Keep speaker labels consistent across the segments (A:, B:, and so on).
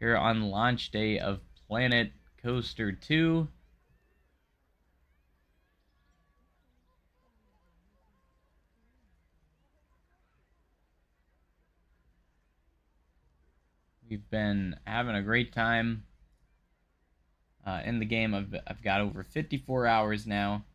A: here on launch day of Planet Coaster 2. We've been having a great time in the game. I've got over 54 hours now.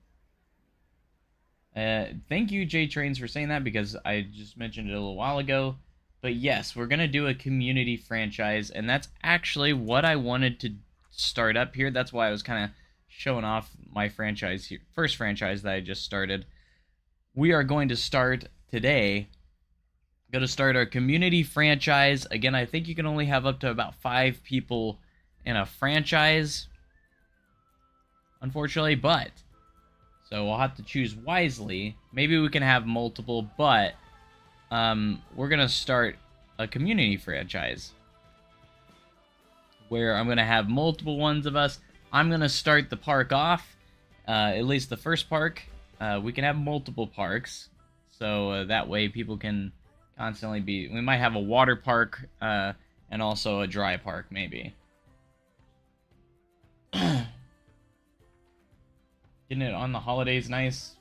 A: Thank you, J-Trains, for saying that, because I just mentioned it a little while ago. But yes, we're going to do a community franchise, and that's actually what I wanted to start up here. That's why I was kind of showing off my franchise here, first franchise that I just started. We are going to start today. Going to start our community franchise. Again, I think you can only have up to about 5 people in a franchise, unfortunately, but so we'll have to choose wisely. Maybe we can have multiple, but we're going to start a community franchise where I'm going to have multiple ones of us. I'm going to start the park off, at least the first park. We can have multiple parks, so that way people can constantly be... We might have a water park and also a dry park, maybe. Getting it on the holidays, nice.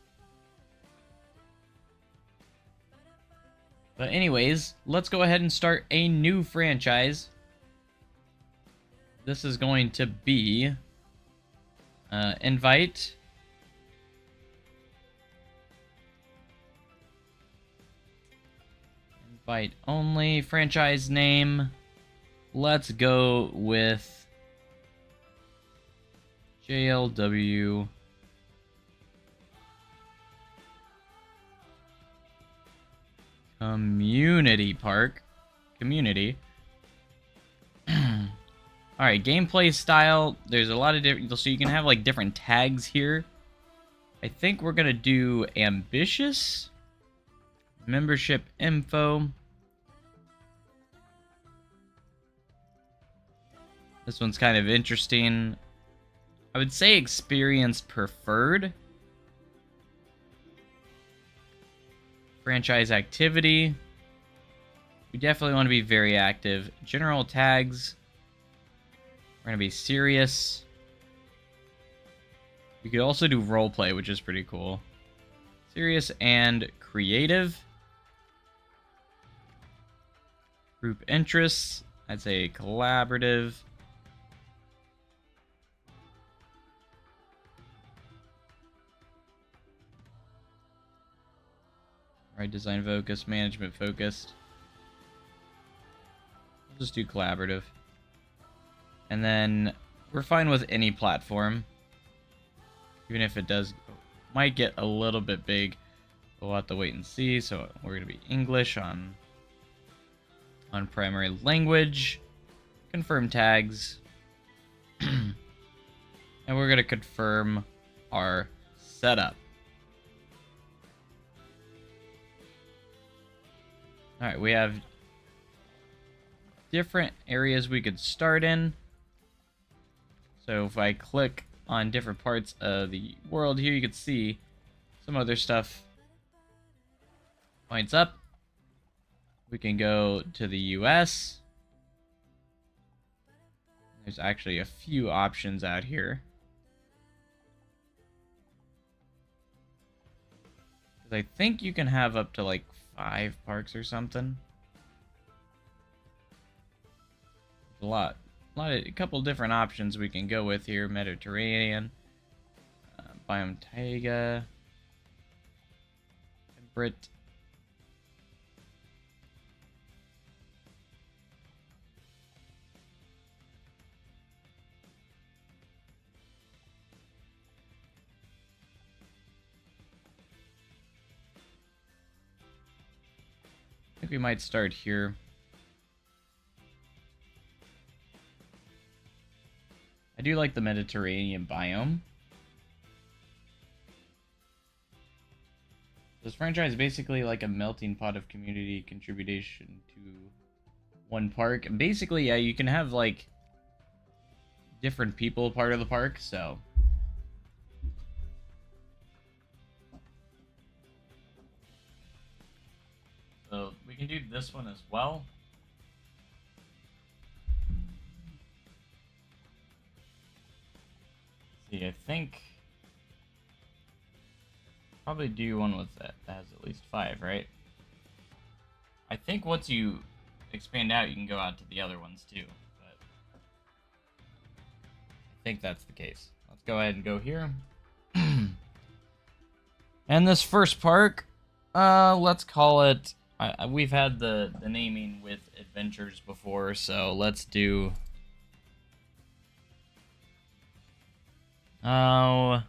A: But anyways, let's go ahead and start a new franchise. This is going to be invite only. Franchise name, let's go with JLW Community Park. Community. Alright, gameplay style. There's a lot of different... So you can have, like, different tags here. I think we're going to do ambitious. Membership info. This one's kind of interesting. I would say experience preferred. Franchise activity. We definitely want to be very active. General tags. We're going to be serious. We could also do roleplay, which is pretty cool. Serious and creative. Group interests. I'd say collaborative. Right, design focused, management focused. We'll just do collaborative. And then we're fine with any platform. Even if it might get a little bit big. We'll have to wait and see. So we're going to be English on primary language. Confirm tags. And we're going to confirm our setup. Alright, we have different areas we could start in. So if I click on different parts of the world here, you can see some other stuff points up. We can go to the US. There's actually a few options out here. I think you can have up to like 5 parks or something. A couple different options we can go with here. Mediterranean, biome taiga, temperate. I think we might start here. I do like the Mediterranean biome. This franchise is basically like a melting pot of community contribution to one park. And basically, yeah, you can have like different people part of the park, so we can do this one as well. see, I think probably do one with that has at least 5, right? I think once you expand out, you can go out to the other ones too, but I think that's the case. Let's go ahead and go here. And this first park, let's call it, we've had the naming with adventures before, so let's do, oh,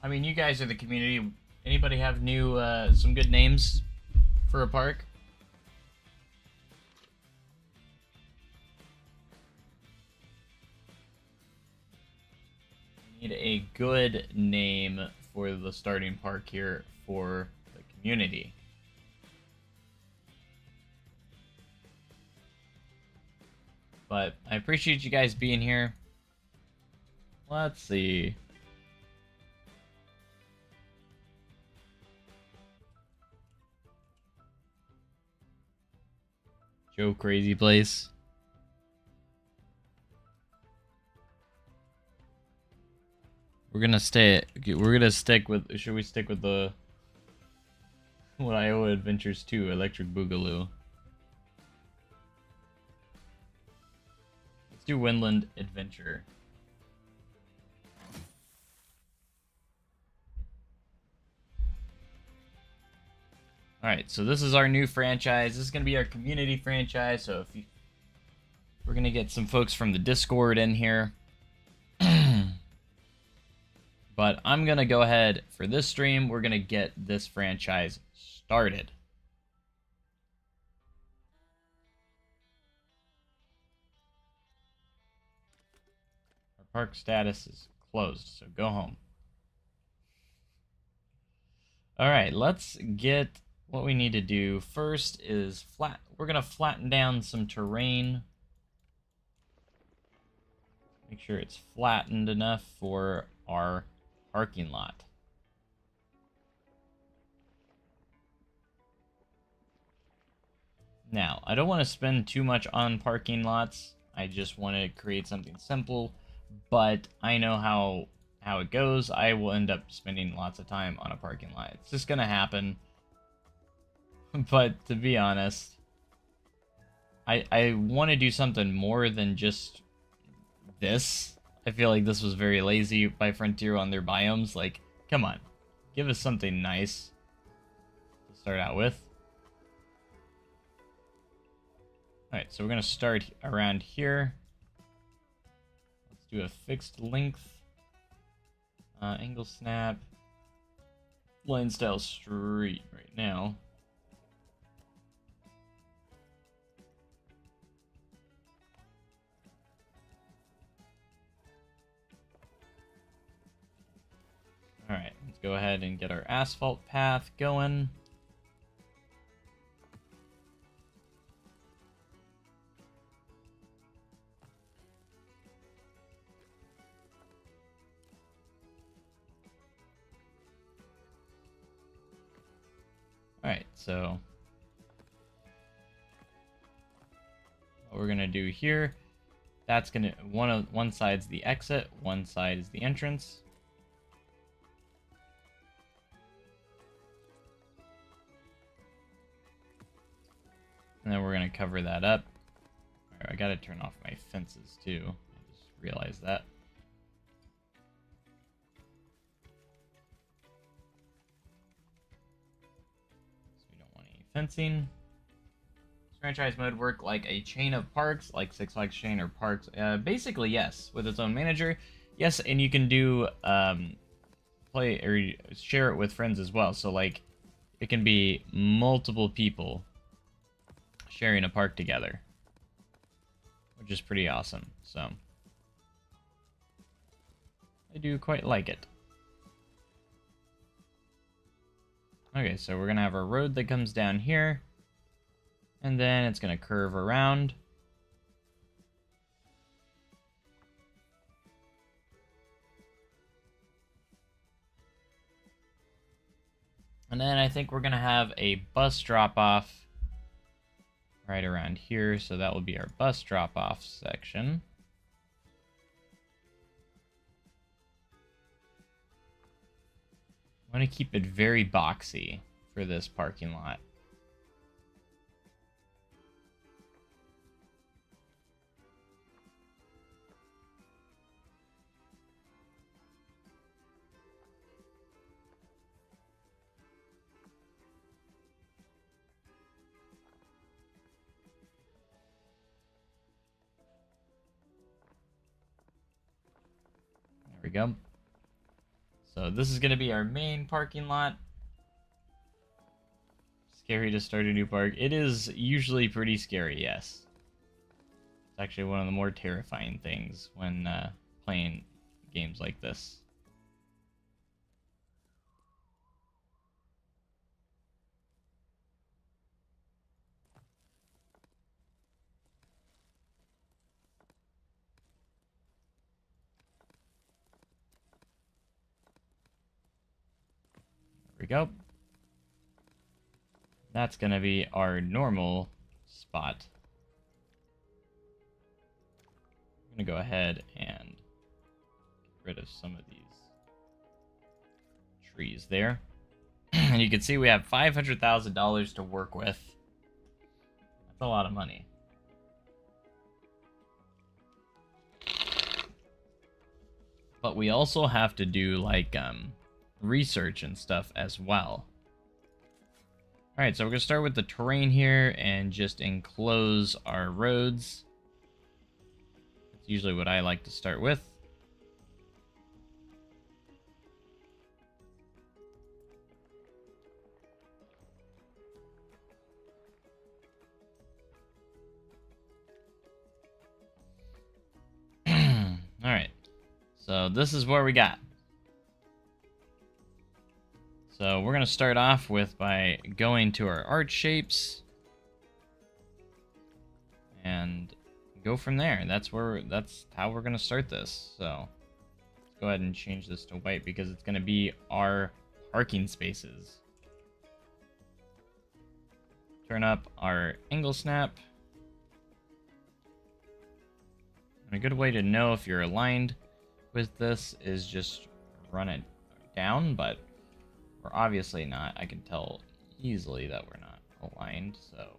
A: I mean, you guys are the community. Anybody have new, some good names for a park? We need a good name for the starting park here for the community. But I appreciate you guys being here. Let's see. Joe Crazy Place. We're gonna stick with, should we stick with the what Iowa Adventures 2, Electric Boogaloo? Let's do Windland Adventure. Alright, so this is our new franchise. This is going to be our community franchise, so we're going to get some folks from the Discord in here. But I'm going to go ahead, for this stream, we're going to get this franchise started. Our park status is closed, so go home. Alright, let's get... What we need to do first is we're going to flatten down some terrain. Make sure it's flattened enough for our parking lot. Now, I don't want to spend too much on parking lots. I just want to create something simple, but I know how it goes. I will end up spending lots of time on a parking lot. It's just going to happen. But to be honest, I want to do something more than just this. I feel like this was very lazy by Frontier on their biomes. Like, come on, give us something nice to start out with. Alright, so we're going to start around here. Let's do a fixed length. Angle snap. Line style street right now. Alright, let's go ahead and get our asphalt path going. Alright, so what we're gonna do here, that's gonna one side's the exit, one side is the entrance. And then we're going to cover that up. Alright, I got to turn off my fences too. I just realized that. So we don't want any fencing. Does franchise mode work like a chain of parks, like Six Flags chain or parks? Basically, yes. With its own manager. Yes, and you can do play or share it with friends as well. So like, it can be multiple people sharing a park together, which is pretty awesome. So I do quite like it. Okay, so we're gonna have a road that comes down here, and then it's gonna curve around. And then I think we're gonna have a bus drop-off right around here, so that will be our bus drop-off section. I want to keep it very boxy for this parking lot. There we go. So this is going to be our main parking lot. Scary to start a new park. It is usually pretty scary, yes. It's actually one of the more terrifying things when playing games like this. There we go. That's going to be our normal spot. I'm going to go ahead and get rid of some of these trees there. And you can see we have $500,000 to work with. That's a lot of money. But we also have to do like research and stuff as well. Alright, so we're going to start with the terrain here and just enclose our roads. That's usually what I like to start with. Alright, so this is where we got. So we're going to start off with by going to our art shapes and go from there. That's how we're going to start this. So let's go ahead and change this to white because it's going to be our parking spaces. Turn up our angle snap. And a good way to know if you're aligned with this is just run it down, but we're obviously not. I can tell easily that we're not aligned, so.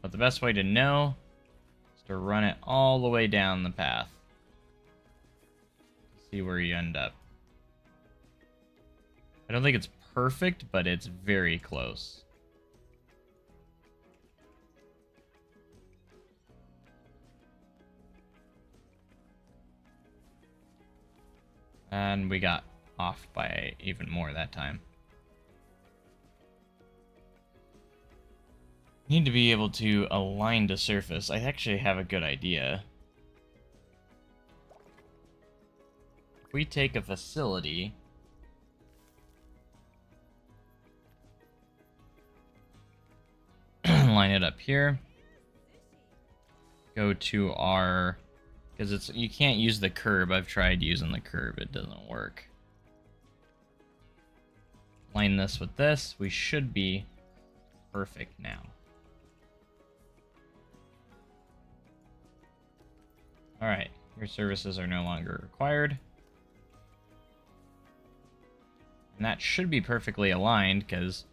A: But the best way to know is to run it all the way down the path. See where you end up. I don't think it's perfect, but it's very close. And we got off by even more that time. Need to be able to align the surface. I actually have a good idea. If we take a facility, line it up here, go to our, because you can't use the curb. I've tried using the curb, it doesn't work. Line this with this, we should be perfect now. Alright, your services are no longer required. And that should be perfectly aligned, because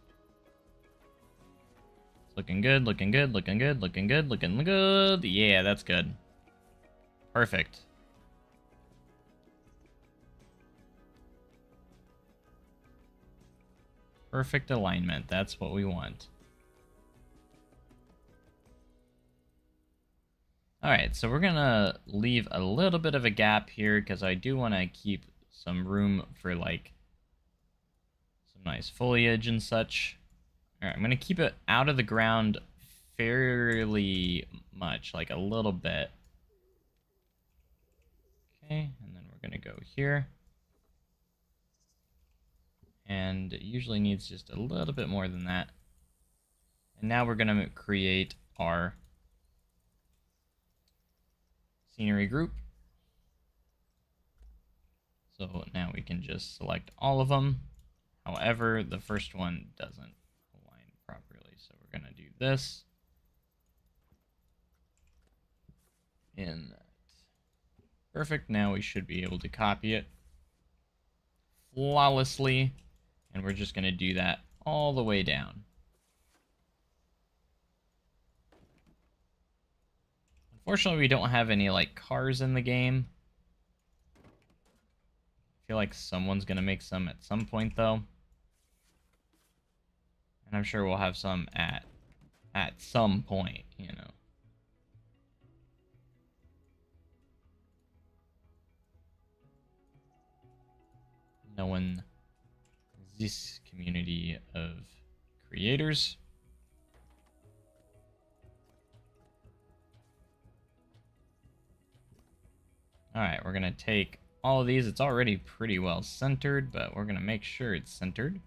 A: it's looking good, looking good, looking good, looking good, looking good. Yeah, that's good. Perfect. Perfect alignment, that's what we want. Alright, so we're gonna leave a little bit of a gap here because I do want to keep some room for like some nice foliage and such. Alright, I'm gonna keep it out of the ground fairly much, like a little bit. Okay, and then we're gonna go here. And it usually needs just a little bit more than that. And now we're gonna create our scenery group. So now we can just select all of them. However, the first one doesn't align properly. So we're going to do this. In that. Perfect. Now we should be able to copy it. flawlessly. And we're just going to do that all the way down. Unfortunately, we don't have any, like, cars in the game. I feel like someone's going to make some at some point, though. And I'm sure we'll have some at some point, you know. No one... this community of creators. Alright, we're going to take all of these. It's already pretty well centered, but we're going to make sure it's centered.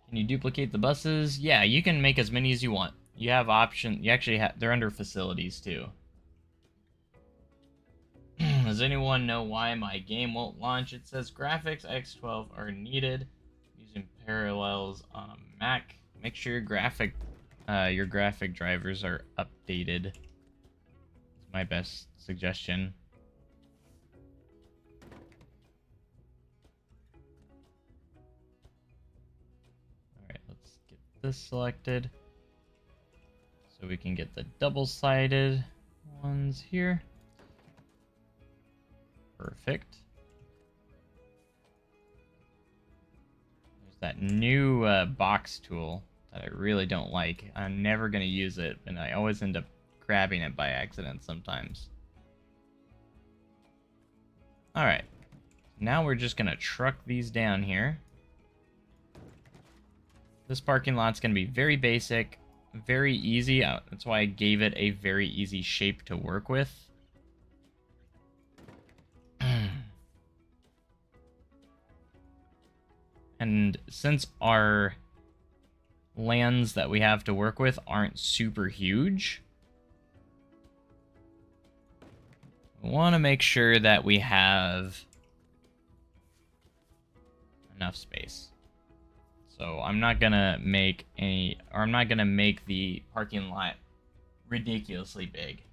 A: Can you duplicate the buses? Yeah, you can make as many as you want. You have option. You actually have. They're under facilities too. Does anyone know why my game won't launch? It says graphics X12 are needed using parallels on a Mac. Make sure your graphic drivers are updated. It's my best suggestion. Alright, let's get this selected. So we can get the double-sided ones here. Perfect. There's that new box tool that I really don't like. I'm never going to use it, and I always end up grabbing it by accident sometimes. Alright. Now we're just going to truck these down here. This parking lot's going to be very basic, very easy. That's why I gave it a very easy shape to work with. And since our lands that we have to work with aren't super huge, we want to make sure that we have enough space. So I'm not gonna make the parking lot ridiculously big.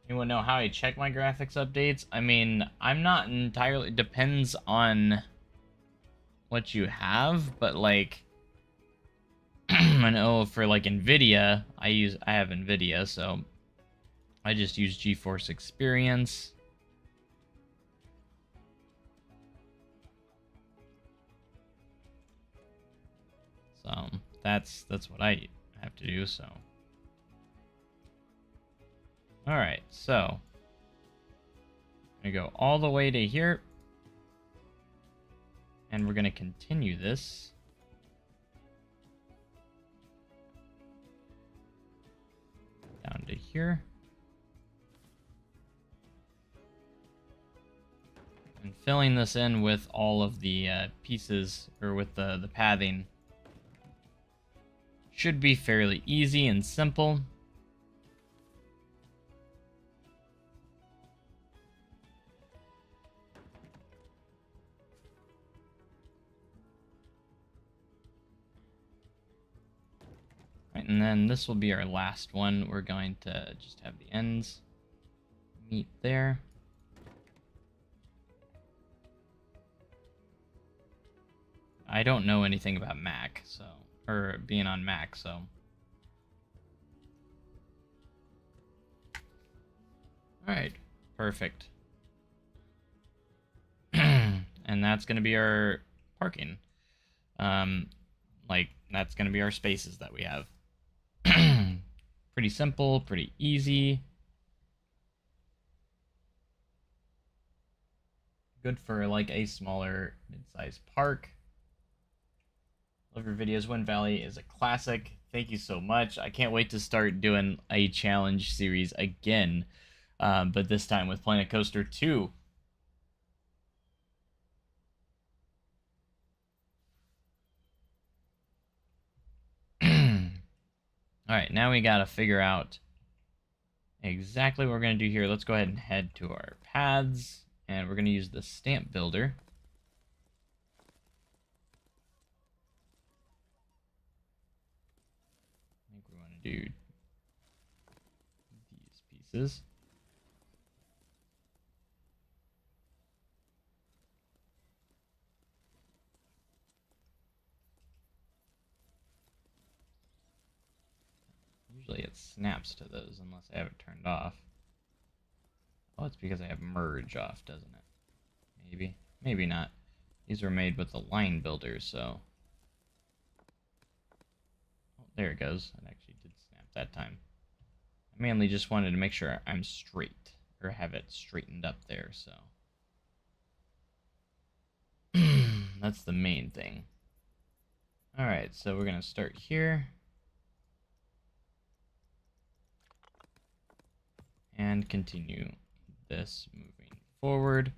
A: Anyone know how I check my graphics updates? I mean, I'm not entirely, it depends on what you have, but like I know for like Nvidia, I have Nvidia, so I just use GeForce Experience. So that's what I have to do, so. Alright, so I'm gonna go all the way to here. And we're gonna continue this. Down to here. And filling this in with all of the pieces, or with the pathing, should be fairly easy and simple. Right, and then this will be our last one. We're going to just have the ends meet there. I don't know anything about Mac, so, or being on Mac, so. Alright, perfect. And that's going to be our parking. Like, that's going to be our spaces that we have. Pretty simple, pretty easy. Good for, like, a smaller, mid-sized park. Love your videos. Wind Valley is a classic. Thank you so much. I can't wait to start doing a challenge series again, but this time with Planet Coaster 2. Alright, now we gotta figure out exactly what we're gonna do here. Let's go ahead and head to our paths, and we're gonna use the stamp builder. I think we want to do these pieces. Usually it snaps to those unless I have it turned off. Oh, it's because I have merge off, doesn't it? Maybe. Maybe not. These were made with the line builder, so... Oh, there it goes. It actually did snap that time. I mainly just wanted to make sure I'm straight, or have it straightened up there, so... That's the main thing. Alright, so we're going to start here. And continue this moving forward.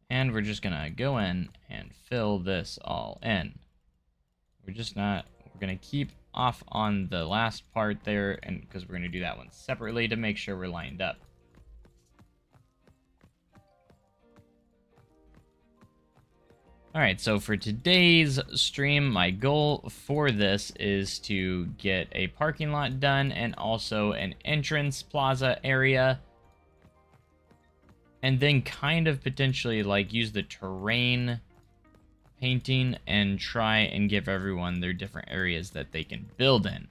A: And we're just going to go in and fill this all in. We're going to keep off on the last part there, and because we're going to do that one separately to make sure we're lined up. Alright, so for today's stream, my goal for this is to get a parking lot done and also an entrance plaza area. And then kind of potentially like use the terrain painting and try and give everyone their different areas that they can build in.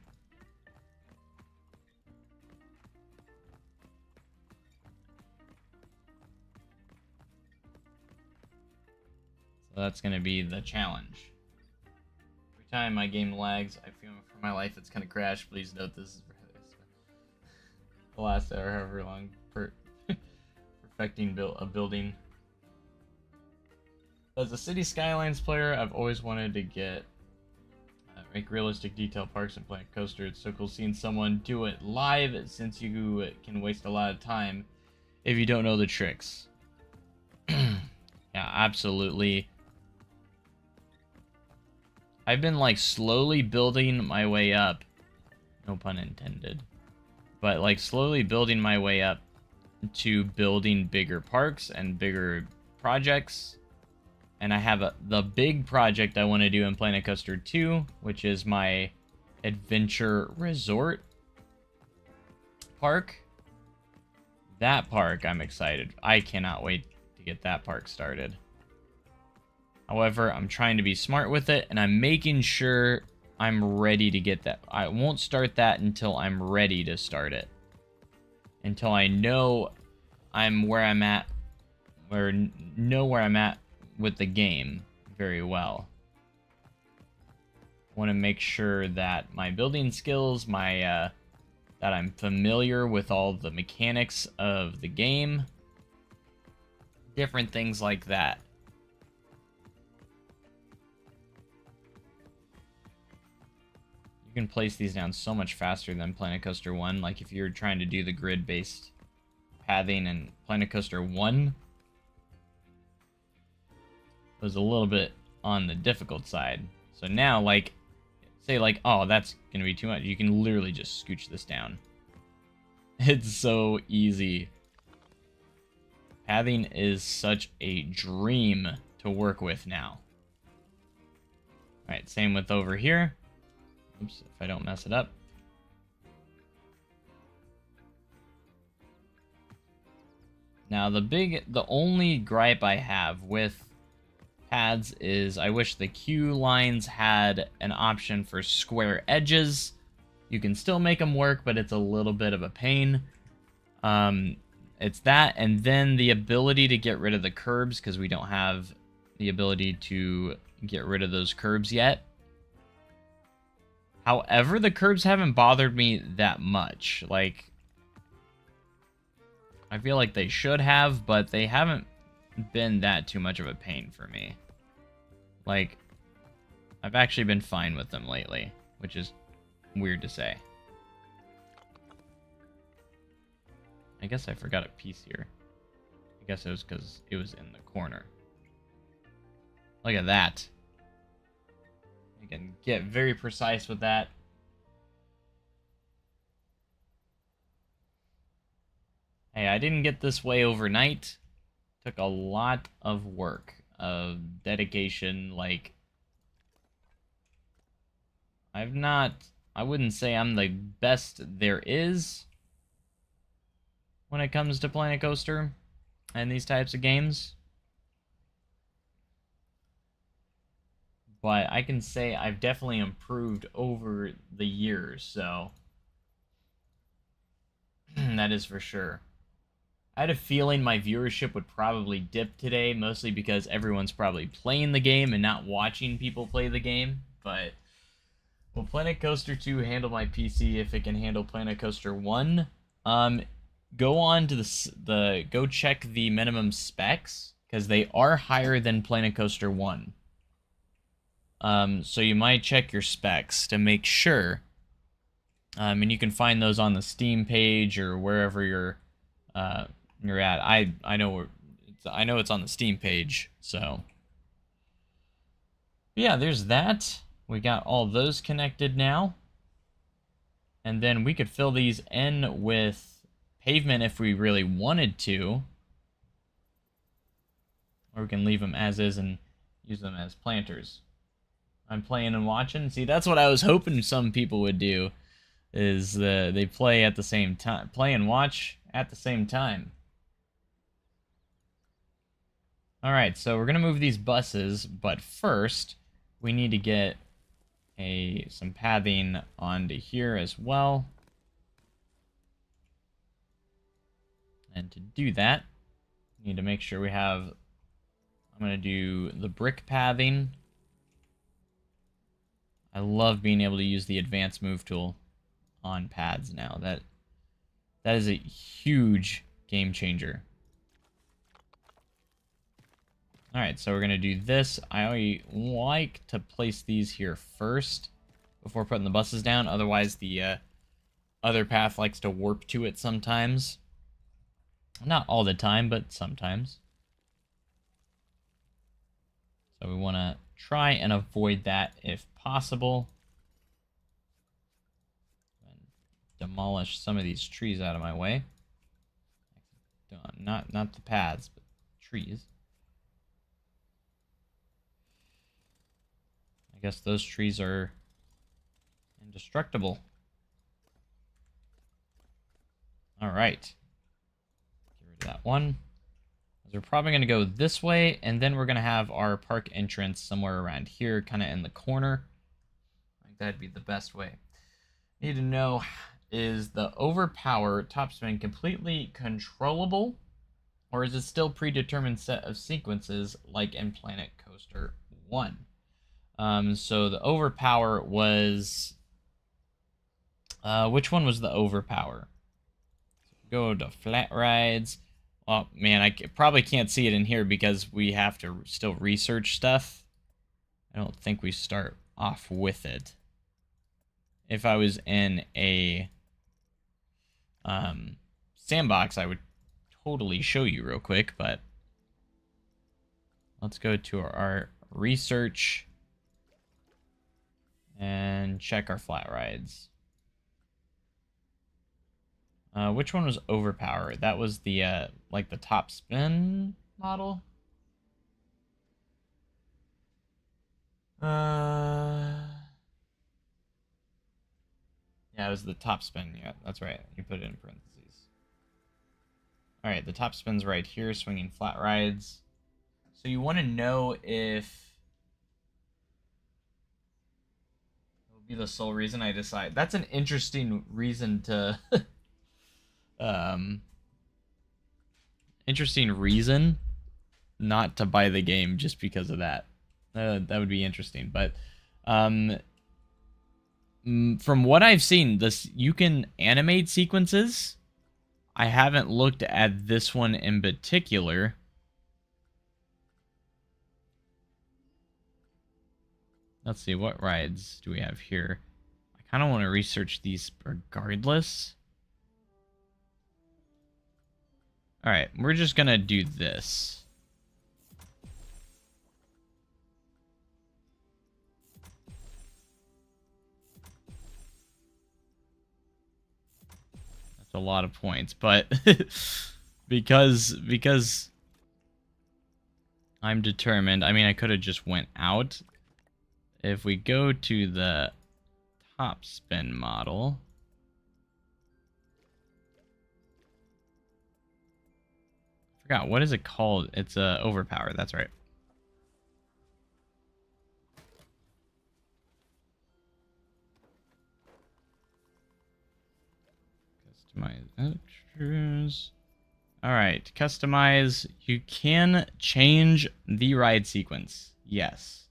A: So that's going to be the challenge. Every time my game lags, I feel for my life it's going to crash. Please note this is the last hour, however long, perfecting a building. As a City Skylines player, I've always wanted to make realistic detail parks and Planet Coaster. It's so cool seeing someone do it live, since you can waste a lot of time if you don't know the tricks. Yeah, absolutely. I've been like slowly building my way up. No pun intended. But like slowly building my way up to building bigger parks and bigger projects. And I have the big project I want to do in Planet Coaster 2, which is my adventure resort park. That park, I'm excited. I cannot wait to get that park started. However, I'm trying to be smart with it, and I'm making sure I'm ready to get that. I won't start that until I'm ready to start it. Until I know I'm where I'm at, know where I'm at with the game very well. I want to make sure that my building skills, that I'm familiar with all the mechanics of the game, different things like that. You can place these down so much faster than Planet Coaster 1. Like if you're trying to do the grid-based pathing in Planet Coaster 1, it was a little bit on the difficult side. So now, like, say like, oh, that's gonna be too much. You can literally just scooch this down. It's so easy. Pathing is such a dream to work with now. Alright, same with over here. Oops, if I don't mess it up. Now the only gripe I have with pads is I wish the queue lines had an option for square edges. You can still make them work, but it's a little bit of a pain. It's that, and then the ability to get rid of the curbs, because we don't have the ability to get rid of those curbs yet. However, the curbs haven't bothered me that much. Like, I feel like they should have, but they haven't been that too much of a pain for me. Like, I've actually been fine with them lately, which is weird to say. I guess I forgot a piece here. I guess it was because it was in the corner. Look at that. You can get very precise with that. Hey, I didn't get this way overnight. Took a lot of work, of dedication. Like, I wouldn't say I'm the best there is when it comes to Planet Coaster and these types of games. But I can say I've definitely improved over the years, so That is for sure. I had a feeling my viewership would probably dip today, mostly because everyone's probably playing the game and not watching people play the game. But will Planet Coaster 2 handle my PC if it can handle Planet Coaster 1? Go on to go check the minimum specs, because they are higher than Planet Coaster 1. So you might check your specs to make sure. And you can find those on the Steam page or wherever you're at. I know it's on the Steam page. So yeah, there's that. We got all those connected now, and then we could fill these in with pavement if we really wanted to, or we can leave them as is and use them as planters. I'm playing and watching. See, that's what I was hoping some people would do. Is they play at the same time, play and watch at the same time. All right, so we're gonna move these buses, but first we need to get some pathing onto here as well. And to do that, we need to make sure we have. I'm gonna do the brick pathing. I love being able to use the advanced move tool on pads now. That is a huge game changer. Alright, so we're going to do this. I like to place these here first before putting the buses down. Otherwise, the other path likes to warp to it sometimes. Not all the time, but sometimes. So we want to try and avoid that if possible. And demolish some of these trees out of my way. Not the paths, but trees. I guess those trees are indestructible. All right. Get rid of that one. We're probably going to go this way, and then we're going to have our park entrance somewhere around here, kind of in the corner. I think that'd be the best way. Need to know, is the overpower topspin completely controllable, or is it still predetermined set of sequences like in Planet Coaster 1? So the overpower was... which one was the overpower? Go to flat rides. Oh, man, I probably can't see it in here because we have to still research stuff. I don't think we start off with it. If I was in a sandbox, I would totally show you real quick, but let's go to our research and check our flat rides. Which one was overpower? That was the like the top spin model. Yeah, it was the top spin. Yeah, that's right. You put it in parentheses. All right, the top spin's right here, swinging flat rides. So you want to know if it will be the sole reason I decide. That's an interesting reason to. Interesting reason not to buy the game just because of that. That would be interesting, but from what I've seen, you can animate sequences. I haven't looked at this one in particular. Let's see, what rides do we have here? I kind of want to research these regardless. All right, we're just going to do this. That's a lot of points, but because I'm determined. I mean, I could have just went out. If we go to the top spin model, I forgot, what is it called? It's overpower. That's right. Customize extras. Alright, customize. You can change the ride sequence. Yes.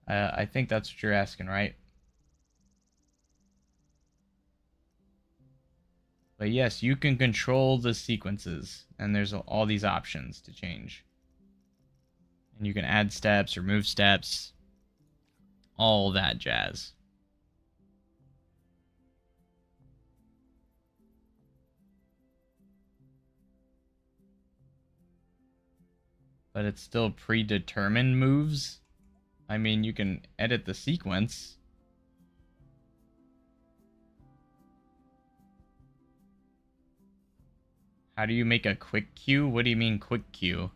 A: I think that's what you're asking, right? But yes, you can control the sequences, and there's all these options to change. And you can add steps, remove steps, all that jazz. But it's still predetermined moves. I mean, you can edit the sequence. How do you make a quick queue? What do you mean quick queue?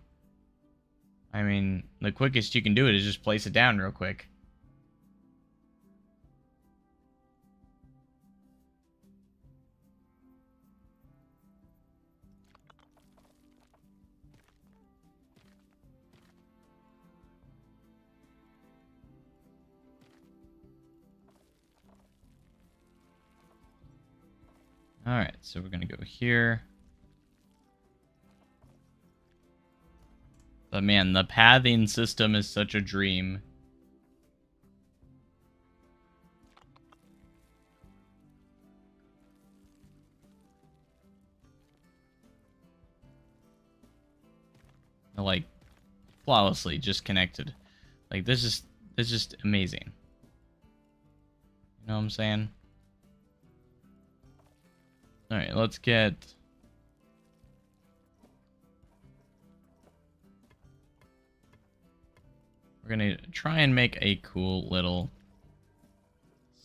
A: I mean, the quickest you can do it is just place it down real quick. Alright, so we're gonna go here. But man, the pathing system is such a dream. Like, flawlessly just connected. Like, this is just amazing. You know what I'm saying? Alright, let's get... We're gonna try and make a cool little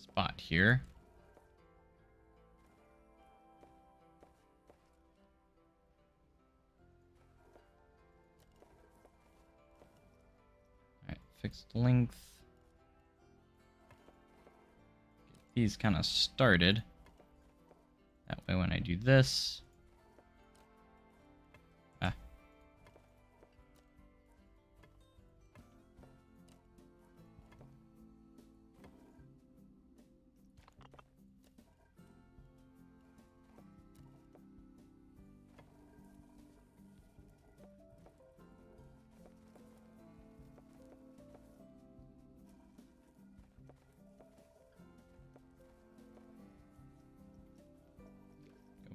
A: spot here. Alright, fixed length. Get these kind of started. That way when I do this...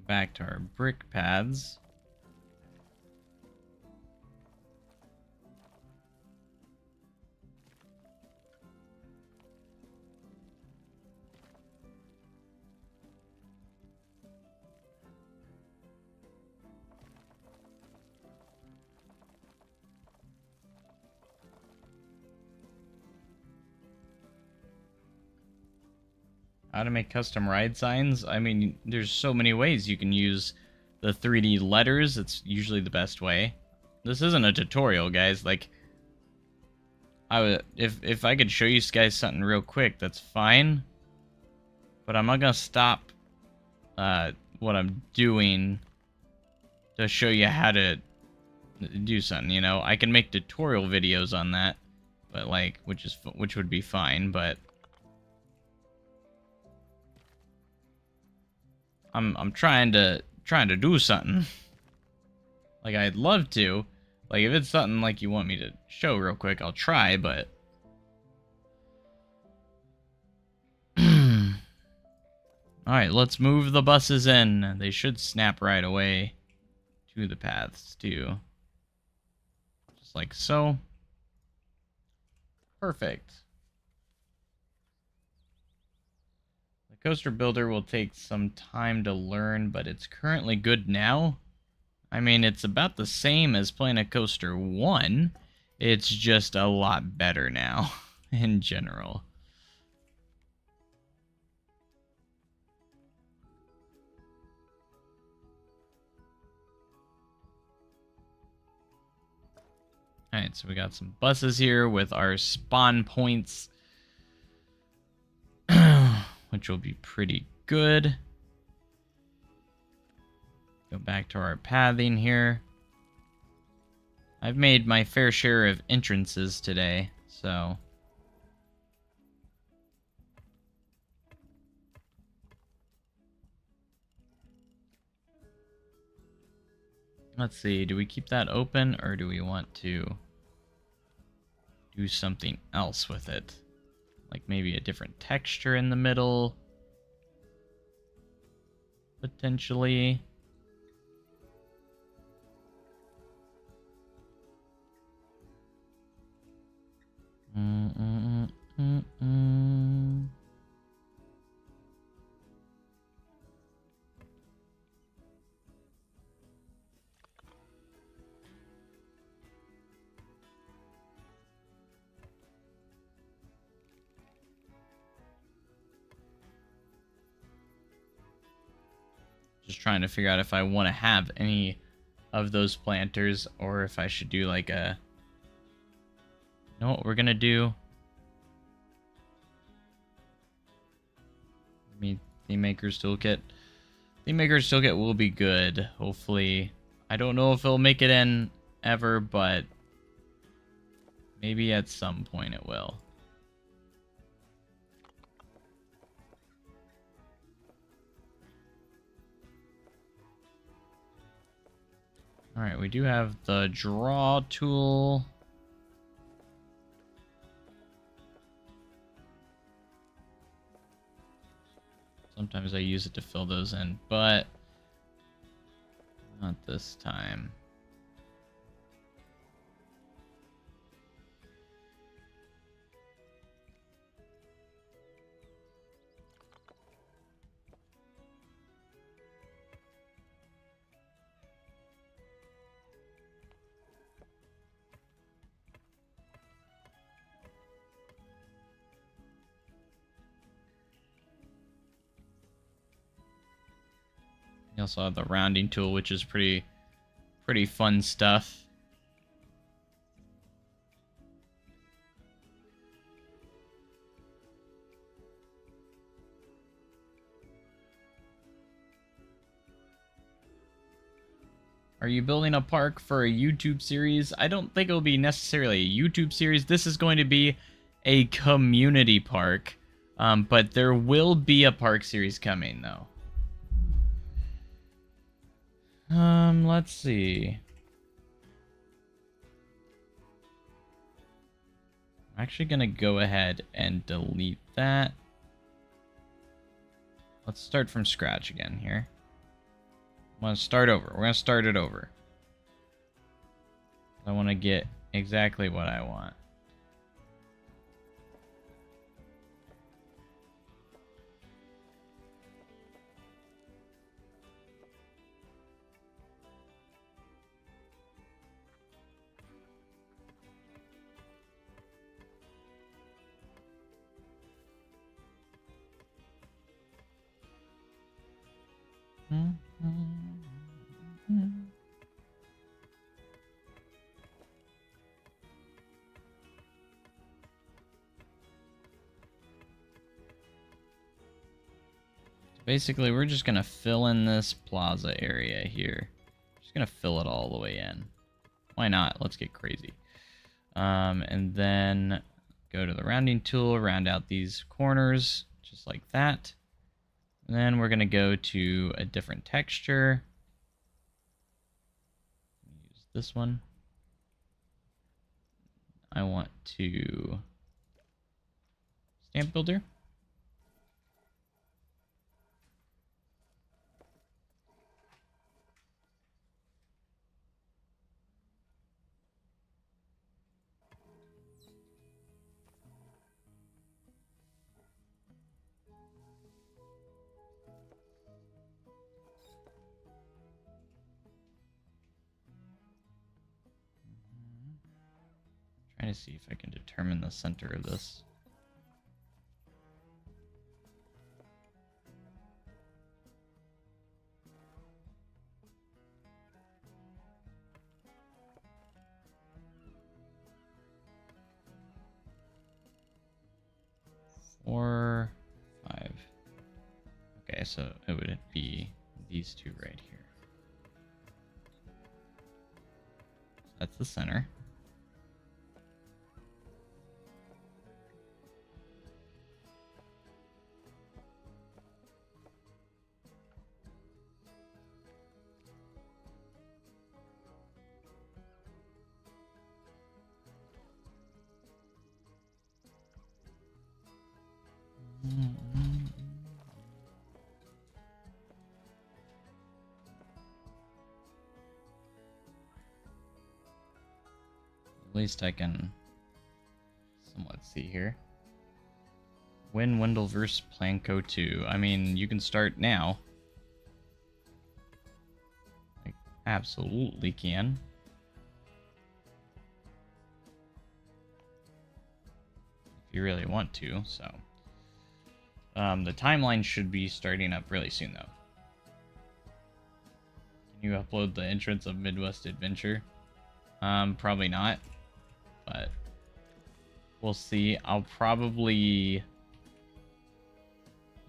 A: back to our brick paths. How to make custom ride signs? I mean, there's so many ways you can use the 3D letters. It's usually the best way. This isn't a tutorial, guys. Like, if I could show you guys something real quick, that's fine. But I'm not gonna stop what I'm doing to show you how to do something. You know, I can make tutorial videos on that, but like, which would be fine, but. I'm trying to do something. Like, I'd love to. Like, if it's something like you want me to show real quick, I'll try, but... Alright, let's move the buses in. They should snap right away to the paths, too. Just like so. Perfect. Coaster Builder will take some time to learn, but it's currently good now. I mean, it's about the same as Planet Coaster 1. It's just a lot better now, in general. Alright, so we got some buses here with our spawn points. Which will be pretty good. Go back to our pathing here. I've made my fair share of entrances today, So let's see, do we keep that open or do we want to do something else with it? Like maybe a different texture in the middle? Potentially. Just trying to figure out if I want to have any of those planters or if I should do like a... You know what we're gonna do? Theme Maker's Toolkit. Theme Maker's Toolkit will be good, hopefully. I don't know if it'll make it in ever, but maybe at some point it will. Alright, we do have the draw tool. Sometimes I use it to fill those in, but not this time. You also have the rounding tool, which is pretty fun stuff. Are you building a park for a YouTube series? I don't think it will be necessarily a YouTube series. This is going to be a community park, but there will be a park series coming, though. Let's see. I'm actually gonna go ahead and delete that. Let's start from scratch again here. I'm gonna start over. We're gonna start it over. I want to get exactly what I want. Basically, we're just going to fill in this plaza area here. Just going to fill it all the way in. Why not? Let's get crazy. And then go to the rounding tool, round out these corners, just like that. And then we're going to go to a different texture. Use this one. I want to stamp builder. Trying to see if I can determine the center of this. Four, 5. Okay, so it would be these two right here. So that's the center. At least I can somewhat see here. When Wendell vs. Planko 2. I mean, you can start now. Like, absolutely can. If you really want to, so. The timeline should be starting up really soon, though. Can you upload the entrance of Midwest Adventure? Probably not. But we'll see. I'll probably...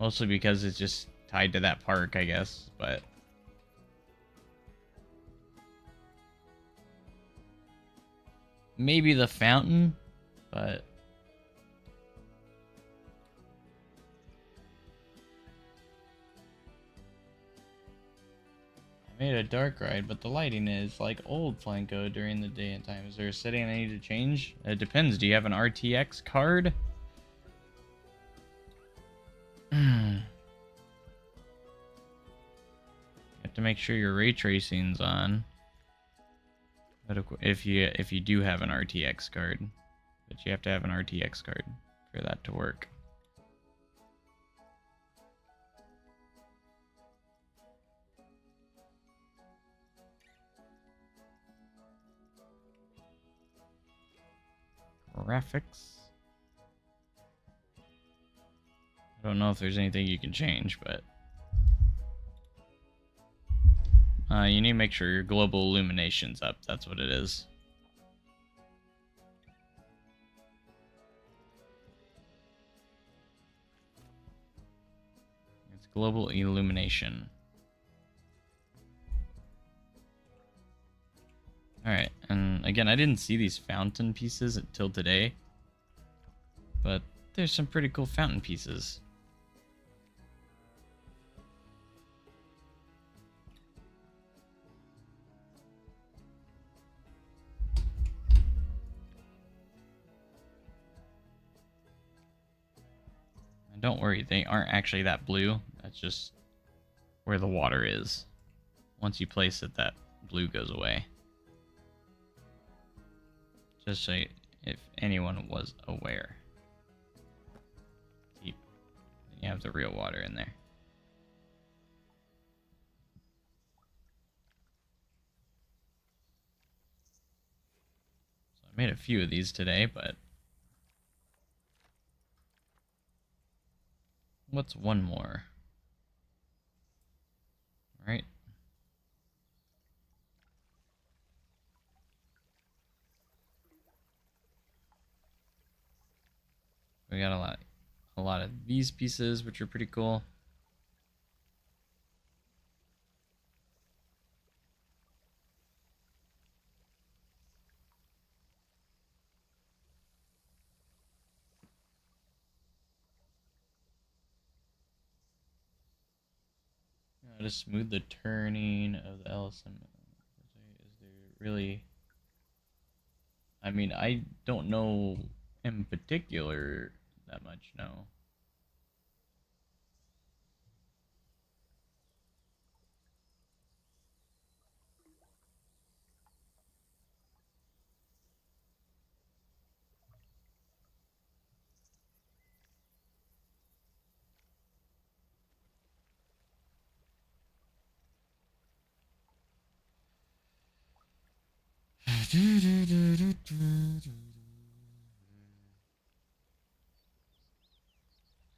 A: Mostly because it's just tied to that park, I guess, but... Maybe the fountain, but... I made a dark ride, but the lighting is like old Flanco during the day and time. Is there a setting I need to change? It depends. Do you have an RTX card? You have to make sure your ray tracing's on. But if you do have an RTX card, but you have to have an RTX card for that to work. Graphics. I don't know if there's anything you can change, but you need to make sure your global illumination's up. That's what it is. It's global illumination. Alright, and again, I didn't see these fountain pieces until today, but there's some pretty cool fountain pieces. And don't worry, they aren't actually that blue. That's just where the water is. Once you place it, that blue goes away. Just so if anyone was aware. You have the real water in there. So I made a few of these today, but what's one more? Right? We got a lot of these pieces, which are pretty cool. To smooth the turning of the LSM. Is there really... I mean, I don't know in particular that much, no.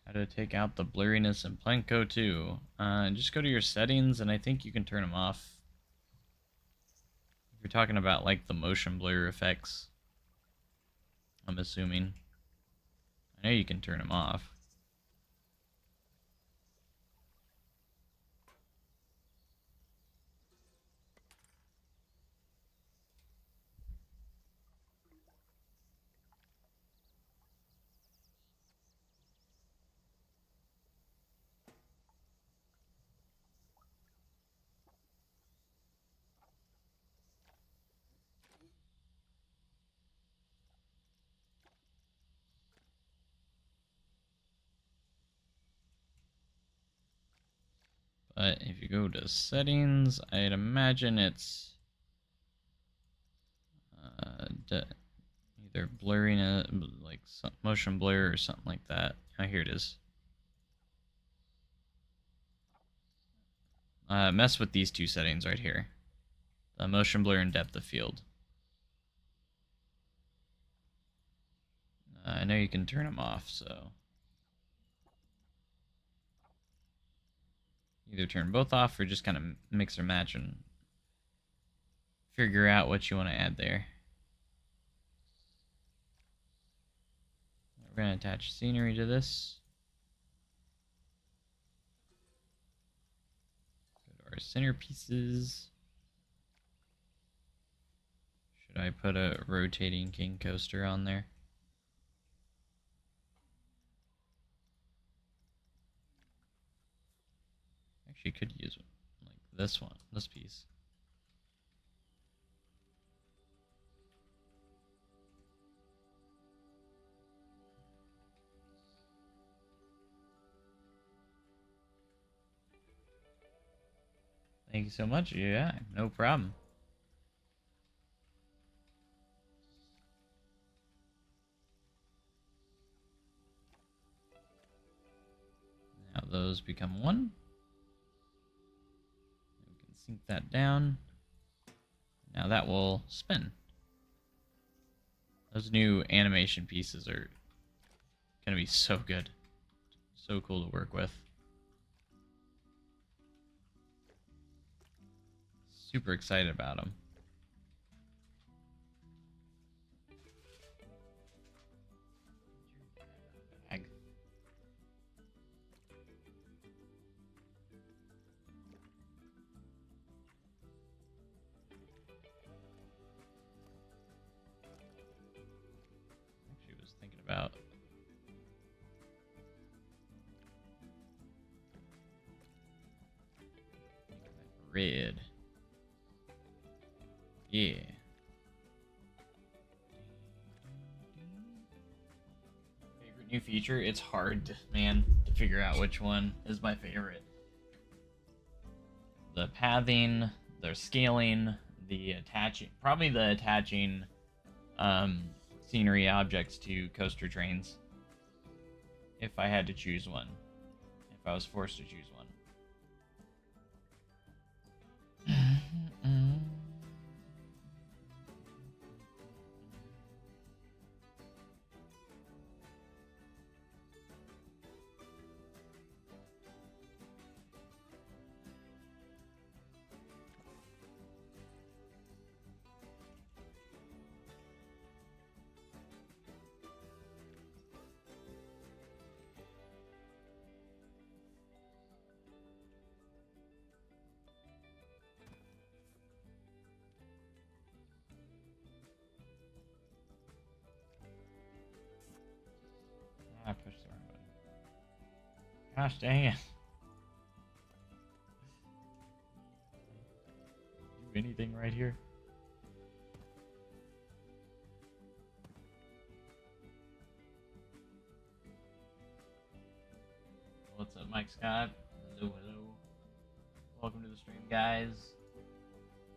A: How to take out the blurriness in Planko 2. Just go to your settings, and I think you can turn them off. If you're talking about, like, the motion blur effects, I'm assuming. I know you can turn them off. But if you go to settings, I'd imagine it's Either blurring like motion blur or something like that. Oh, here it is. Mess with these two settings right here. Motion blur and depth of field. I know you can turn them off, so either turn both off or just kind of mix or match and figure out what you want to add there. We're going to attach scenery to this. Go to our centerpieces. Should I put a rotating king coaster on there? Actually, could use like this one, this piece. Thank you so much. Yeah, no problem. Now those become one. We can sink that down. Now that will spin. Those new animation pieces are gonna be so good. So cool to work with. Super excited about them. Actually was thinking about red. Yeah. Favorite new feature? It's hard, man, to figure out which one is my favorite. The pathing, the scaling, the attaching, probably the attaching scenery objects to coaster trains. If I had to choose one. If I was forced to choose one. I pushed the wrong button. Gosh dang it. Do anything right here? What's up, Mike Scott? Hello, hello. Welcome to the stream, guys.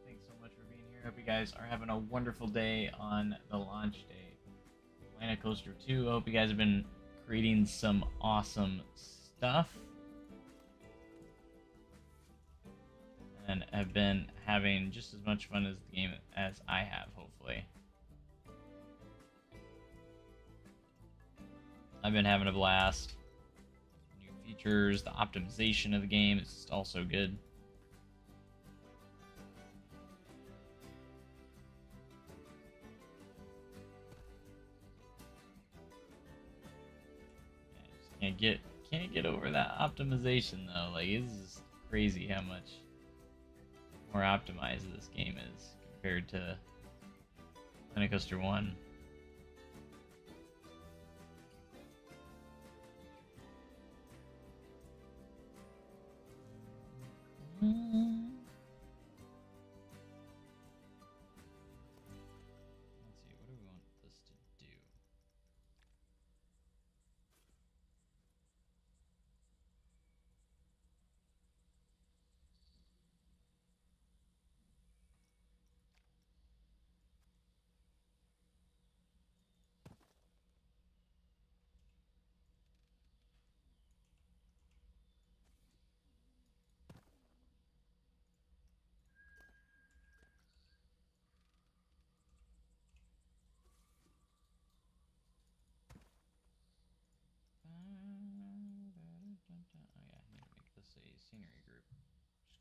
A: Thanks so much for being here. Hope you guys are having a wonderful day on the launch day. Planet Coaster 2. I hope you guys have been creating some awesome stuff. And have been having just as much fun as the game as I have, hopefully. I've been having a blast. New features, the optimization of the game is also good. Can't get over that optimization though. Like, it's just crazy how much more optimized this game is compared to Planet Coaster 1.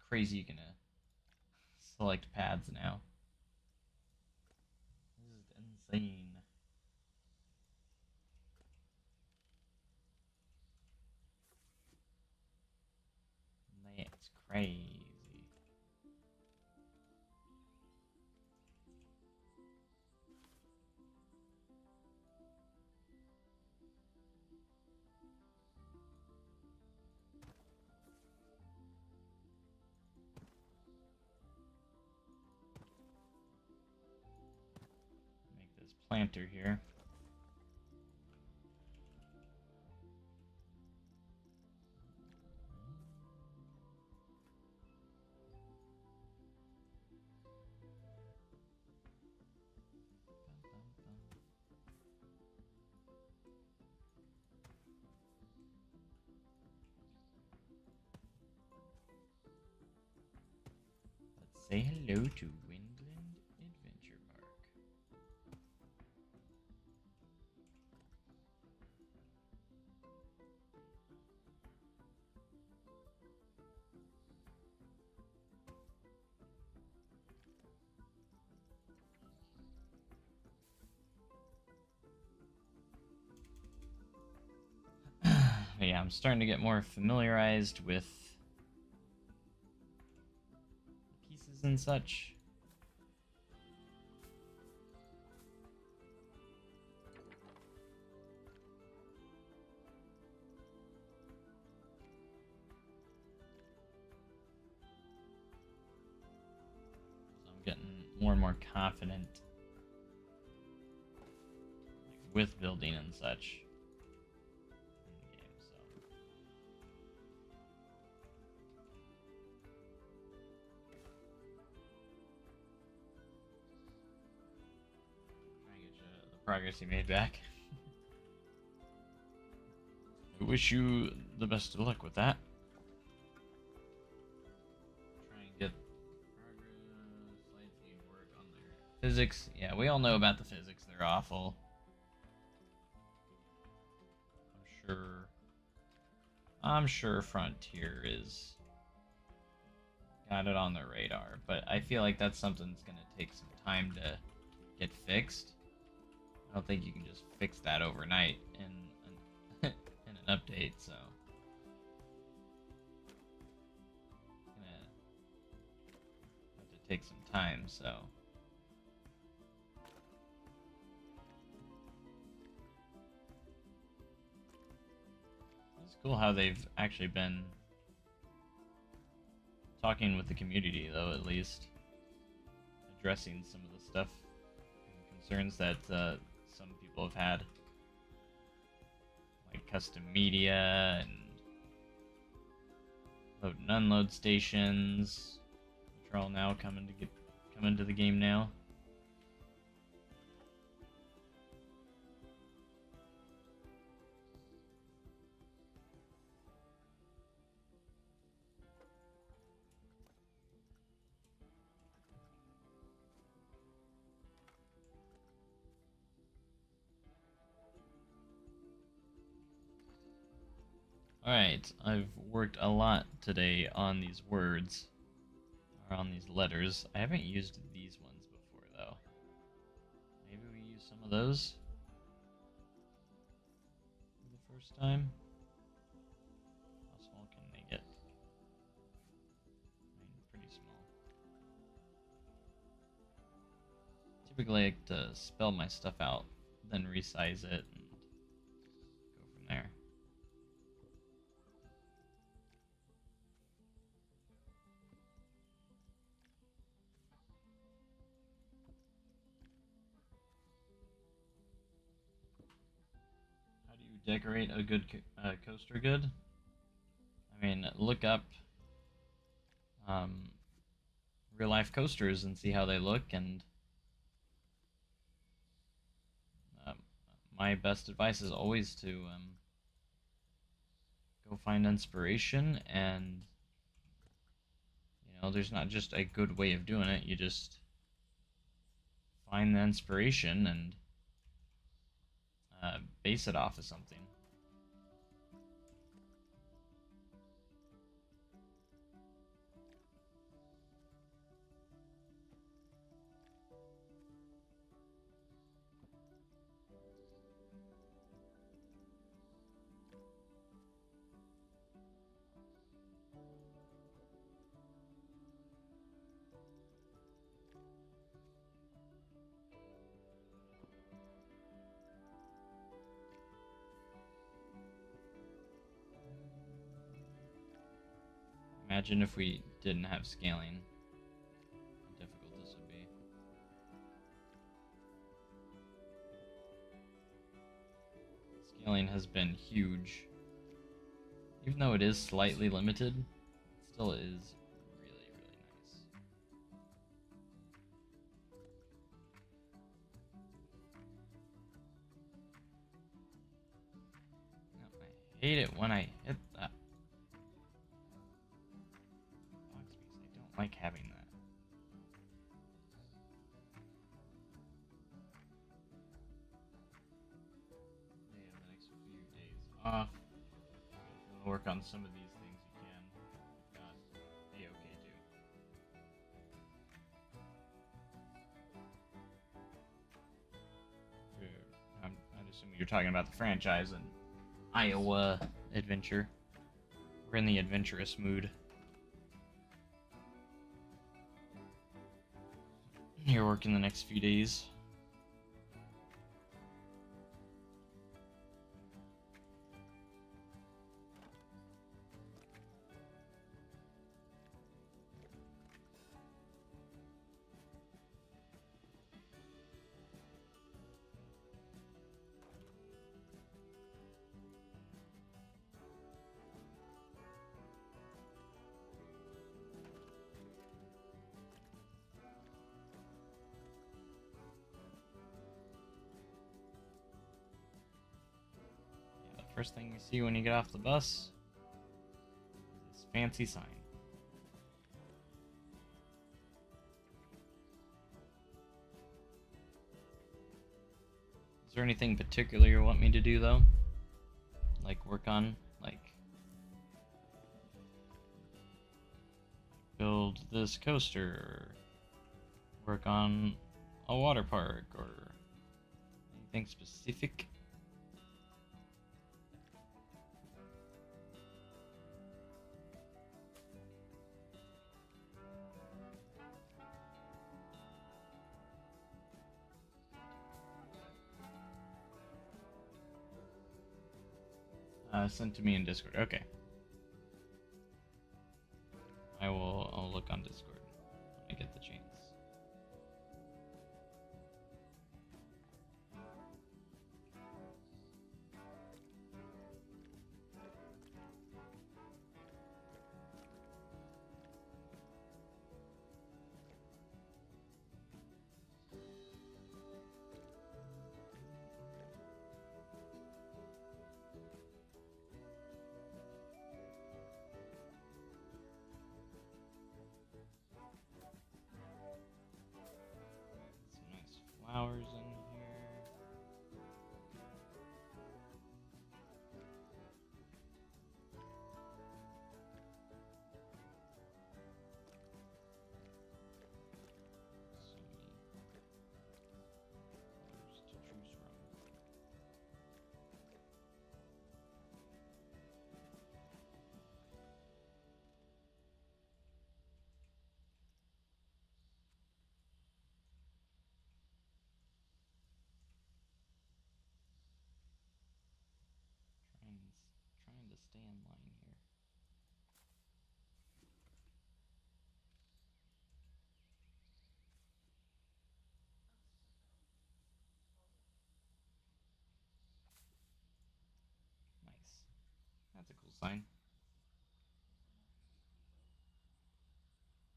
A: crazy you can select paths now. This is insane. That's crazy. Make this planter here. Let's say hello to Windland Adventure Park. Yeah, I'm starting to get more familiarized with pieces and such. So I'm getting more and more confident with building and such in the game, so. Trying to get you the progress you made back. I wish you the best of luck with that. Try and get progress. Lights need work on their physics. Yeah, we all know about the physics. They're awful. I'm sure Frontier is got it on their radar, but I feel like that's something that's gonna take some time to get fixed. I don't think you can just fix that overnight in an update, so it's gonna have to take some time, so. It's cool how they've actually been talking with the community, though, at least addressing some of the stuff and concerns that some people have had, like custom media and load and unload stations, which are all now coming to the game now. Alright, I've worked a lot today on these words, or on these letters. I haven't used these ones before, though. Maybe we use some of those for the first time. How small can they get? I mean, pretty small. Typically, I like to spell my stuff out, then resize it, and go from there. How do you decorate a good coaster good? I mean, look up real life coasters and see how they look, and um, my best advice is always to go find inspiration, and there's not just a good way of doing it. You just find the inspiration and base it off of something. Imagine if we didn't have scaling. How difficult this would be. Scaling has been huge. Even though it is slightly limited, it still is really, really nice. No, I hate it when I hit that. Bugs me, 'cause I don't like having that. They have the next few days off. If you want to work on some of these things, you can. If not, A-okay too. I'm assuming you're talking about the franchise and Iowa adventure. We're in the adventurous mood. You're working the next few days. Yeah, the first thing you see when you get off the bus is this fancy sign. Is there anything particular you want me to do though? Like work on? Like build this coaster, or work on a water park, or anything specific? Sent to me in Discord. Okay. I'll look on Discord when I get the chance. Some nice flowers in here. So many flowers to choose from. Trying to stay in line here. Nice. That's a cool sign.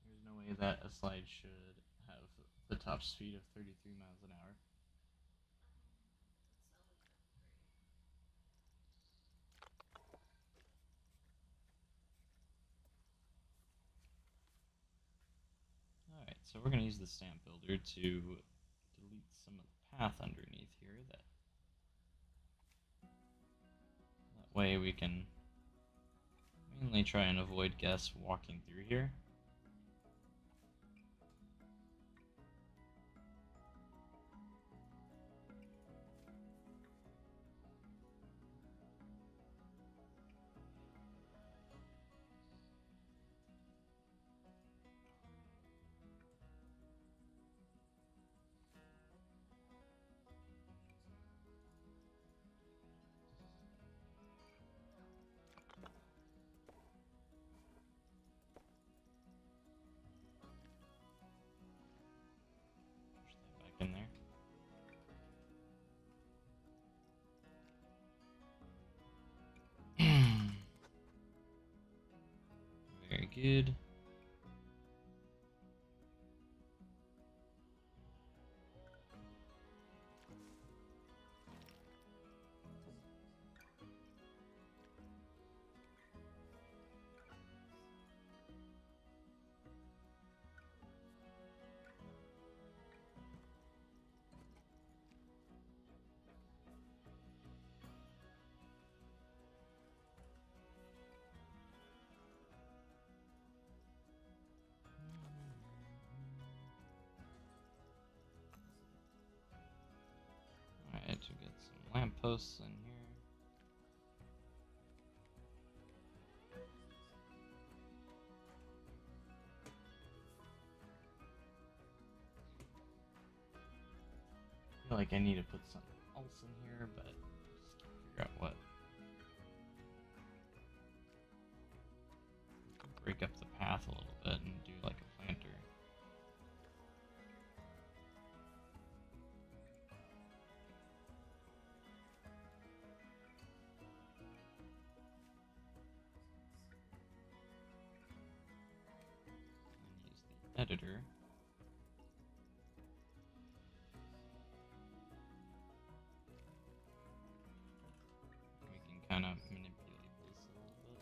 A: There's no way that a slide should have the top speed of 33 miles an hour. Alright, so we're going to use the stamp builder to delete some of the path underneath here. That way we can mainly try and avoid guests walking through here. good. Alright, to get some lampposts in here. I feel like I need to put something else in here, but just can't figure out what. Break up the path a little bit and do like a planter. And use the editor. We can kind of manipulate this a little bit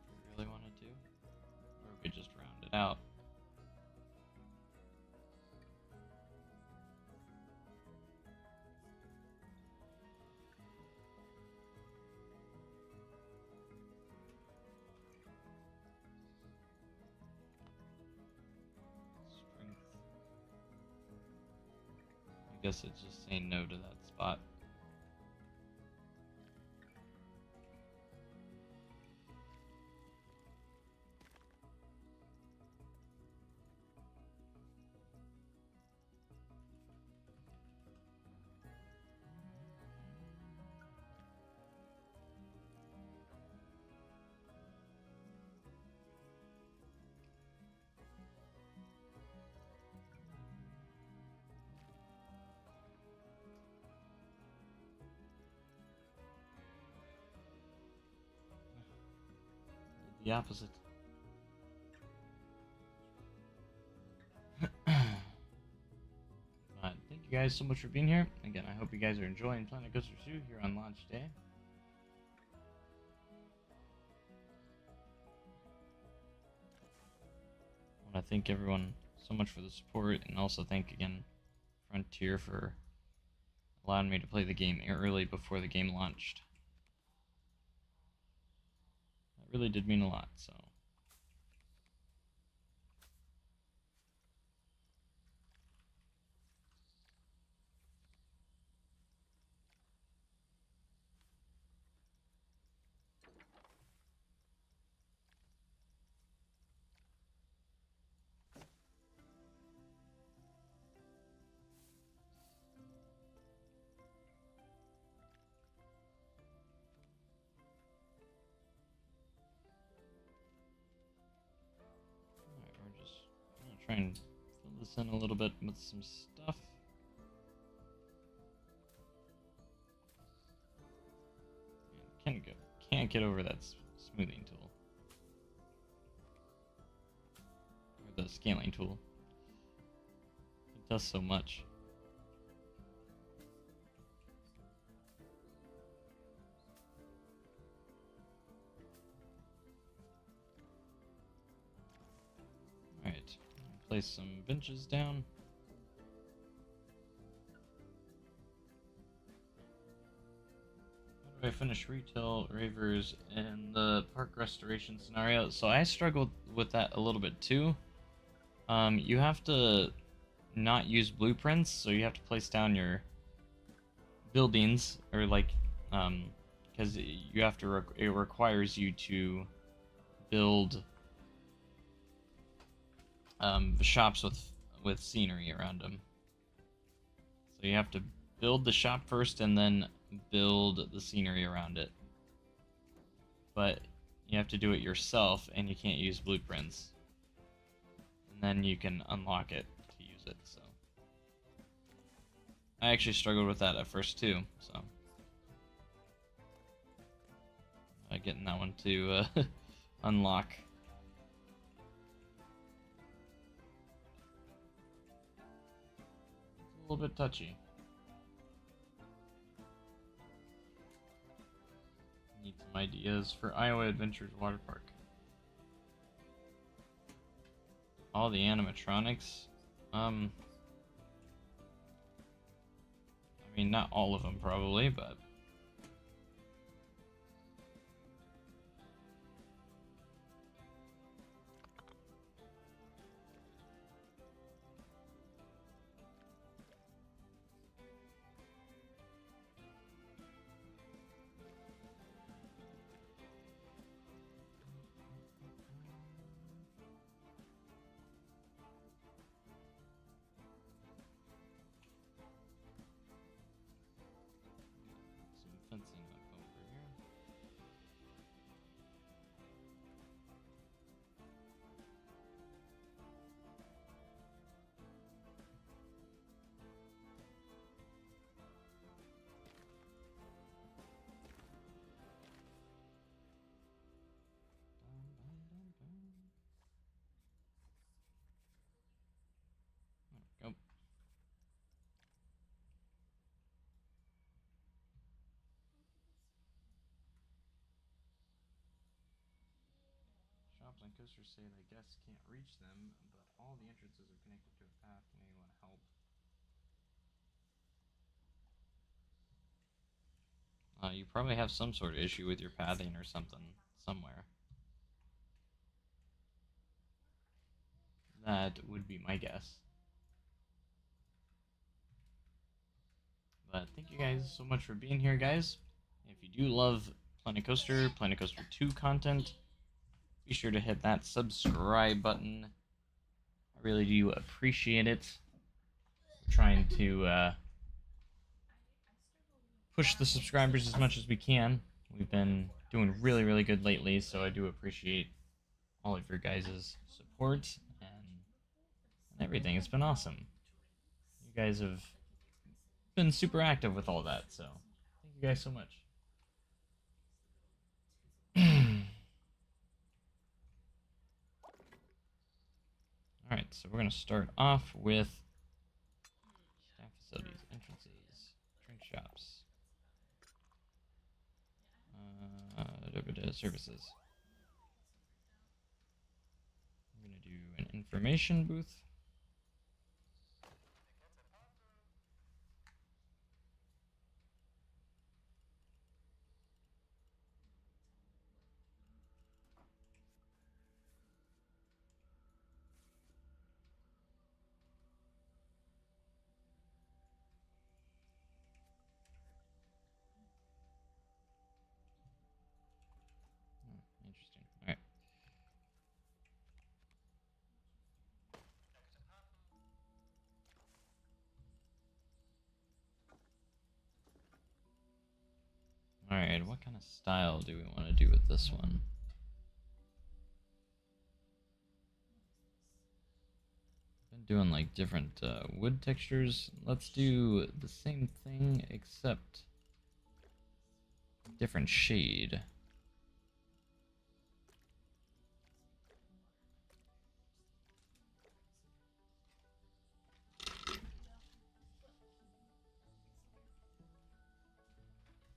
A: if we really wanted to. Or we could just round it out. Strength. I guess it's just saying no to that spot. The opposite. But thank you guys so much for being here. Again, I hope you guys are enjoying Planet Coaster 2 here on launch day. I want to thank everyone so much for the support, and also thank again Frontier for allowing me to play the game early before the game launched. That really did mean a lot, so. Alright, we're just gonna try and fill this in a little bit with some stuff. Can't get over that smoothing tool. Or the scaling tool. It does so much. Alright, place some benches down. How do I finish retail ravers in the park restoration scenario? So I struggled with that a little bit too. You have to not use blueprints, so you have to place down your buildings, or like, because you have to, it requires you to build shops with scenery around them. So you have to build the shop first and then build the scenery around it. But you have to do it yourself, and you can't use blueprints. And then you can unlock it to use it, so. I actually struggled with that at first too, so. Getting that one to unlock. little bit touchy. Need some ideas for Iowa Adventures Water Park. All the animatronics. I mean, not all of them probably, but some fencing up over here. There we go. Shops and coasters say that guests can't reach them, but all the entrances are connected to a path. You may want to help. You probably have some sort of issue with your pathing or something somewhere. That would be my guess. But thank you guys so much for being here, guys. If you do love Planet Coaster 2 content, be sure to hit that subscribe button. I really do appreciate it. We're trying to push the subscribers as much as we can. We've been doing really, really good lately, so I do appreciate all of your guys' support and everything. It's been awesome. You guys have been super active with all that, so thank you guys so much. Alright, so we're going to start off with staff facilities, entrances, drink shops, services. I'm going to do an information booth. Interesting. All right. All right. What kind of style do we want to do with this one? Been doing like different wood textures. Let's do the same thing except different shade.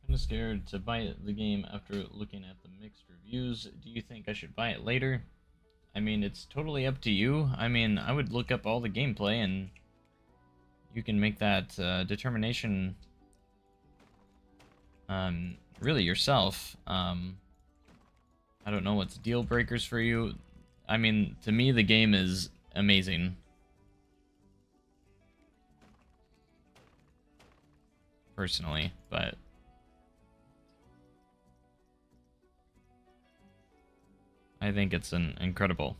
A: Kind of scared to buy the game after looking at the mixed reviews. Do you think I should buy it later? I mean, it's totally up to you. I mean, I would look up all the gameplay and you can make that determination really yourself. I don't know what's deal breakers for you. I mean, to me, the game is amazing. Personally, but I think it's an incredible.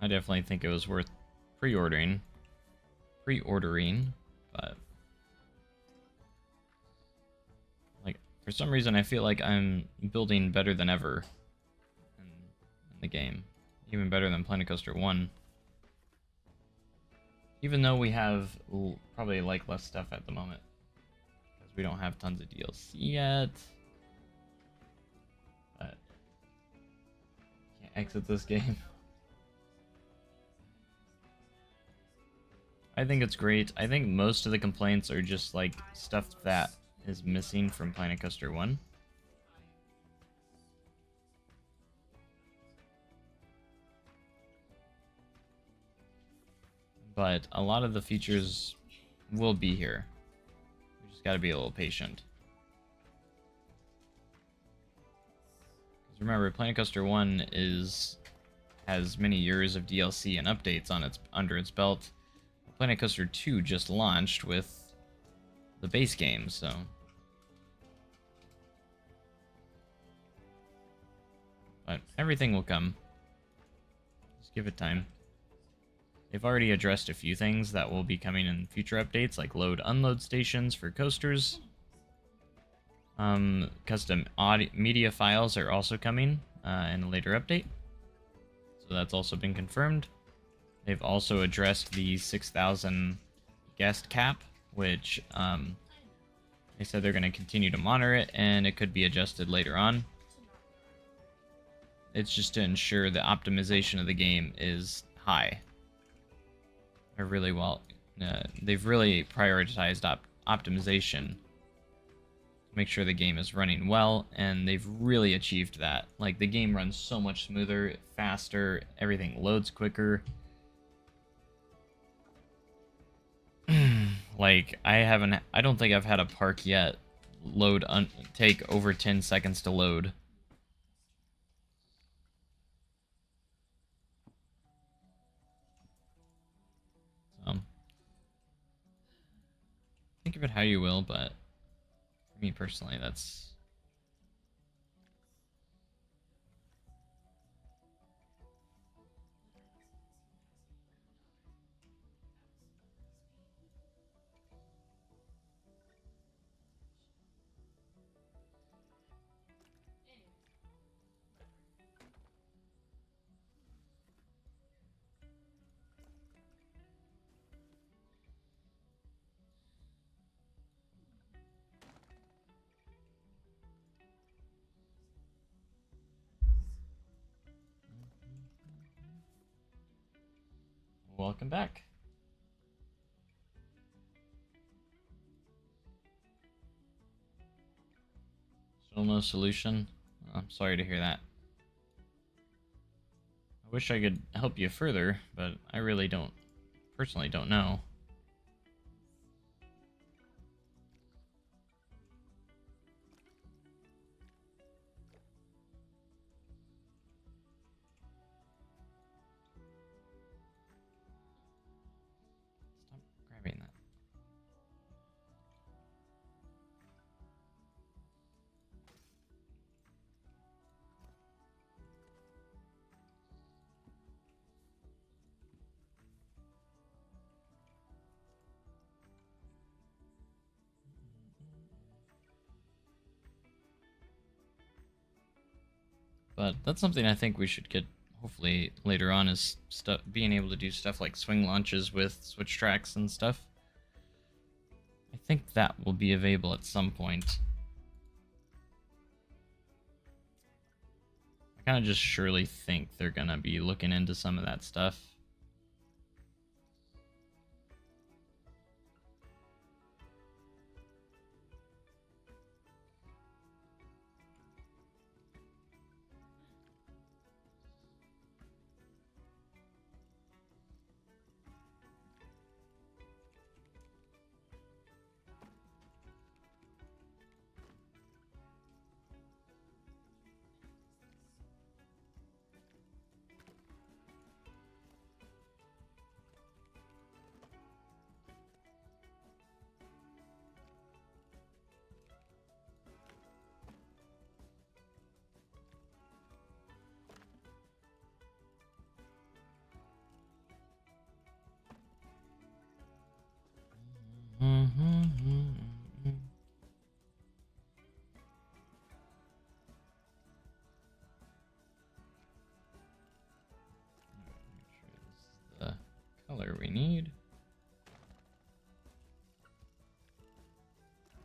A: I definitely think it was worth pre-ordering, but like for some reason I feel like I'm building better than ever in the game, even better than Planet Coaster 1. Even though we have probably like less stuff at the moment. Because we don't have tons of DLC yet. But can't exit this game. I think it's great. I think most of the complaints are just like stuff that is missing from Planet Coaster 1. But a lot of the features will be here. We just gotta be a little patient. Because remember, Planet Coaster 1 has many years of DLC and updates on under its belt. Planet Coaster 2 just launched with the base game, so... But everything will come. Just give it time. They've already addressed a few things that will be coming in future updates, like load-unload stations for coasters. Custom media files are also coming in a later update. So that's also been confirmed. They've also addressed the 6,000 guest cap, which they said they're going to continue to monitor it, and it could be adjusted later on. It's just to ensure the optimization of the game is high. They're really they've really prioritized optimization to make sure the game is running well, and they've really achieved that. Like, the game runs so much smoother, faster, everything loads quicker. Like, I don't think I've had a park yet take over 10 seconds to load. Think of it how you will, but for me personally, that's... Welcome back. Still no solution? I'm sorry to hear that. I wish I could help you further, but I really personally don't know. Stop grabbing that. But that's something I think we should get, hopefully, later on, is being able to do stuff like swing launches with switch tracks and stuff. I think that will be available at some point. I kind of just surely think they're gonna be looking into some of that stuff.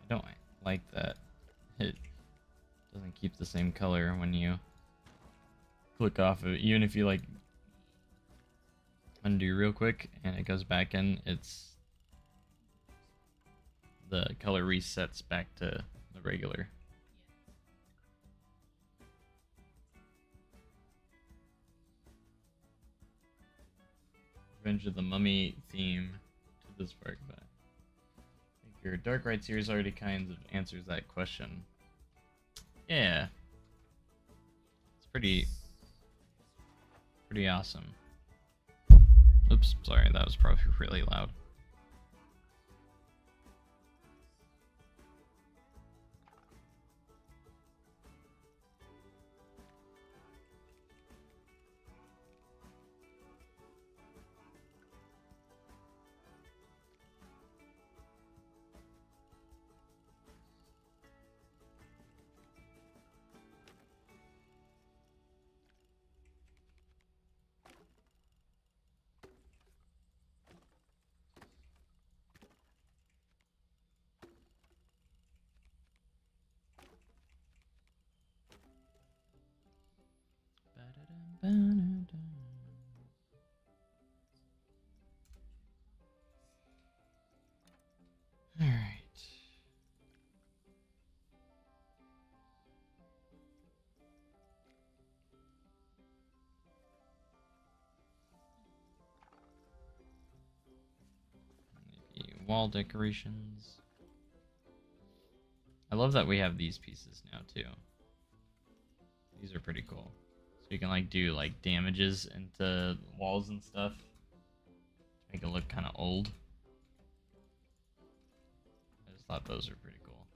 A: I don't like that it doesn't keep the same color when you click off of it. Even if you like undo real quick and it goes back in, the color resets back to the regular. Revenge of the Mummy theme to this park, but I think your Dark Ride series already kind of answers that question. Yeah, it's pretty awesome. Oops, sorry, that was probably really loud. Alright. Maybe wall decorations. I love that we have these pieces now too. These are pretty cool. So you can like do like damages into walls and stuff. Make it look kind of old. I just thought those are pretty cool.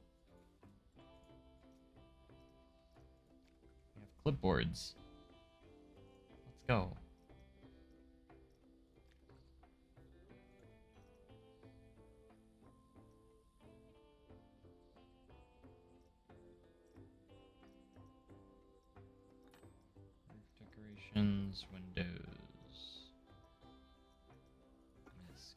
A: We have clipboards. Let's go. Roof decorations, windows. Misc.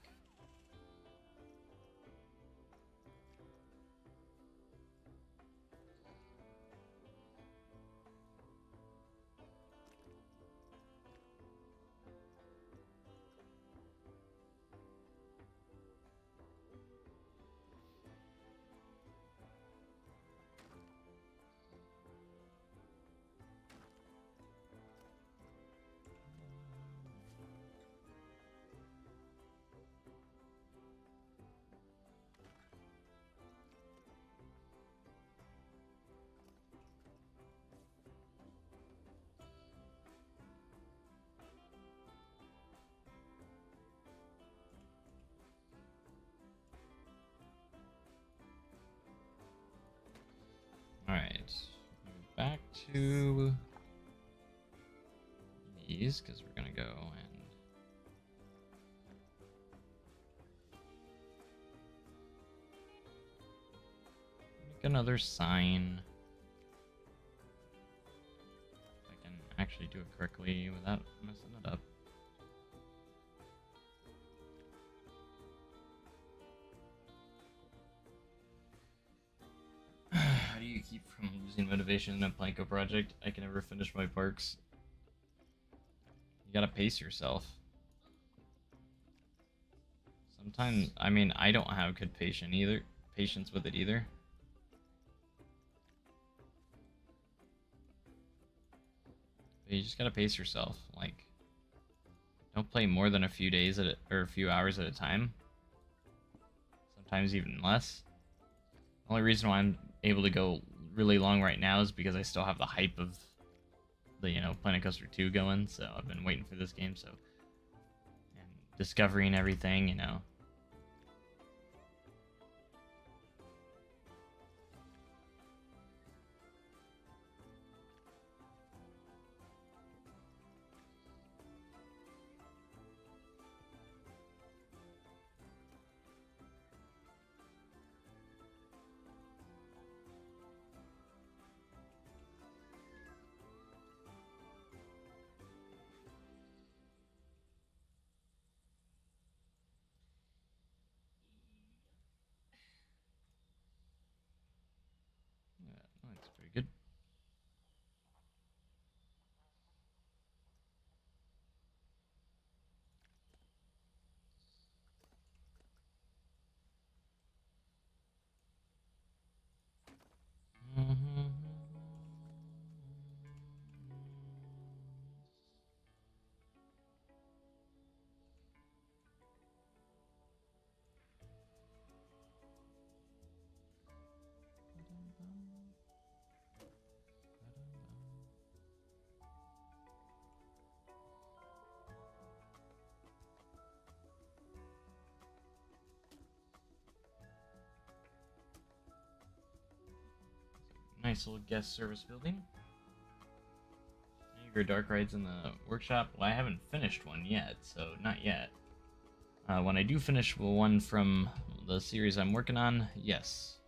A: Alright, back to these, because we're going to go and make another sign. If I can actually do it correctly without messing it up. How do you keep from losing motivation in a Planko project? I can never finish my parks. You gotta pace yourself. Sometimes, I mean, I don't have good patience with it either. But you just gotta pace yourself. Like, don't play more than a few days or a few hours at a time. Sometimes even less. The only reason why I'm able to go really long right now is because I still have the hype of the, Planet Coaster 2 going, so I've been waiting for this game, so, and discovering everything, nice little guest service building. Your dark rides in the workshop. Well, I haven't finished one yet, so not yet. When I do finish one from the series I'm working on, yes.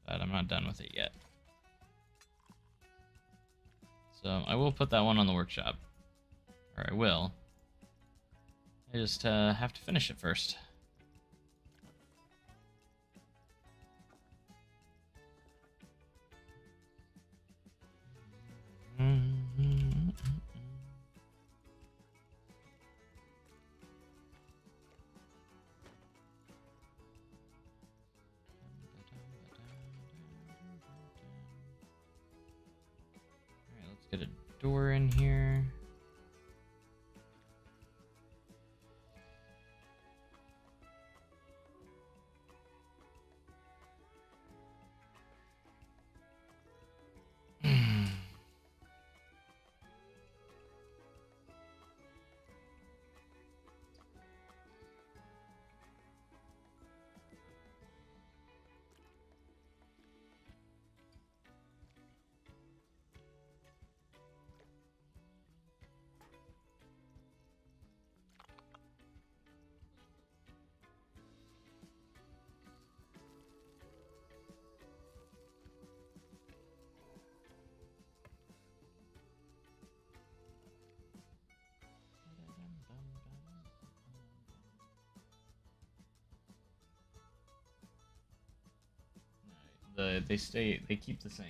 A: But I'm not done with it yet. So I will put that one on the workshop. Or I will. I just have to finish it first. Alright, let's get a door in here. They keep the same.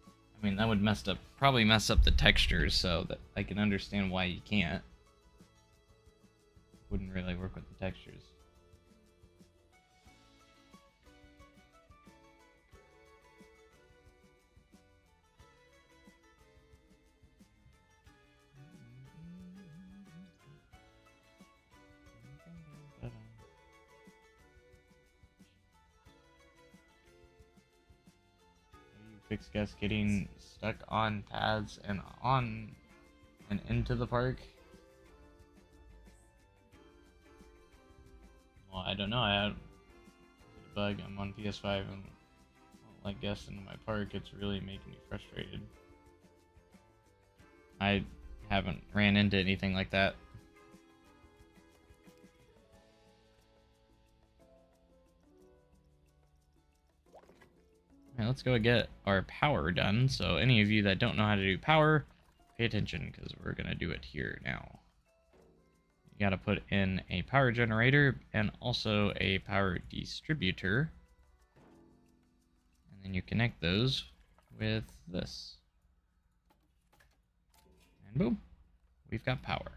A: I mean, that would probably mess up the textures, so that I can understand why you can't. Wouldn't really work with the textures. Fix guests getting stuck on paths and on and into the park. Well, I don't know. I had a bug. I'm on PS5 and I don't like guests into my park. It's really making me frustrated. I haven't ran into anything like that. Alright, let's go get our power done. So any of you that don't know how to do power, pay attention because we're going to do it here now. You got to put in a power generator and also a power distributor. And then you connect those with this. And boom, we've got power.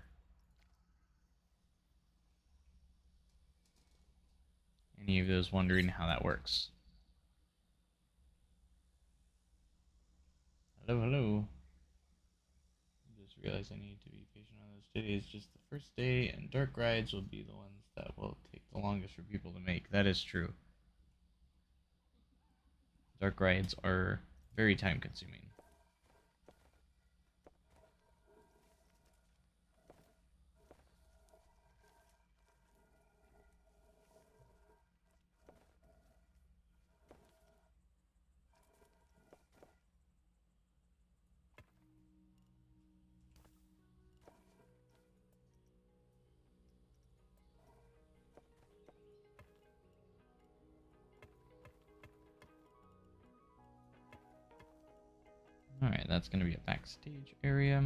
A: Any of those wondering how that works? Hello, hello. Just realized I need to be patient on this. Today is just the first day, and dark rides will be the ones that will take the longest for people to make. That is true. Dark rides are very time consuming. Alright, that's going to be a backstage area.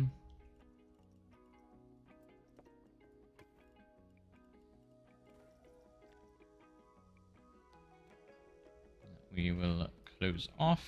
A: We will close off.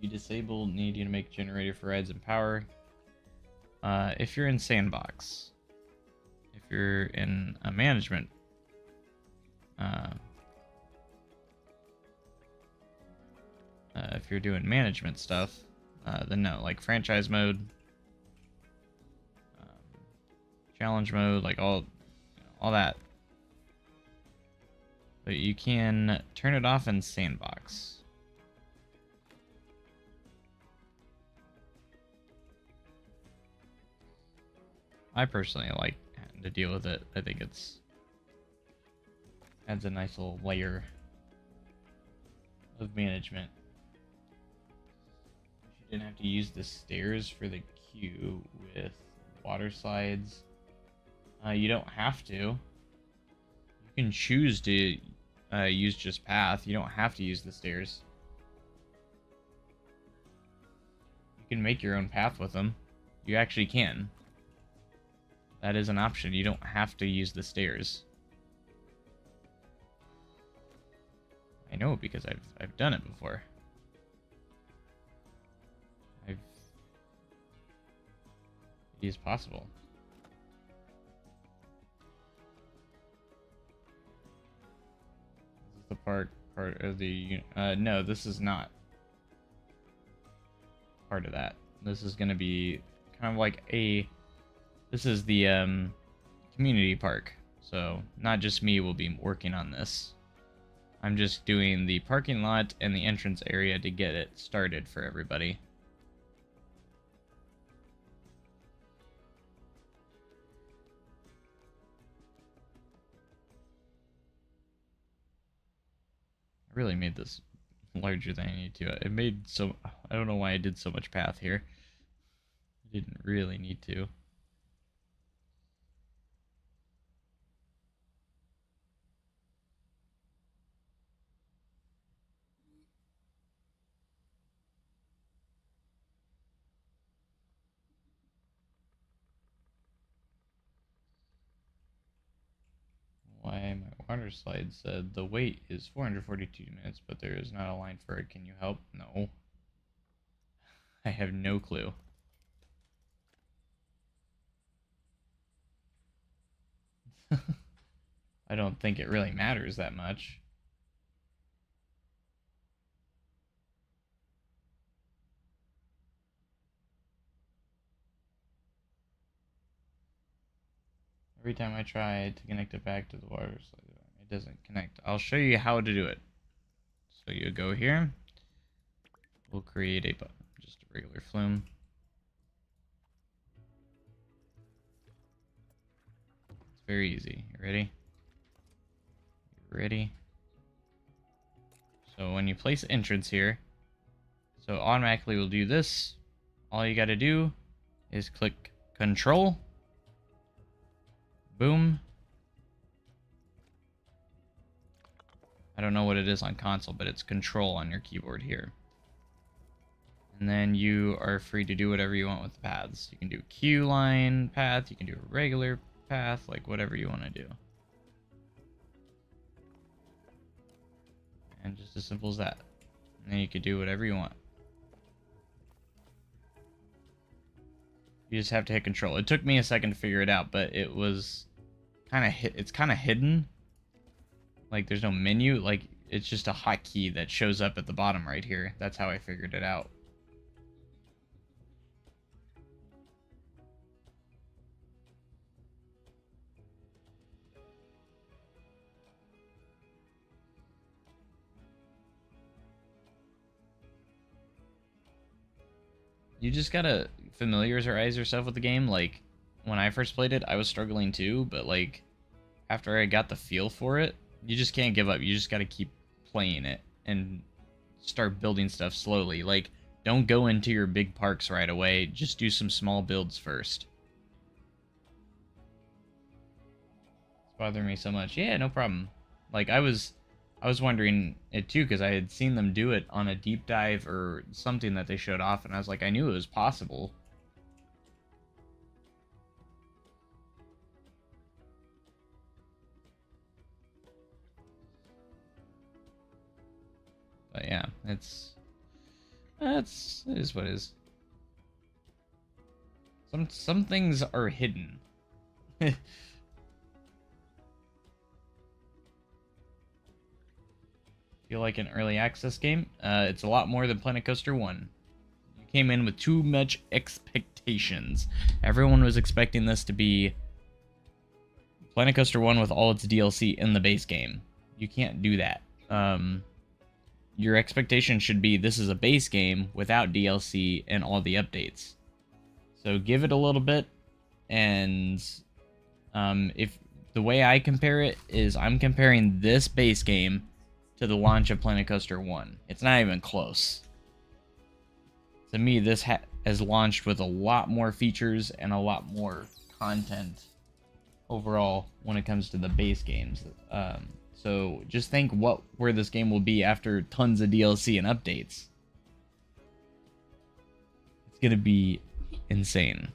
A: be disabled. Need you to make a generator for rides and power. If you're in sandbox, if you're in a management, if you're doing management stuff, then no, like franchise mode, challenge mode, like all that. But you can turn it off in sandbox. I personally like having to deal with it. I think adds a nice little layer of management. You didn't have to use the stairs for the queue with water slides. You don't have to. You can choose to use just path. You don't have to use the stairs. You can make your own path with them. You actually can. That is an option. You don't have to use the stairs. I know because I've done it before. It is possible. This is the part of the no, this is not part of that. This is going to be kind of like this is the community park. So not just me will be working on this. I'm just doing the parking lot and the entrance area to get it started for everybody. I really made this larger than I need to. It made so... I don't know why I did so much path here. I didn't really need to. Why my water slide said the wait is 442 minutes, but there is not a line for it. Can you help? No. I have no clue. I don't think it really matters that much. Every time I try to connect it back to the water slide, it doesn't connect. I'll show you how to do it. So you go here. We'll create just a regular flume. It's very easy. You ready? You ready? So when you place entrance here, so automatically we'll do this. All you got to do is click Control. Boom. I don't know what it is on console, but it's Control on your keyboard here. And then you are free to do whatever you want with the paths. You can do queue line path, you can do a regular path, like whatever you want to do. And just as simple as that. And then you can do whatever you want. You just have to hit Control. It took me a second to figure it out, but it was it's kind of hidden. Like there's no menu, like it's just a hotkey that shows up at the bottom right here. That's how I figured it out. You just gotta familiarize yourself with the game. Like when I first played it, I was struggling too, but like after I got the feel for it, you just can't give up. You just gotta keep playing it and start building stuff slowly. Like don't go into your big parks right away. Just do some small builds first. It's bothering me so much. Yeah, no problem. Like I was wondering it too because I had seen them do it on a deep dive or something that they showed off, and I was like, I knew it was possible. But yeah, it's It is what it is. Some things are hidden. Feel like an early access game? It's a lot more than Planet Coaster 1. You came in with too much expectations. Everyone was expecting this to be Planet Coaster 1 with all its DLC in the base game. You can't do that. Your expectation should be this is a base game without DLC and all the updates. So give it a little bit, and if the way I compare it is I'm comparing this base game to the launch of Planet Coaster 1. It's not even close. To me, this has launched with a lot more features and a lot more content overall when it comes to the base games. So just think where this game will be after tons of DLC and updates. It's gonna be insane.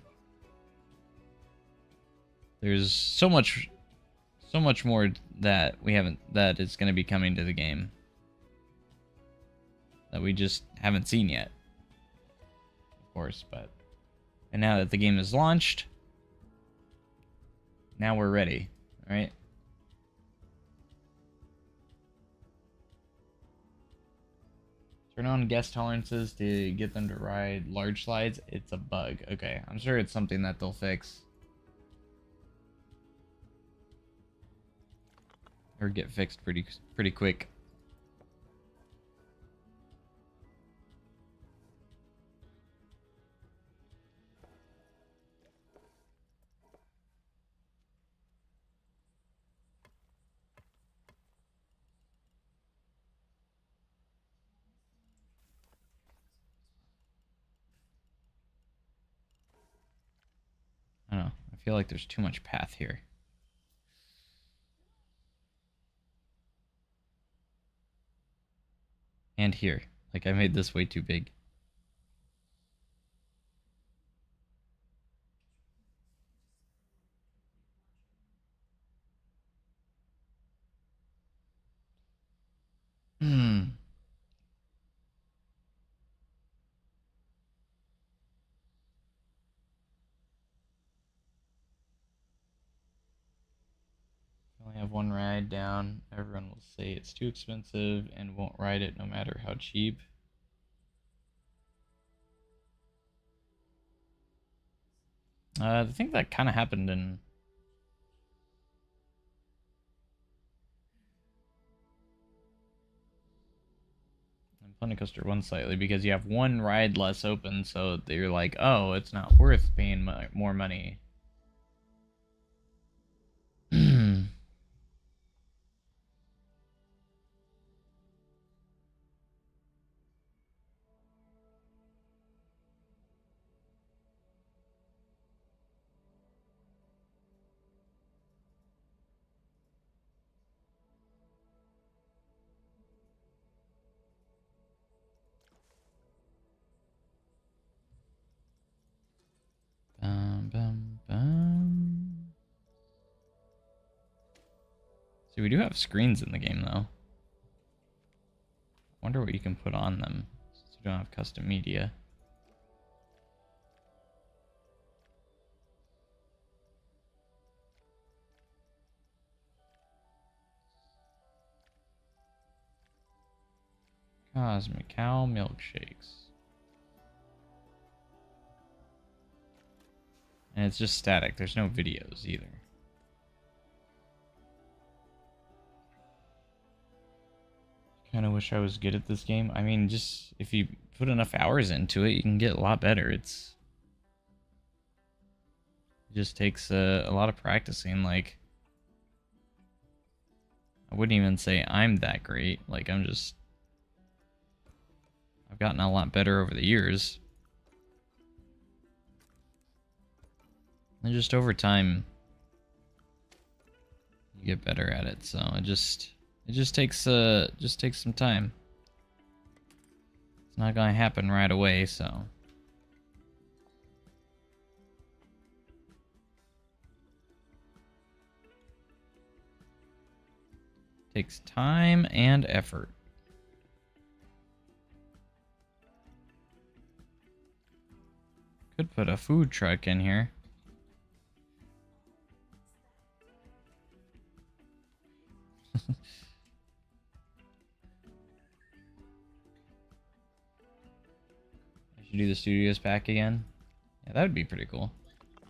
A: There's so much more that that is gonna be coming to the game that we just haven't seen yet. Of course, and now that the game is launched, now we're ready, right? Turn on guest tolerances to get them to ride large slides. It's a bug. Okay, I'm sure it's something that they'll fix. Or get fixed pretty quick. I don't know. I feel like there's too much path here. And here. Like, I made this way too big. Hmm. I only have one ride down. Everyone will say it's too expensive and won't ride it no matter how cheap. I think that kind of happened in Planet Coaster 1 slightly, because you have one ride less open, so they're like, oh, it's not worth paying more money. Bum, bum. See, we do have screens in the game, though. I wonder what you can put on them, since we don't have custom media. Cosmic Cow milkshakes. And it's just static. There's no videos either. Kind of wish I was good at this game. I mean, just if you put enough hours into it, you can get a lot better. It just takes a lot of practicing. Like, I wouldn't even say I'm that great. Like, I've gotten a lot better over the years. And just over time, you get better at it. So it just takes some time. It's not gonna happen right away, so. Takes time and effort. Could put a food truck in here. I should do the studios pack again. Yeah, that would be pretty cool.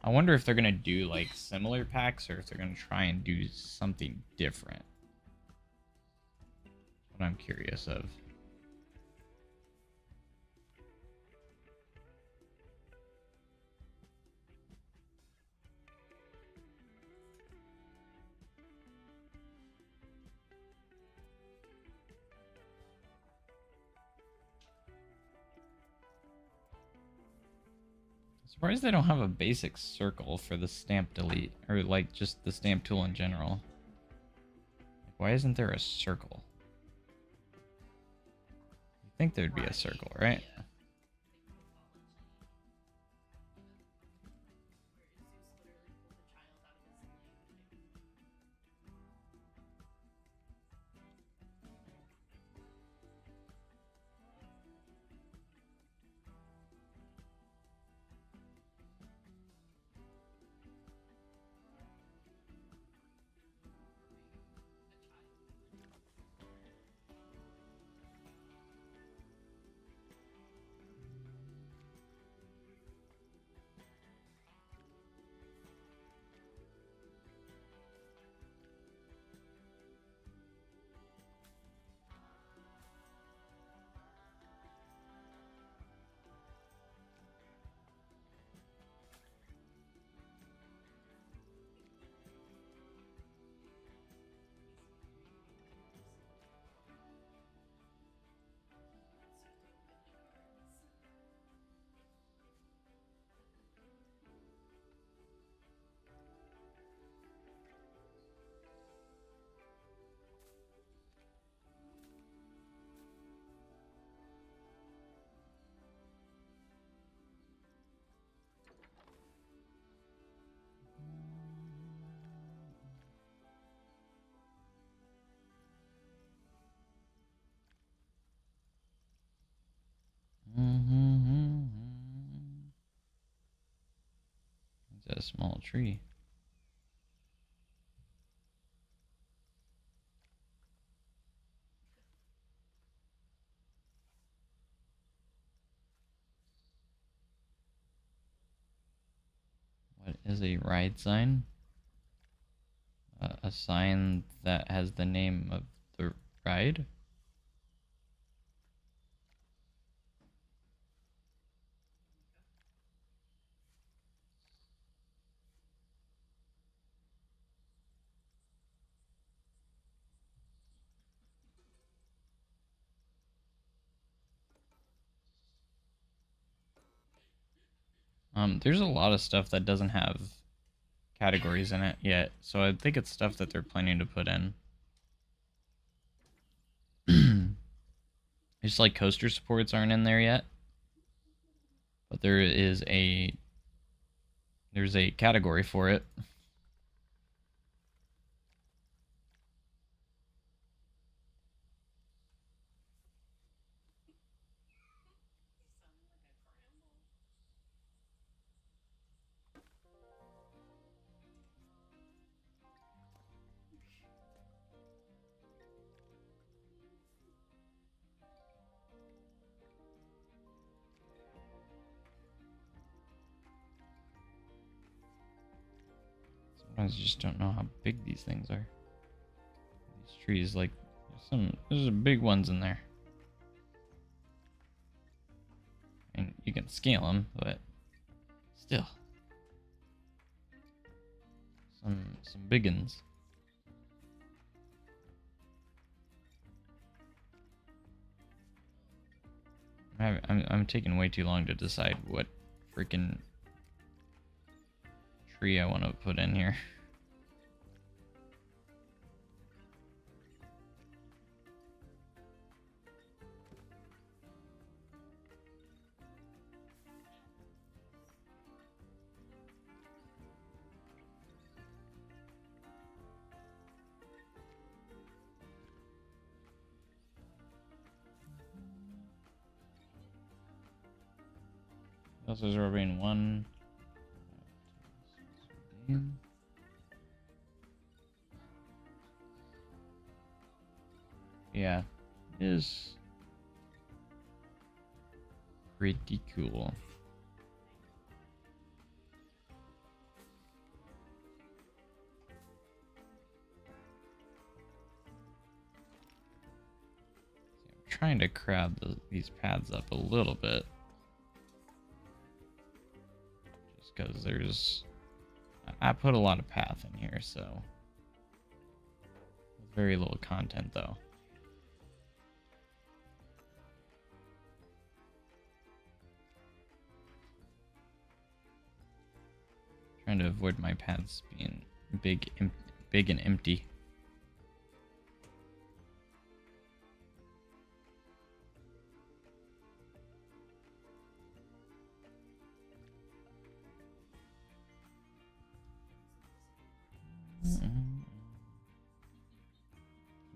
A: I wonder if they're gonna do like similar packs or if they're gonna try and do something different. What I'm curious of. Surprised they don't have a basic circle for the stamp delete, or like just the stamp tool in general. Why isn't there a circle? You'd think there'd be a circle, right? It's a small tree. What is a ride sign? A sign that has the name of the ride? There's a lot of stuff that doesn't have categories in it yet, so I think it's stuff that they're planning to put in. It's like coaster supports aren't in there yet, but there's a category for it. Sometimes you just don't know how big these things are. These trees, like, there's some big ones in there. And you can scale them, but still. Some big ones. I'm taking way too long to decide what freaking tree I want to put in here. Clusters orbiting 1. Yeah, it is pretty cool. I'm trying to crowd these paths up a little bit. Just because there's... I put a lot of path in here, so... Very little content, though. Trying to avoid my paths being big and empty.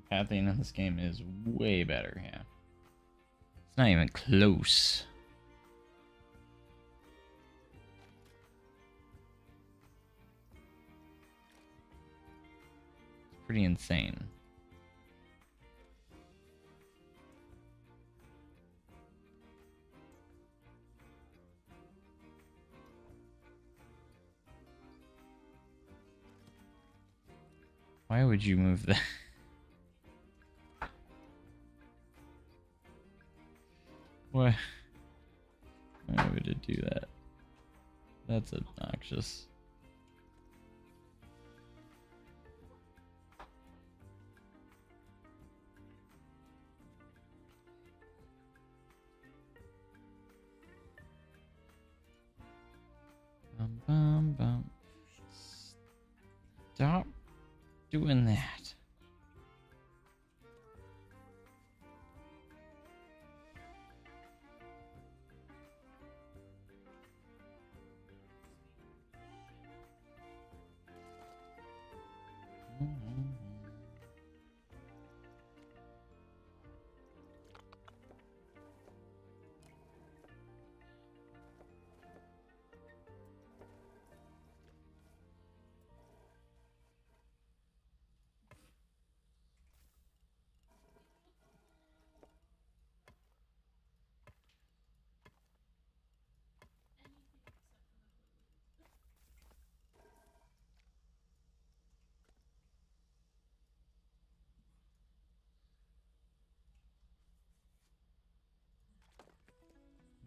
A: Pathing in this game is way better, yeah. It's not even close. It's pretty insane. Why would you move that? Why would it do that? That's obnoxious. Bum, bum, bum. Stop doing that.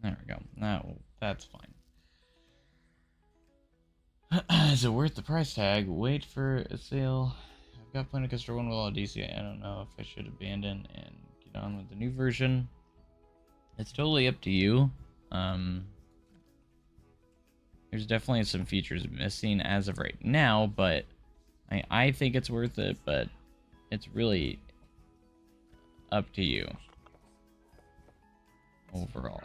A: There we go. That's fine. Is it worth the price tag? Wait for a sale. I've got plenty of Custer 1 without DC. I don't know if I should abandon and get on with the new version. It's totally up to you. There's definitely some features missing as of right now, but I think it's worth it, but it's really up to you overall.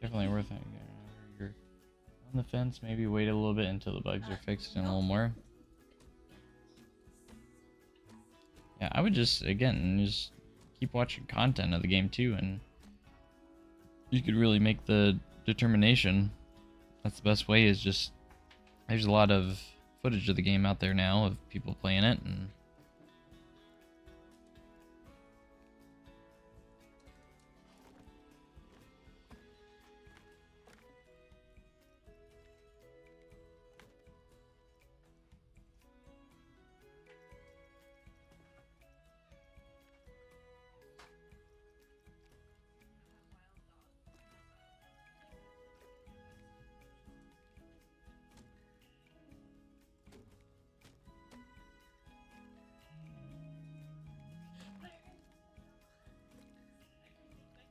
A: Definitely worth it. You're on the fence, maybe wait a little bit until the bugs are fixed and a little more. Yeah, I would just keep watching content of the game too, and you could really make the determination. That's the best way. Is just there's a lot of footage of the game out there now of people playing it, and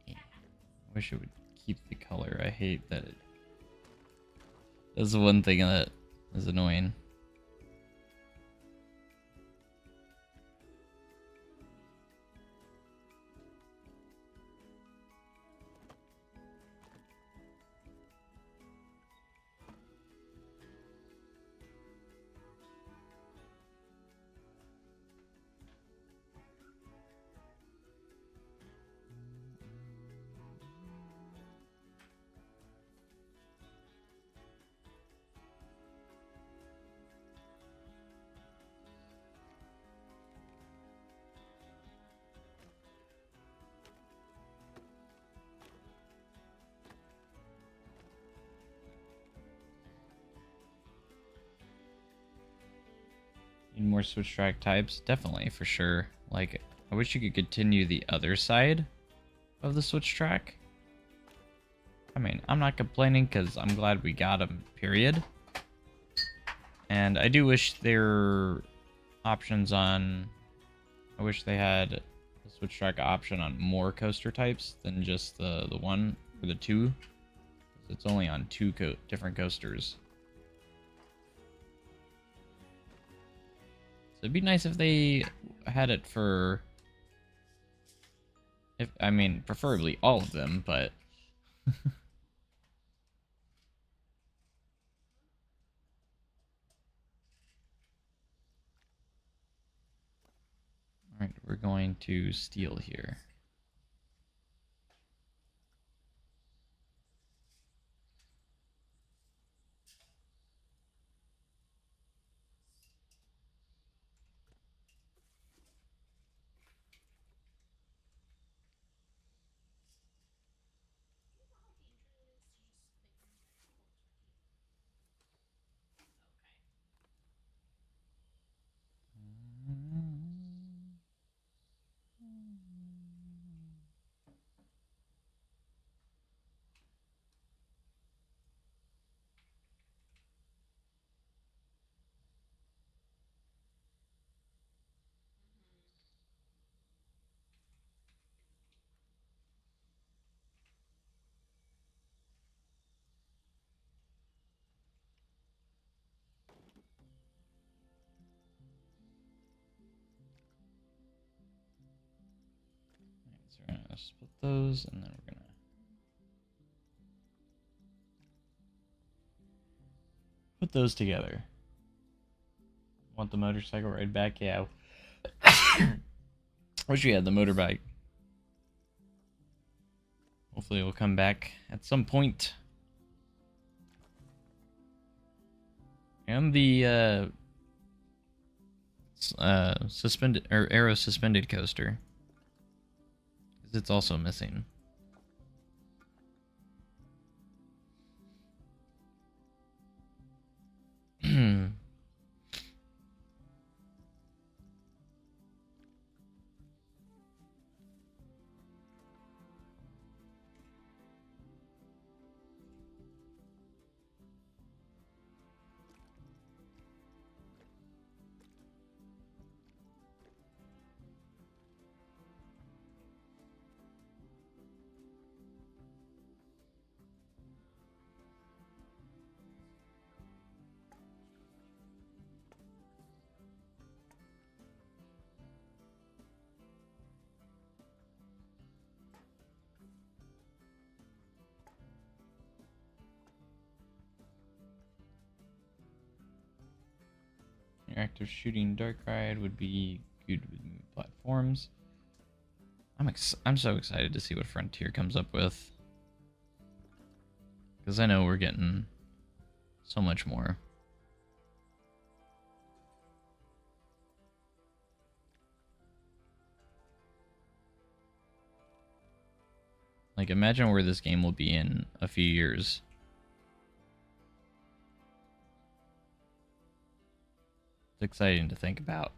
A: yeah, I wish it would keep the color. I hate that it. That's the one thing that is annoying. Need more switch track types? Definitely, for sure. Like, I wish you could continue the other side of the switch track. I mean, I'm not complaining because I'm glad we got them, period. And I do wish there were options on... I wish they had a switch track option on more coaster types than just the one or the two. It's only on two different coasters. It'd be nice if they had it for, I mean, preferably all of them, but alright, we're going to steal here. So we're gonna split those, and then we're gonna put those together. Want the motorcycle ride back? Yeah. Wish we had the motorbike. Hopefully it will come back at some point. And the suspended or arrow suspended coaster, because it's also missing. Interactive shooting dark ride would be good with new platforms. I'm so excited to see what Frontier comes up with. Because I know we're getting so much more. Like, imagine where this game will be in a few years. It's exciting to think about.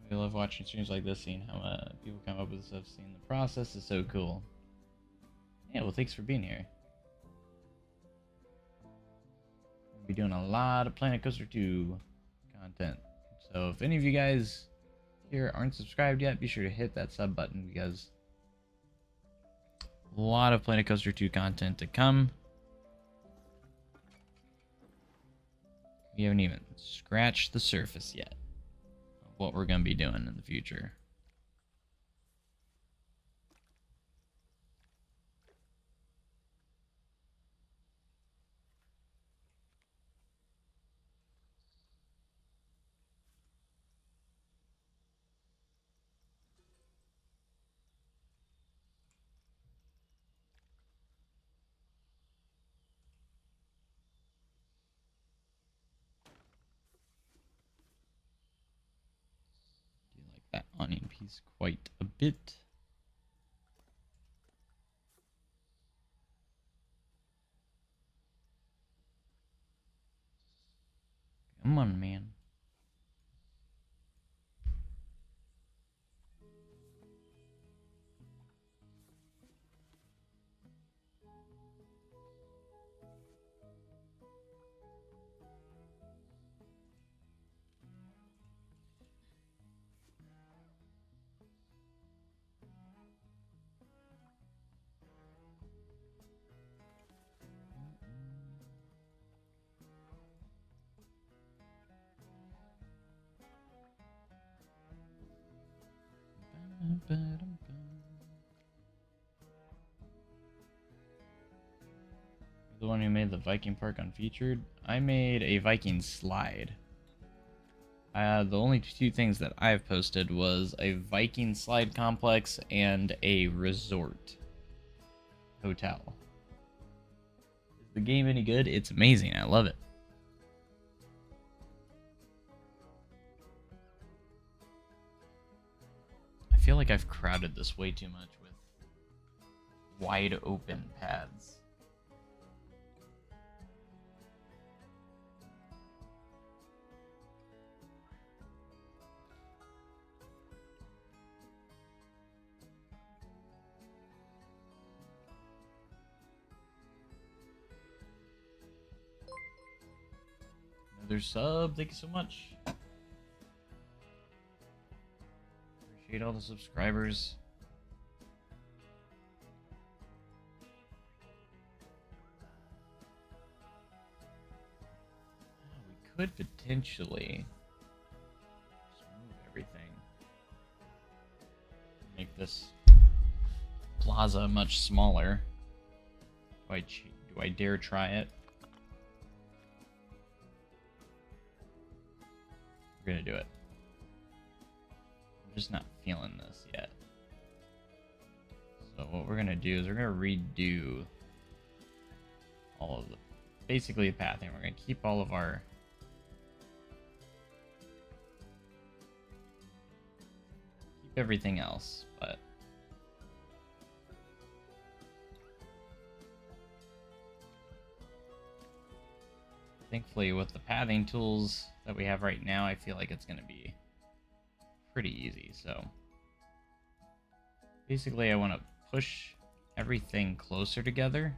A: We love watching streams like this, seeing how people come up with stuff, seeing the process is so cool. Yeah, well, thanks for being here. We'll be doing a lot of Planet Coaster 2 content. So if any of you guys here aren't subscribed yet, be sure to hit that sub button because a lot of Planet Coaster 2 content to come. We haven't even scratched the surface yet of what we're going to be doing in the future. Do you like that onion piece quite a bit? Come on, man. The one who made the Viking Park unfeatured. I made a Viking slide. The only two things that I've posted was a Viking slide complex and a resort hotel. Is the game any good? It's amazing. I love it. I feel like I've crowded this way too much with wide open paths. Another sub, thank you so much. Appreciate all the subscribers. We could potentially just move everything. Make this plaza much smaller. Do I dare try it? We're gonna do it. I'm just not feeling this yet. So what we're gonna do is we're gonna redo all of basically a pathing. We're going to keep all of our... keep everything else, but... thankfully, with the pathing tools that we have right now, I feel like it's going to be pretty easy, so... basically, I want to push everything closer together.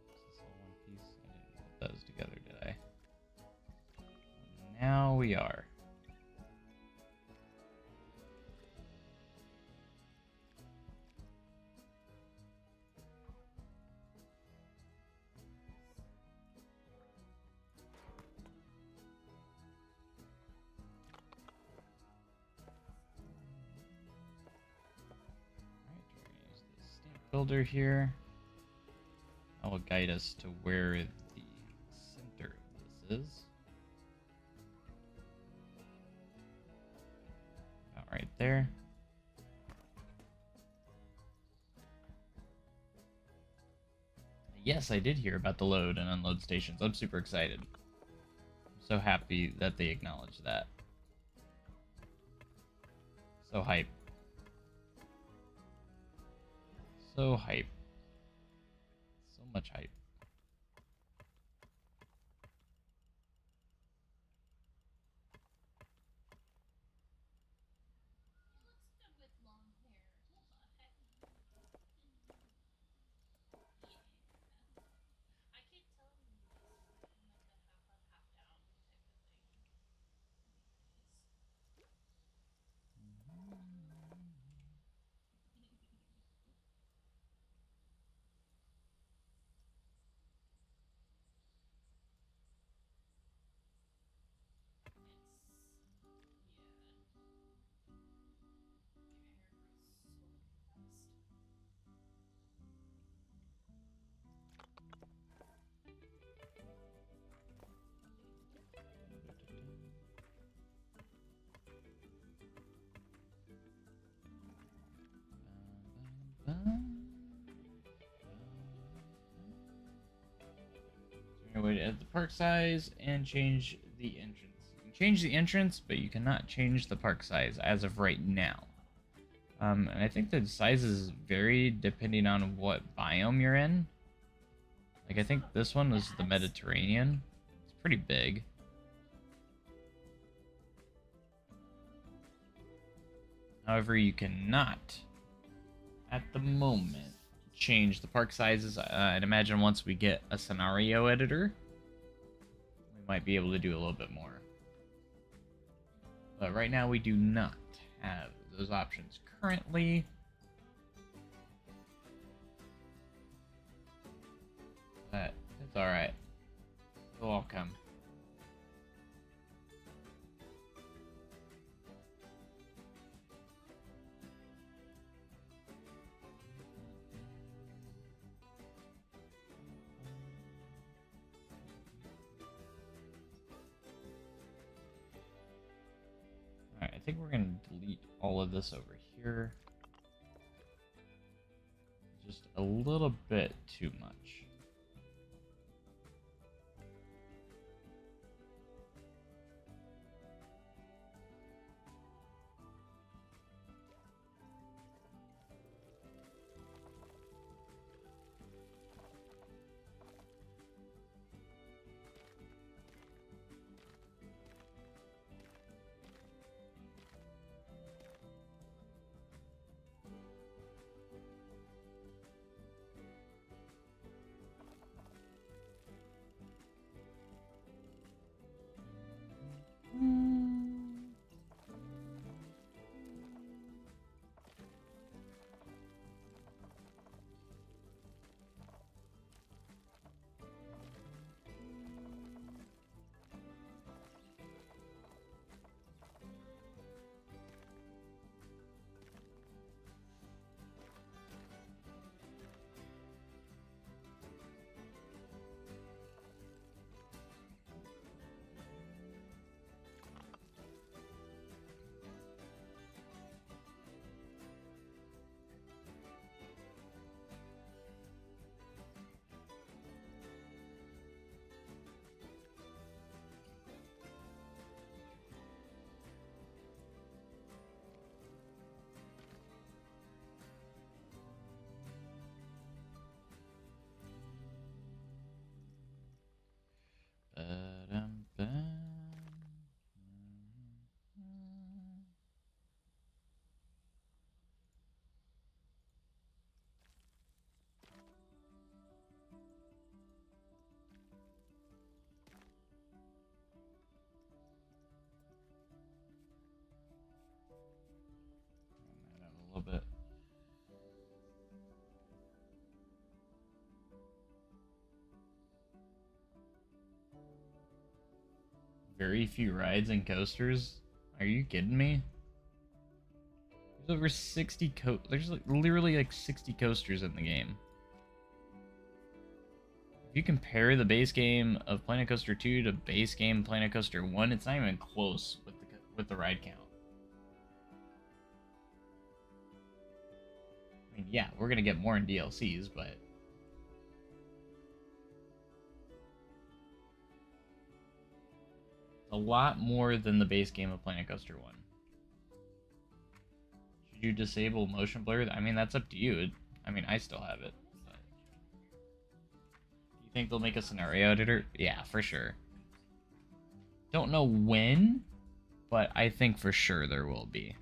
A: Is this all one piece? I didn't put those together, did I? Now we are. Builder here. That will guide us to where the center of this is. About right there. Yes, I did hear about the load and unload stations. I'm super excited. I'm so happy that they acknowledged that. So hype. So hype. So much hype. Way to add the park size and change the entrance. You can change the entrance, but you cannot change the park size as of right now. And I think the sizes vary depending on what biome you're in. Like, I think this one was the Mediterranean. It's pretty big. However, you cannot, at the moment, change the park sizes. I'd imagine once we get a scenario editor, we might be able to do a little bit more. But right now we do not have those options currently. But it's alright. They'll all come. I think we're going to delete all of this over here. Just a little bit too much. Very few rides and coasters? Are you kidding me? There's over 60 there's like literally like 60 coasters in the game. If you compare the base game of Planet Coaster 2 to base game Planet Coaster 1, it's not even close with the ride count. I mean, yeah, we're gonna get more in DLCs, but a lot more than the base game of Planet Coaster 1. Should you disable motion blur? I mean, that's up to you. I mean, I still have it. But... Do you think they'll make a scenario editor? Yeah, for sure. Don't know when, but I think for sure there will be.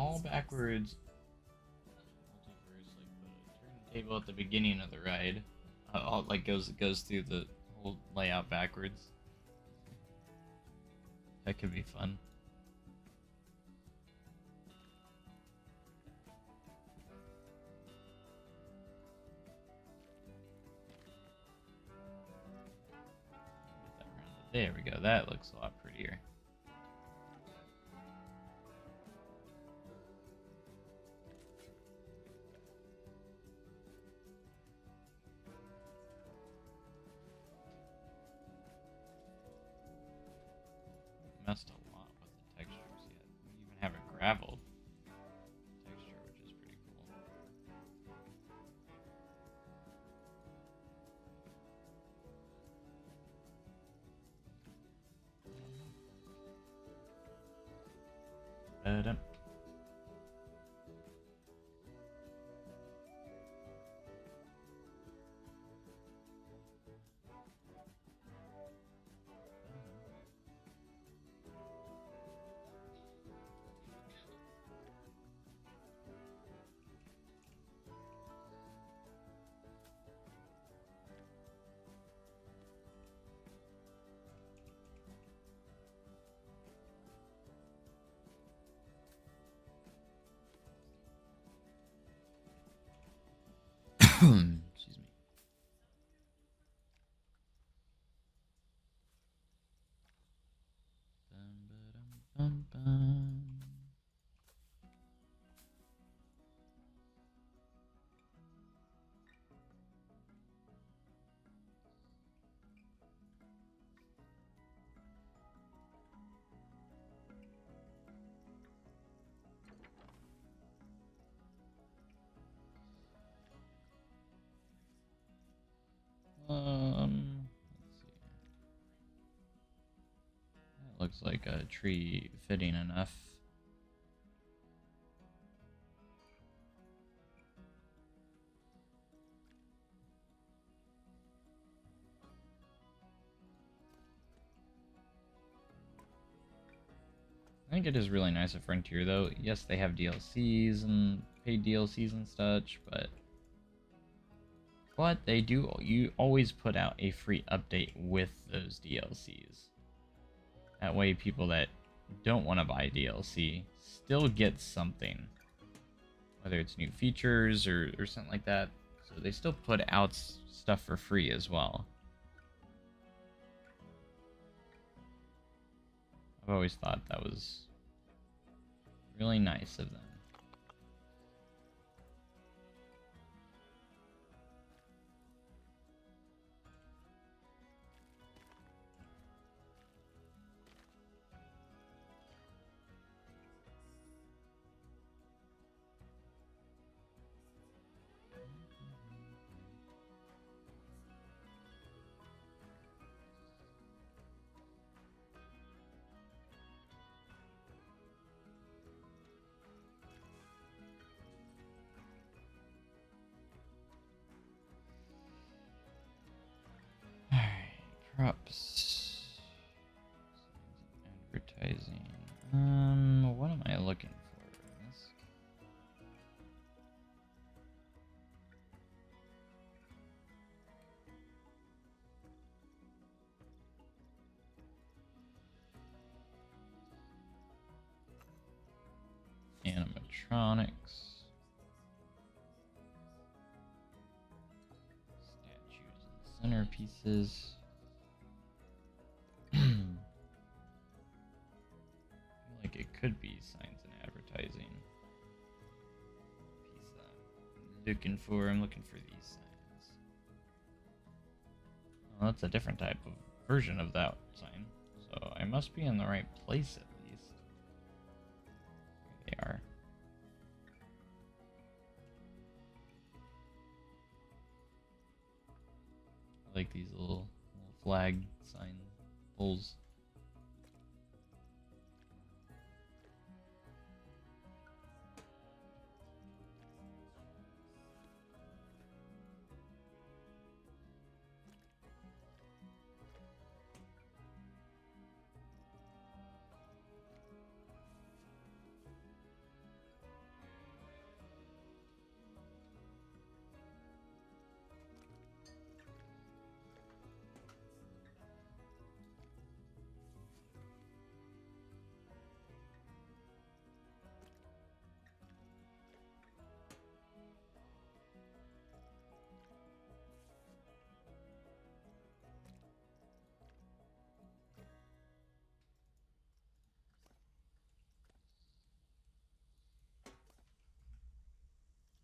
A: All backwards multiverse, like the turntable at the beginning of the ride, all like goes through the whole layout backwards. That could be fun. Get that rounded. There we go. That looks a lot prettier. Messed a lot with the textures yet. We even have a gravel texture, which is pretty cool. Ba-dum. Excuse me. Bum, bum, bum. Let's see. That looks like a tree fitting enough. I think it is really nice at Frontier, though. Yes, they have DLCs and paid DLCs and such, but they do. You always put out a free update with those DLCs. That way, people that don't want to buy DLC still get something, whether it's new features or something like that. So but they still put out stuff for free as well. I've always thought that was really nice of them. Alright, props. Advertising. What am I looking for in this? Animatronics. Statues and centerpieces. I feel like it could be signs and advertising. Piece that I'm looking for these signs. Well, that's a different type of version of that sign. So I must be in the right place at least. There they are. I like these little flag sign poles.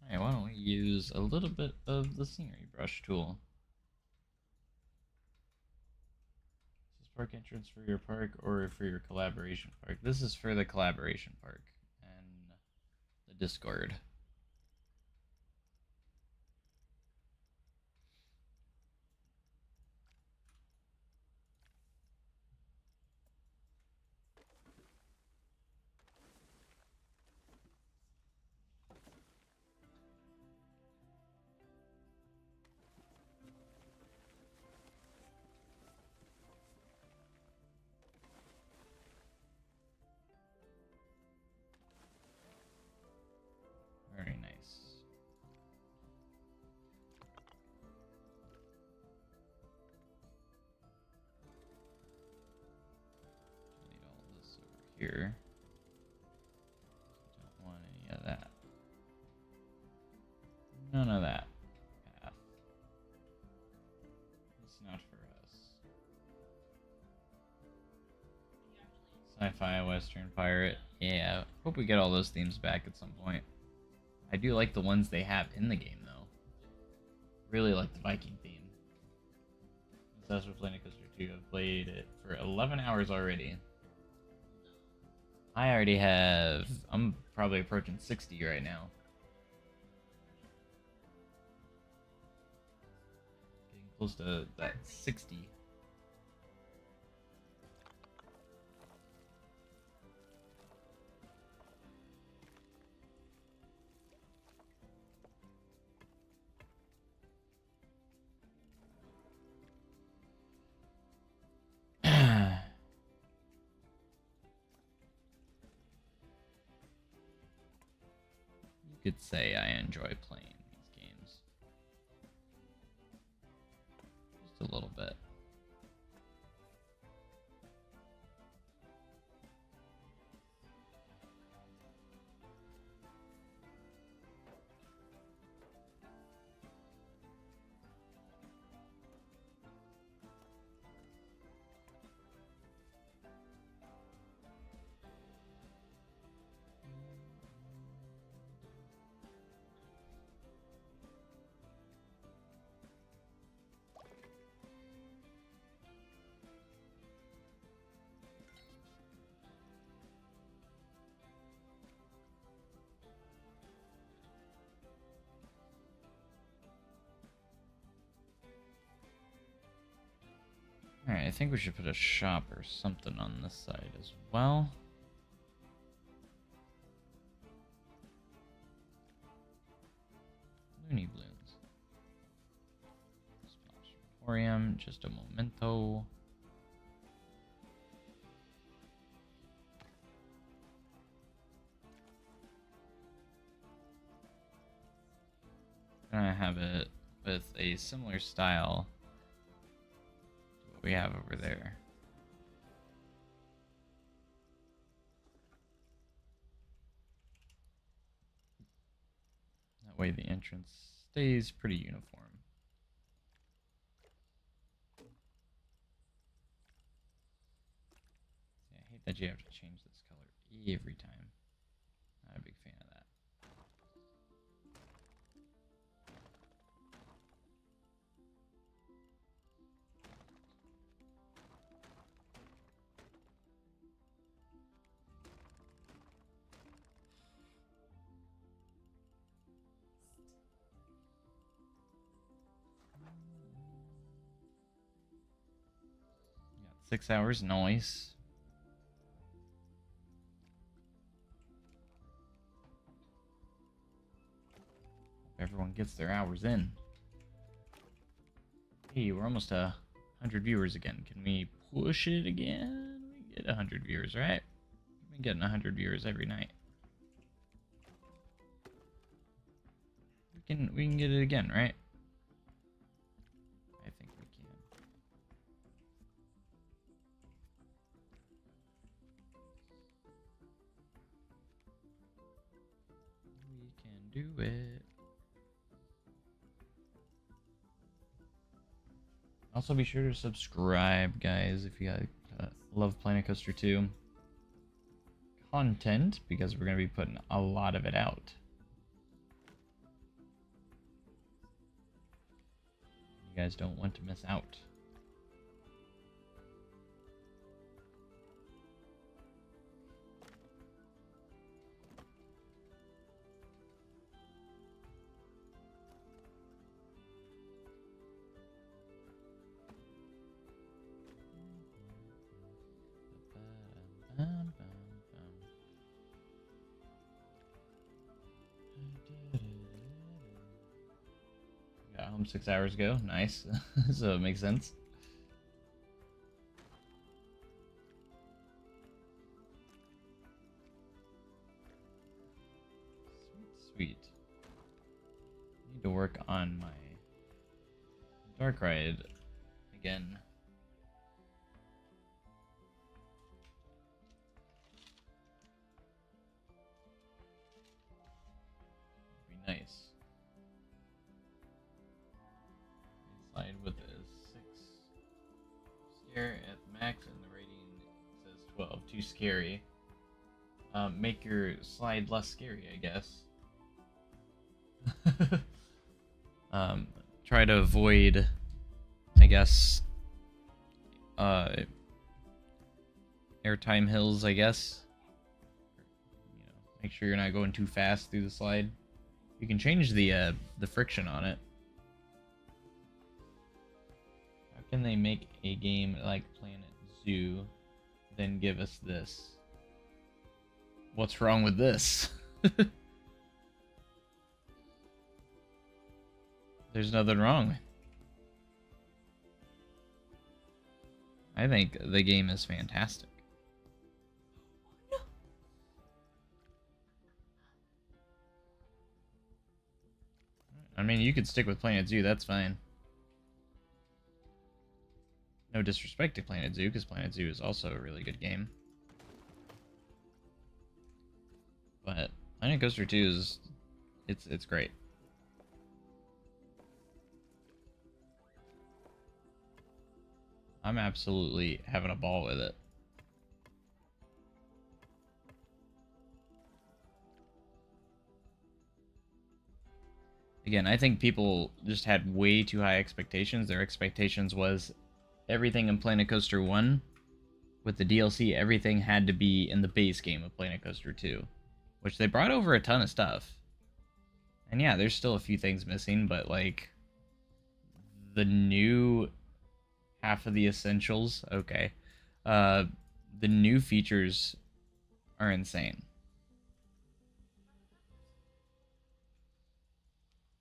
A: Alright, why don't we use a little bit of the scenery brush tool. Is this park entrance for your park or for your collaboration park? This is for the collaboration park and the Discord. Very nice. Delete all this over here. Don't want any of that. None of that path. It's not for us. Sci-fi, Western, pirate. Yeah, hope we get all those themes back at some point. I do like the ones they have in the game, though. Really like the Viking theme. That's for Planet Coaster 2. I've played it for 11 hours already. I already have... I'm probably approaching 60 right now. Getting close to that 60. You could say I enjoy playing these games. Just a little bit. think we should put a shop or something on this side as well. Looney Balloons. Splash Emporium, just a momento. I'm gonna have it with a similar style to what we have over there. That way the entrance stays pretty uniform. Yeah, I hate that you have to change this color every time. Not a big fan of that. Got 6 hours, nice. Everyone gets their hours in. Hey, we're almost 100 viewers again. Can we push it again? We get 100 viewers, right? We've been getting 100 viewers every night. We can get it again, right? I think we can. We can do it. Also, be sure to subscribe, guys, if you love Planet Coaster 2 content, because we're going to be putting a lot of it out. You guys don't want to miss out. Got home 6 hours ago. Nice. So it makes sense. Sweet. Need to work on my dark ride again. Be nice. Slide with a 6 scare at the max, and the rating says 12. Too scary. Make your slide less scary, I guess. Try to avoid, I guess, airtime hills, I guess. You know, make sure you're not going too fast through the slide. You can change the friction on it. How can they make a game like Planet Zoo, then give us this? What's wrong with this? There's nothing wrong. I think the game is fantastic. I mean, you could stick with Planet Zoo, that's fine. No disrespect to Planet Zoo, because Planet Zoo is also a really good game. But Planet Coaster 2 is... it's great. I'm absolutely having a ball with it. Again, I think people just had way too high expectations. Their expectations was everything in Planet Coaster 1. With the DLC, everything had to be in the base game of Planet Coaster 2. Which they brought over a ton of stuff. And yeah, there's still a few things missing, but like... the new half of the essentials. Okay. Uh, the new features are insane.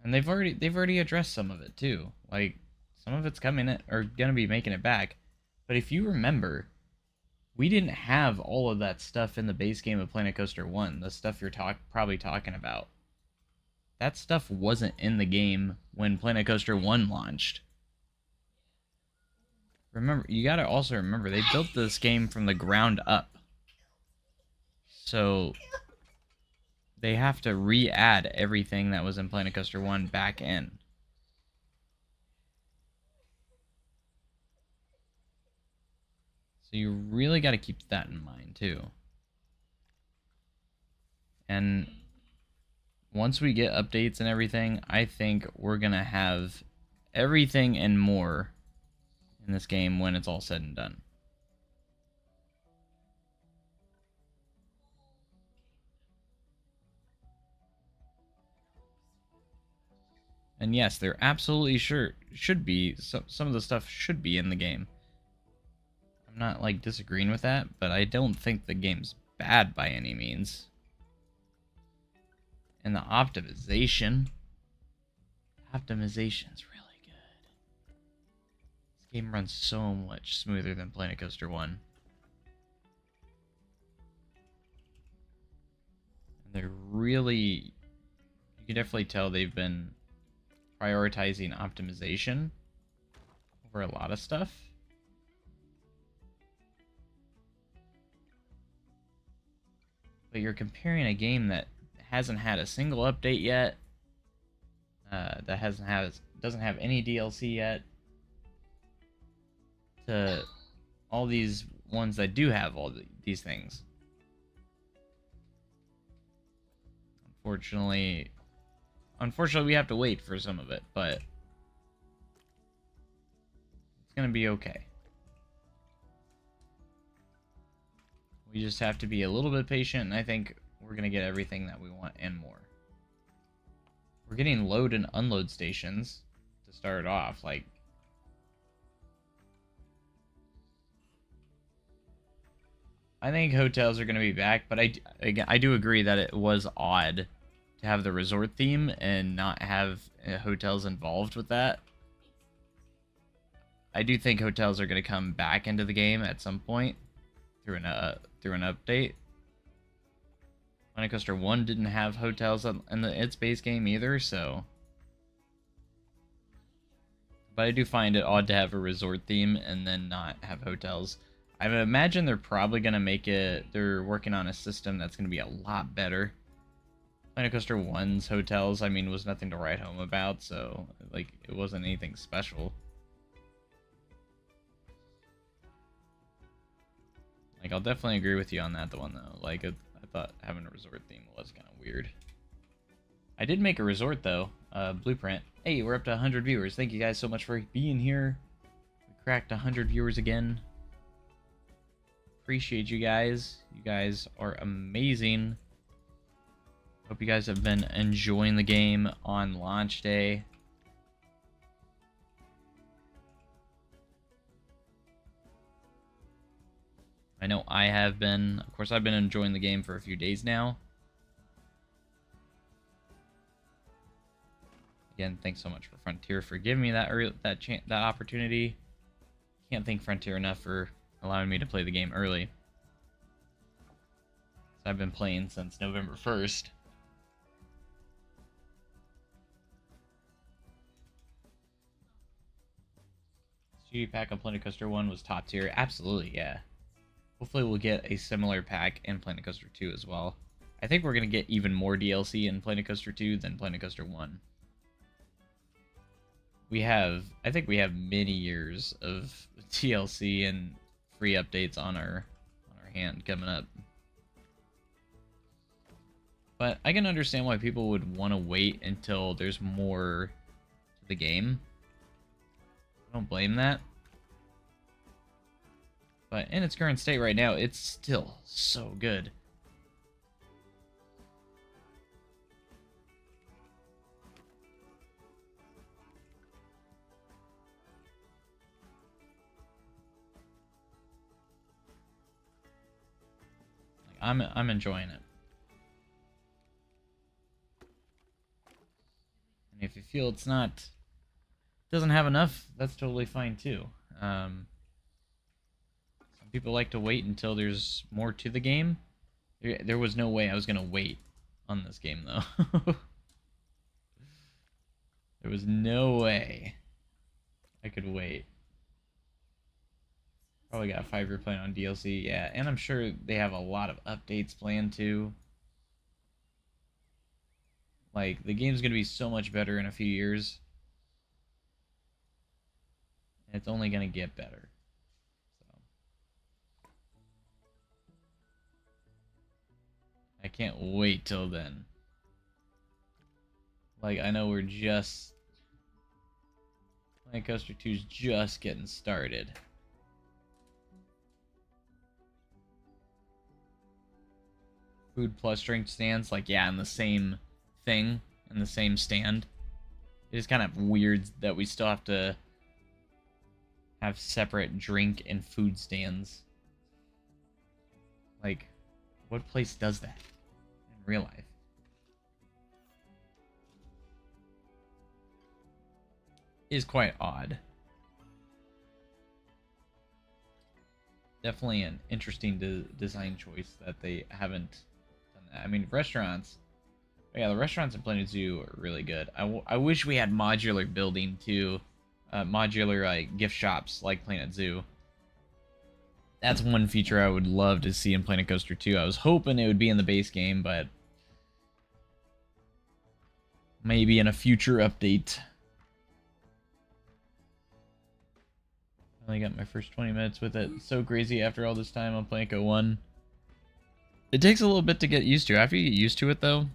A: And they've already addressed some of it too. Like some of it's coming or gonna be making it back. But if you remember, we didn't have all of that stuff in the base game of Planet Coaster 1, the stuff you're probably talking about. That stuff wasn't in the game when Planet Coaster 1 launched. Remember, you gotta also remember, they built this game from the ground up. So, they have to re-add everything that was in Planet Coaster 1 back in. So you really gotta keep that in mind, too. And once we get updates and everything, I think we're gonna have everything and more in this game when it's all said and done. And yes, there absolutely should be some of the stuff should be in the game. I'm not like disagreeing with that, but I don't think the game's bad by any means. And the optimization's really good. This game runs so much smoother than Planet Coaster 1. And they're really, you can definitely tell they've been prioritizing optimization over a lot of stuff. But you're comparing a game that hasn't had a single update yet, that doesn't have any DLC yet, to all these ones that do have all these things. Unfortunately, we have to wait for some of it, but it's gonna be okay. We just have to be a little bit patient, and I think we're gonna get everything that we want and more. We're getting load and unload stations to start off. Like, I think hotels are gonna be back, but I do agree that it was odd to have the resort theme and not have hotels involved with that. I do think hotels are gonna come back into the game at some point through an update. Planet Coaster 1 didn't have hotels in its base game either, so. But I do find it odd to have a resort theme and then not have hotels. I would imagine they're probably going to make it, they're working on a system that's going to be a lot better. Planet Coaster 1's hotels, I mean, was nothing to write home about, so, like, it wasn't anything special. Like, I'll definitely agree with you on that one, though. Like, I thought having a resort theme was kind of weird. I did make a resort, though. Blueprint. Hey, we're up to 100 viewers. Thank you guys so much for being here. We cracked 100 viewers again. Appreciate you guys. You guys are amazing. Hope you guys have been enjoying the game on launch day. I know I have been. Of course, I've been enjoying the game for a few days now. Again, thanks so much for Frontier for giving me that opportunity. Can't thank Frontier enough for allowing me to play the game early. So I've been playing since November 1st. Studio pack on Planet Coaster 1 was top tier. Absolutely, yeah. Hopefully we'll get a similar pack in Planet Coaster 2 as well. I think we're going to get even more DLC in Planet Coaster 2 than Planet Coaster 1. I think we have many years of DLC and free updates on our hand coming up. But I can understand why people would want to wait until there's more to the game. I don't blame that. But in its current state right now, it's still so good. I'm enjoying it. And if you feel it's not doesn't have enough, that's totally fine too. Some people like to wait until there's more to the game. There was no way I was gonna wait on this game though. There was no way I could wait. Probably got a 5-year plan on DLC, yeah, and I'm sure they have a lot of updates planned too. Like, the game's gonna be so much better in a few years. And it's only gonna get better. So I can't wait till then. Like, I know we're just Planet Coaster 2's just getting started. Food plus drink stands, like, yeah, in the same thing, in the same stand. It is kind of weird that we still have to have separate drink and food stands. Like, what place does that in real life? It is quite odd. Definitely an interesting design choice that they haven't done that. I mean, restaurants. Yeah, the restaurants in Planet Zoo are really good. I wish we had modular building too. Modular gift shops like Planet Zoo. That's one feature I would love to see in Planet Coaster 2. I was hoping it would be in the base game, but maybe in a future update. I only got my first 20 minutes with it. So crazy after all this time on Planet Co 1. It takes a little bit to get used to. After you get used to it, though,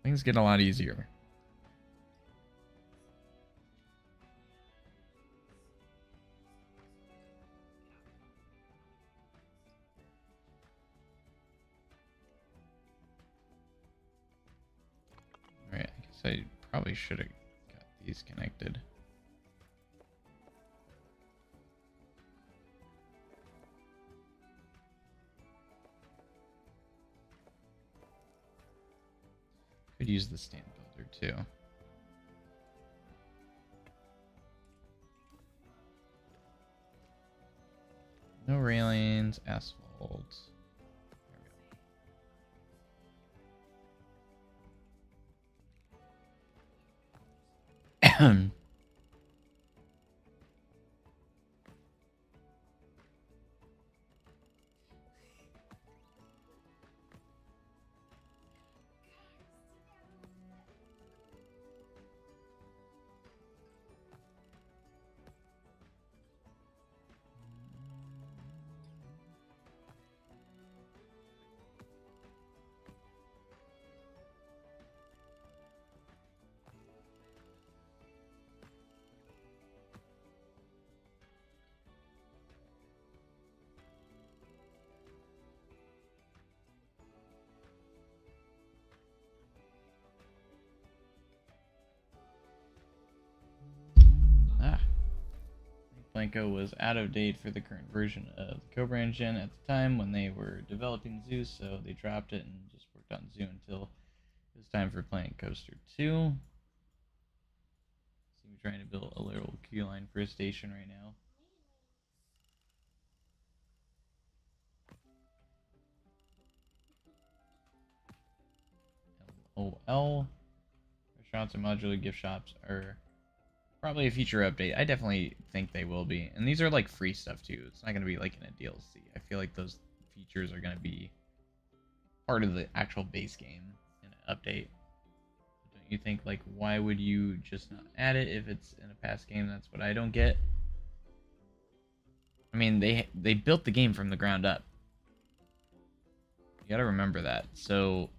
A: things get a lot easier. Alright, I guess I probably should have got these connected. Could use the stand builder too. No railings, asphalt. There we go. Blanco was out of date for the current version of the Cobra engine at the time when they were developing Zoo, so they dropped it and just worked on Zoo until it was time for Planet Coaster 2. See, we're trying to build a little queue line for a station right now. LOL. Restaurants and modular gift shops are probably a future update. I definitely think they will be. And these are like free stuff too. It's not going to be like in a DLC. I feel like those features are going to be part of the actual base game in an update. Don't you think, like, why would you just not add it if it's in a past game? That's what I don't get. I mean, they built the game from the ground up. You got to remember that. So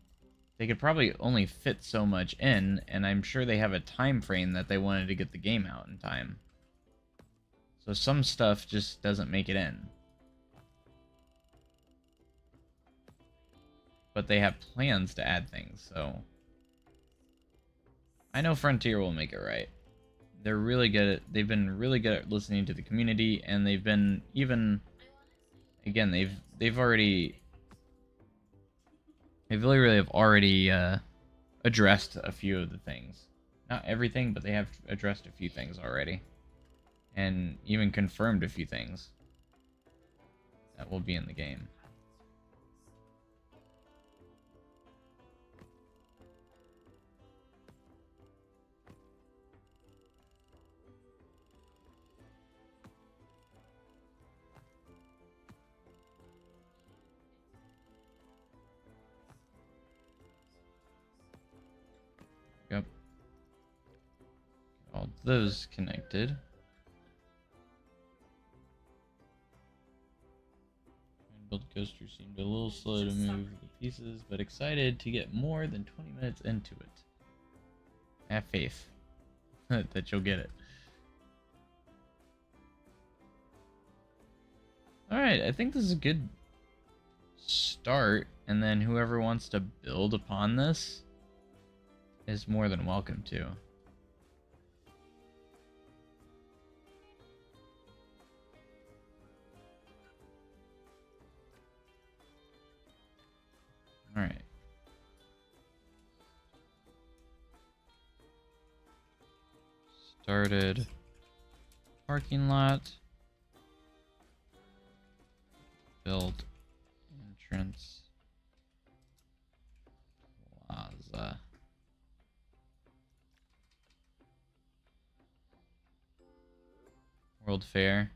A: they could probably only fit so much in, and I'm sure they have a time frame that they wanted to get the game out in time. So some stuff just doesn't make it in. But they have plans to add things, so I know Frontier will make it right. They're really good at, they've been really good at listening to the community, and they've been even again, they've already they literally have already addressed a few of the things. Not everything, but they have addressed a few things already, and even confirmed a few things that will be in the game. Yep. All those connected. Build coaster seemed a little slow to move the pieces, but excited to get more than 20 minutes into it. I have faith that you'll get it. Alright, I think this is a good start, and then whoever wants to build upon this is more than welcome to. Alright. Started parking lot. Build entrance. Plaza. World Fair.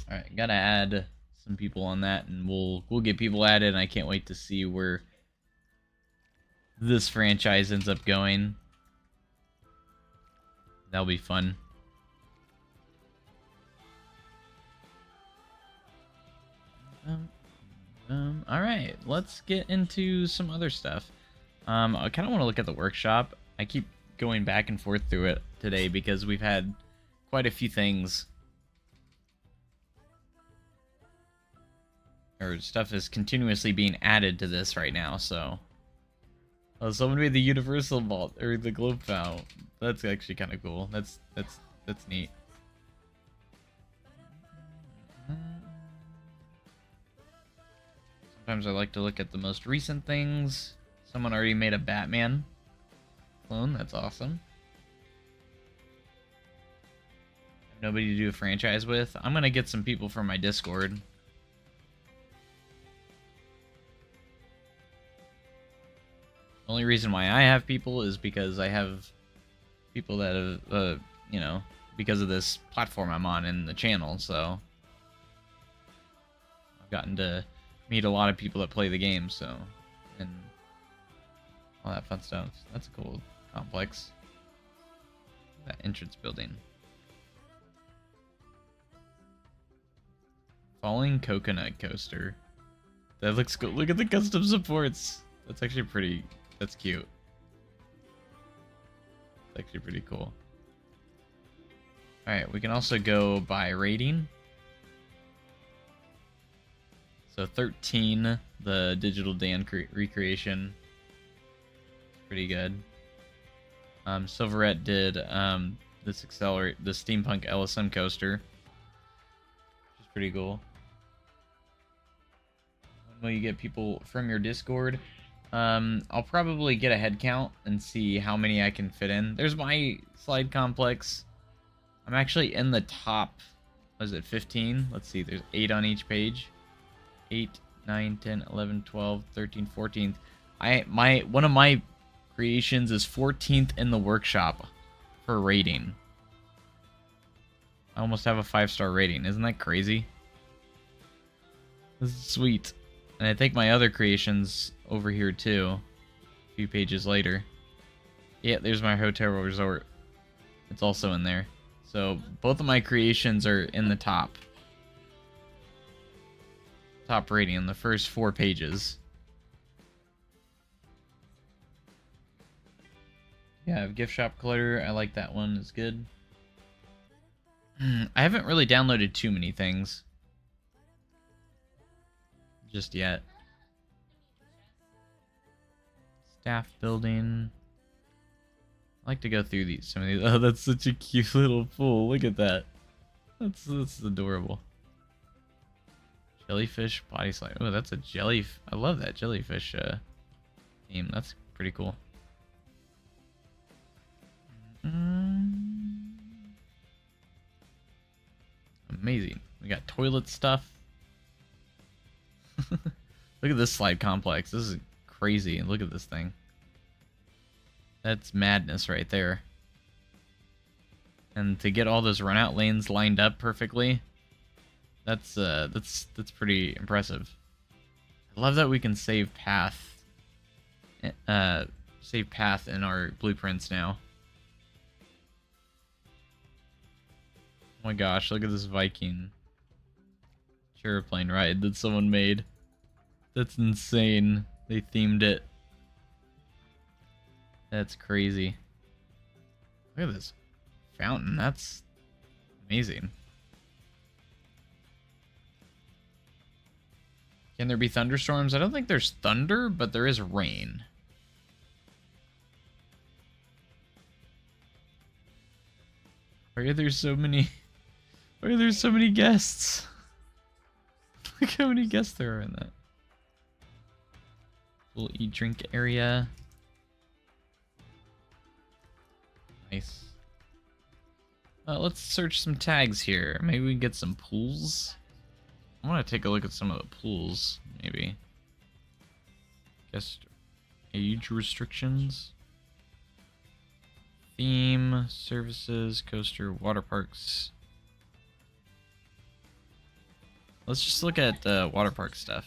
A: Alright, gotta add some people on that, and we'll get people added, and I can't wait to see where this franchise ends up going. That'll be fun. Alright, let's get into some other stuff. I kind of want to look at the workshop. I keep going back and forth through it today because we've had quite a few things. Or stuff is continuously being added to this right now, so... Oh, someone made the universal vault, or the globe foul. That's actually kind of cool. That's neat. Sometimes I like to look at the most recent things. Someone already made a Batman clone. That's awesome. Nobody to do a franchise with. I'm gonna get some people from my Discord. The only reason why I have people is because I have people that have, you know, because of this platform I'm on in the channel, so I've gotten to meet a lot of people that play the game, so, and all that fun stuff. That's a cool complex. That entrance building. Falling coconut coaster. That looks cool. Look at the custom supports. That's actually pretty... That's cute. It's actually pretty cool. Alright, we can also go by rating. So 13, the Digital Dan recreation. Pretty good. Silverette did the Steampunk LSM coaster. Which is pretty cool. When will you get people from your Discord? I'll probably get a head count and see how many I can fit in. There's my slide complex. I'm actually in the top, what is it, 15? Let's see, there's 8 on each page. 8, 9, 10, 11, 12, 13, 14. One of my creations is 14th in the workshop for rating. I almost have a 5-star rating. Isn't that crazy? This is sweet. And I think my other creations over here too. A few pages later. Yeah, there's my hotel resort. It's also in there. So both of my creations are in the top rating in the first 4 pages. Yeah, I have gift shop clutter. I like that one. It's good. I haven't really downloaded too many things just yet. Staff building. I like to go through these. Some of these. Oh, that's such a cute little pool. Look at that. That's adorable. Jellyfish body slide. Oh, that's a jelly. I love that jellyfish theme. That's pretty cool. Amazing. We got toilet stuff. Look at this slide complex. This is crazy. Look at this thing. That's madness right there. And to get all those run out lanes lined up perfectly, that's pretty impressive. I love that we can save path in our blueprints now. Oh my gosh, look at this Viking airplane ride that someone made. That's insane. They themed it. That's crazy. Look at this fountain. That's amazing. Can there be thunderstorms? I don't think there's thunder, but there is rain. Why are there so many? Why are there so many guests? Look how many guests there are in that. Little eat drink area. Nice. Let's search some tags here. Maybe we can get some pools. I want to take a look at some of the pools, maybe. Guest age restrictions. Theme, services, coaster, water parks. Let's just look at water park stuff.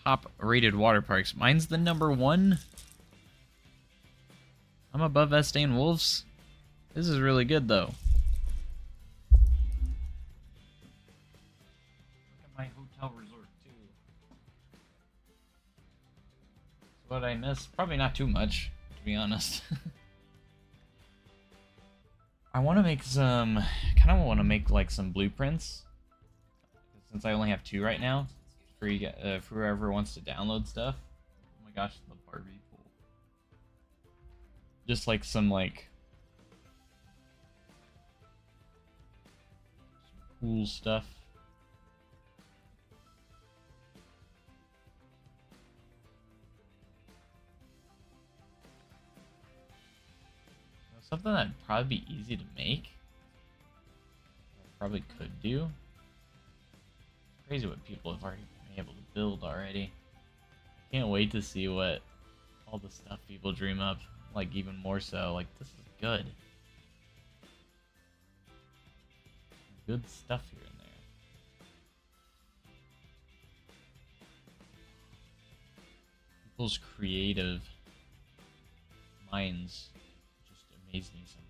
A: Top rated water parks. Mine's the #1. I'm above Estain Wolves. This is really good though. Look at my hotel resort too. So what I missed? Probably not too much, to be honest. I want to make some, kind of want to make like some blueprints, since I only have 2 right now, for you, for whoever wants to download stuff. Oh my gosh, the Barbie pool. Just like some cool stuff. Something that'd probably be easy to make. I probably could do. It's crazy what people have already been able to build already. Can't wait to see what all the stuff people dream up. Like even more so. Like this is good. Good stuff here and there. People's creative minds amaze me sometimes.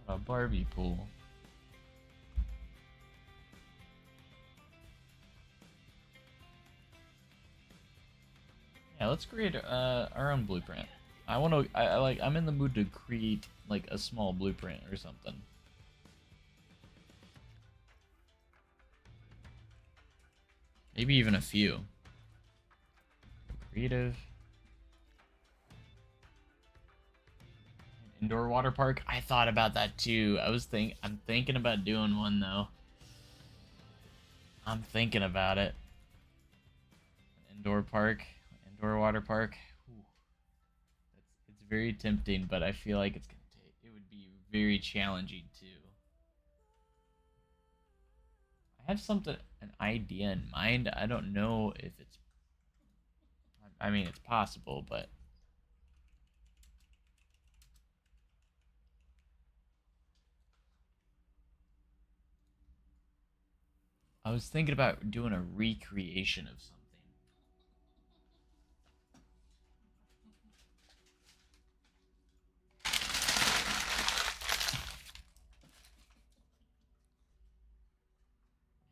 A: A Barbie pool. Yeah, let's create our own blueprint. I'm in the mood to create like a small blueprint or something. Maybe even a few. Creative. Indoor water park. I thought about that too. I'm thinking about doing one though. I'm thinking about it. Indoor indoor water park. It's very tempting, but I feel like it would be very challenging too. I have an idea in mind. I don't know if it's, I mean, it's possible, but I was thinking about doing a recreation of something.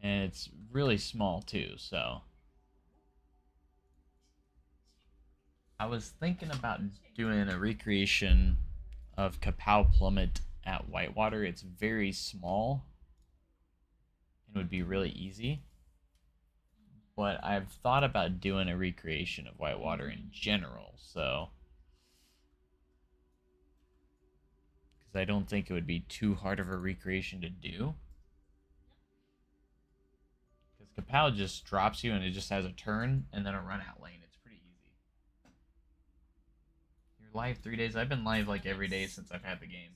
A: And it's really small too, so I was thinking about doing a recreation of Kapow Plummet at Whitewater. It's very small and would be really easy. But I've thought about doing a recreation of Whitewater in general, so because I don't think it would be too hard of a recreation to do. Because Kapow just drops you and it just has a turn and then a run out lane. It's pretty easy. You're live 3 days? I've been live like every day since I've had the game.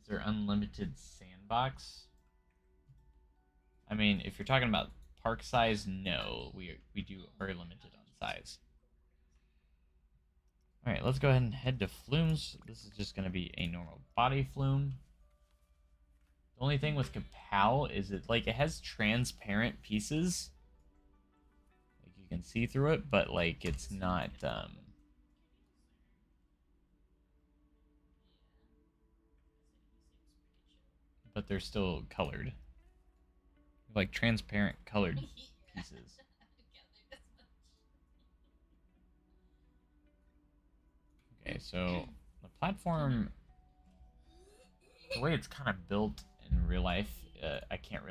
A: Is there unlimited sandbox? I mean, if you're talking about park size, no. We are limited on size. Alright, let's go ahead and head to Flumes. This is just going to be a normal body flume. The only thing with Kapow is it has transparent pieces. Like you can see through it, but like it's not but they're still colored. Like transparent colored pieces. Okay, so the platform, the way it's kind of built in real life, I can't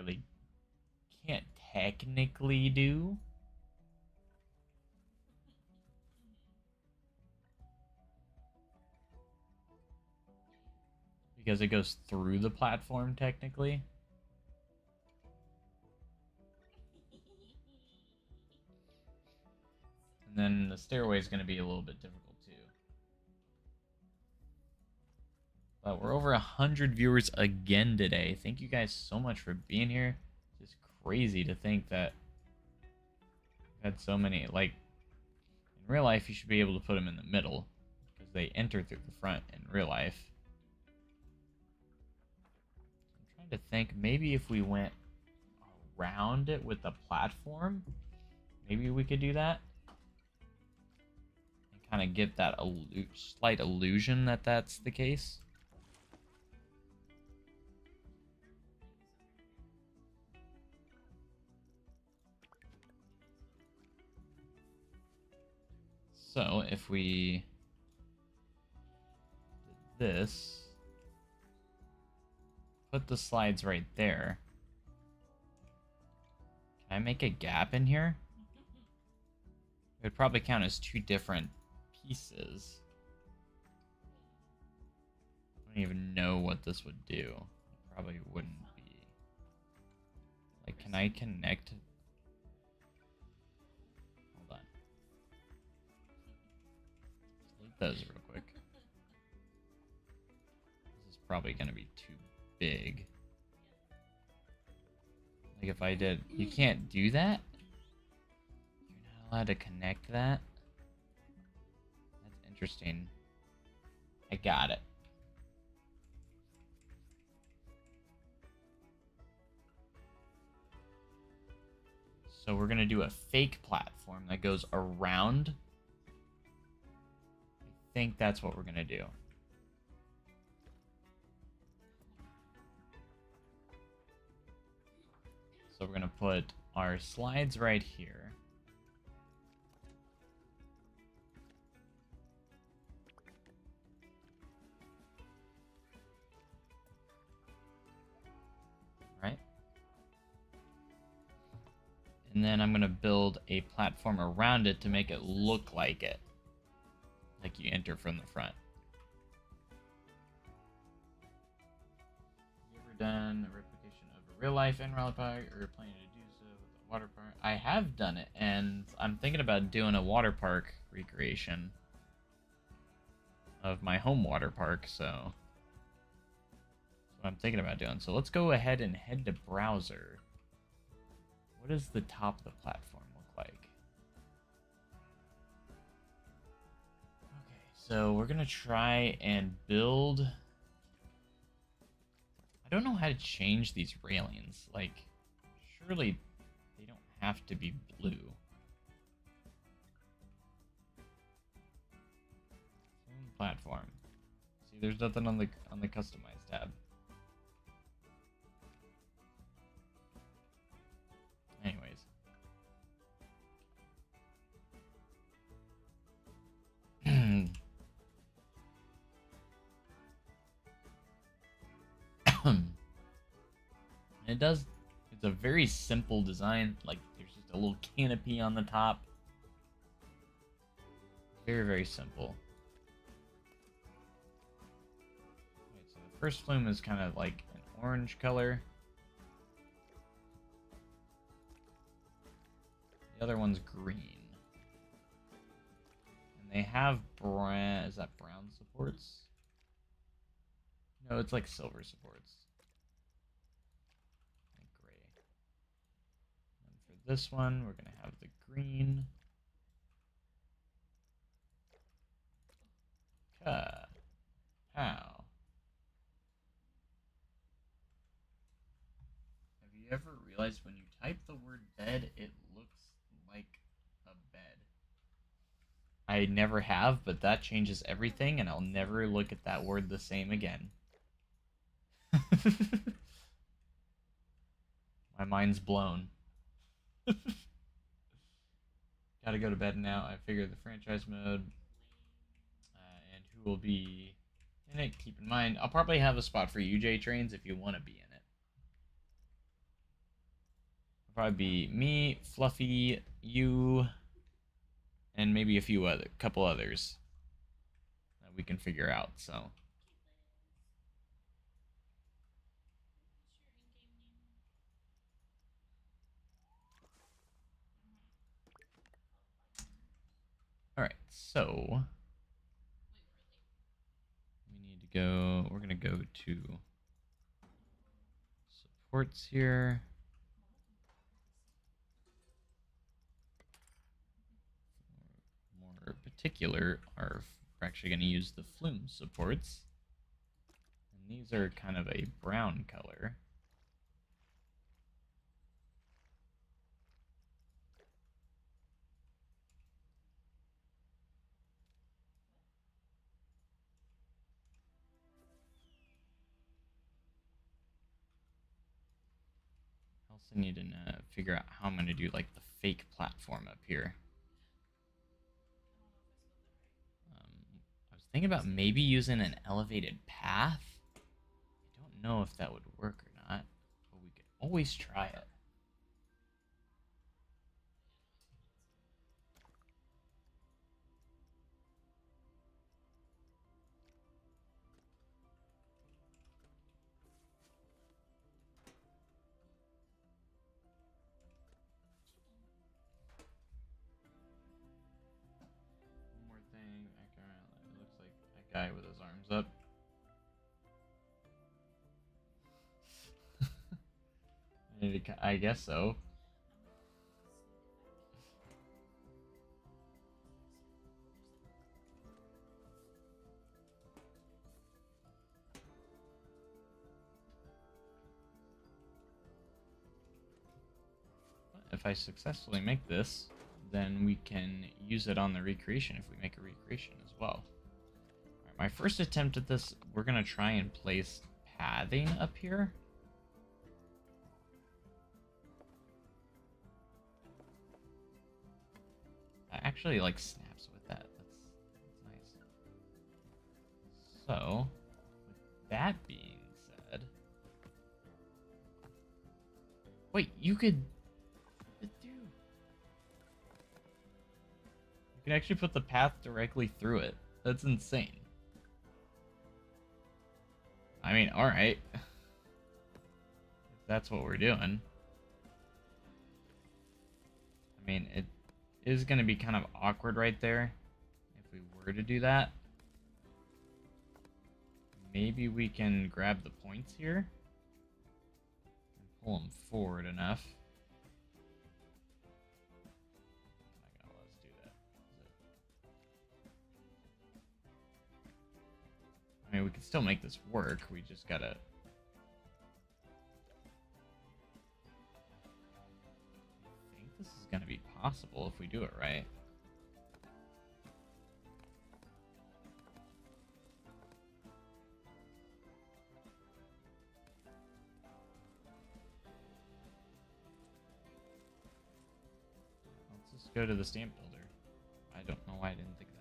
A: technically do. Because it goes through the platform, technically. And then the stairway is going to be a little bit difficult, too. But we're over 100 viewers again today. Thank you guys so much for being here. It's just crazy to think that we've had so many. Like, in real life, you should be able to put them in the middle, because they enter through the front in real life. To think maybe if we went around it with the platform, maybe we could do that and kind of get that slight illusion that that's the case. So if we did this, put the slides right there. Can I make a gap in here? It would probably count as two different pieces. I don't even know what this would do. It probably wouldn't be. Like, can I connect? Hold on. Delete those real quick. This is probably going to be too big. Like if I did, you can't do that? You're not allowed to connect that? That's interesting. I got it. So we're gonna do a fake platform that goes around. I think that's what we're gonna do. So we're going to put our slides right here. Right? And then I'm going to build a platform around it to make it look like it. Like you enter from the front. You ever done a replication of a real life in Rally Park, or planning to do so with a water park? I have done it, and I'm thinking about doing a water park recreation of my home water park, so that's what I'm thinking about doing. So let's go ahead and head to browser. What does the top of the platform look like? Okay, so we're gonna try and build. I don't know how to change these railings. Like, surely they don't have to be blue. Platform. See, there's nothing on the customize tab. Anyways. It does. It's a very simple design. Like there's just a little canopy on the top. Very, very simple. Right, so the first flume is kind of like an orange color. The other one's green. And they have brown. Is that brown supports? No, it's like silver supports. And gray. And for this one, we're going to have the green. Pow. Have you ever realized when you type the word bed, it looks like a bed? I never have, but that changes everything, and I'll never look at that word the same again. My mind's blown. Gotta go to bed now. I figured the franchise mode and who will be in it. Keep in mind, I'll probably have a spot for you, J Trains, if you want to be in it. It'll probably be me, Fluffy, you, and maybe a few couple others that we can figure out. So. Alright, so we need to go, we're going to go to supports here. More particular, we're actually going to use the flume supports. And these are kind of a brown color. I also need to figure out how I'm going to do like the fake platform up here. I was thinking about maybe using an elevated path. I don't know if that would work or not, but we could always try it. One more thing. It looks like that guy with his arms up. I guess so. If I successfully make this, then we can use it on the recreation if we make a recreation as well. Alright, my first attempt at this, we're going to try and place pathing up here. That actually like snaps with that. That's nice. So, with that being said, wait, you could You can actually put the path directly through it. That's insane. I mean, alright. If that's what we're doing. I mean, it is going to be kind of awkward right there if we were to do that. Maybe we can grab the points here and pull them forward enough. I mean, we can still make this work. We just gotta... I think this is gonna be possible if we do it right. Let's just go to the stamp builder. I don't know why I didn't think of that.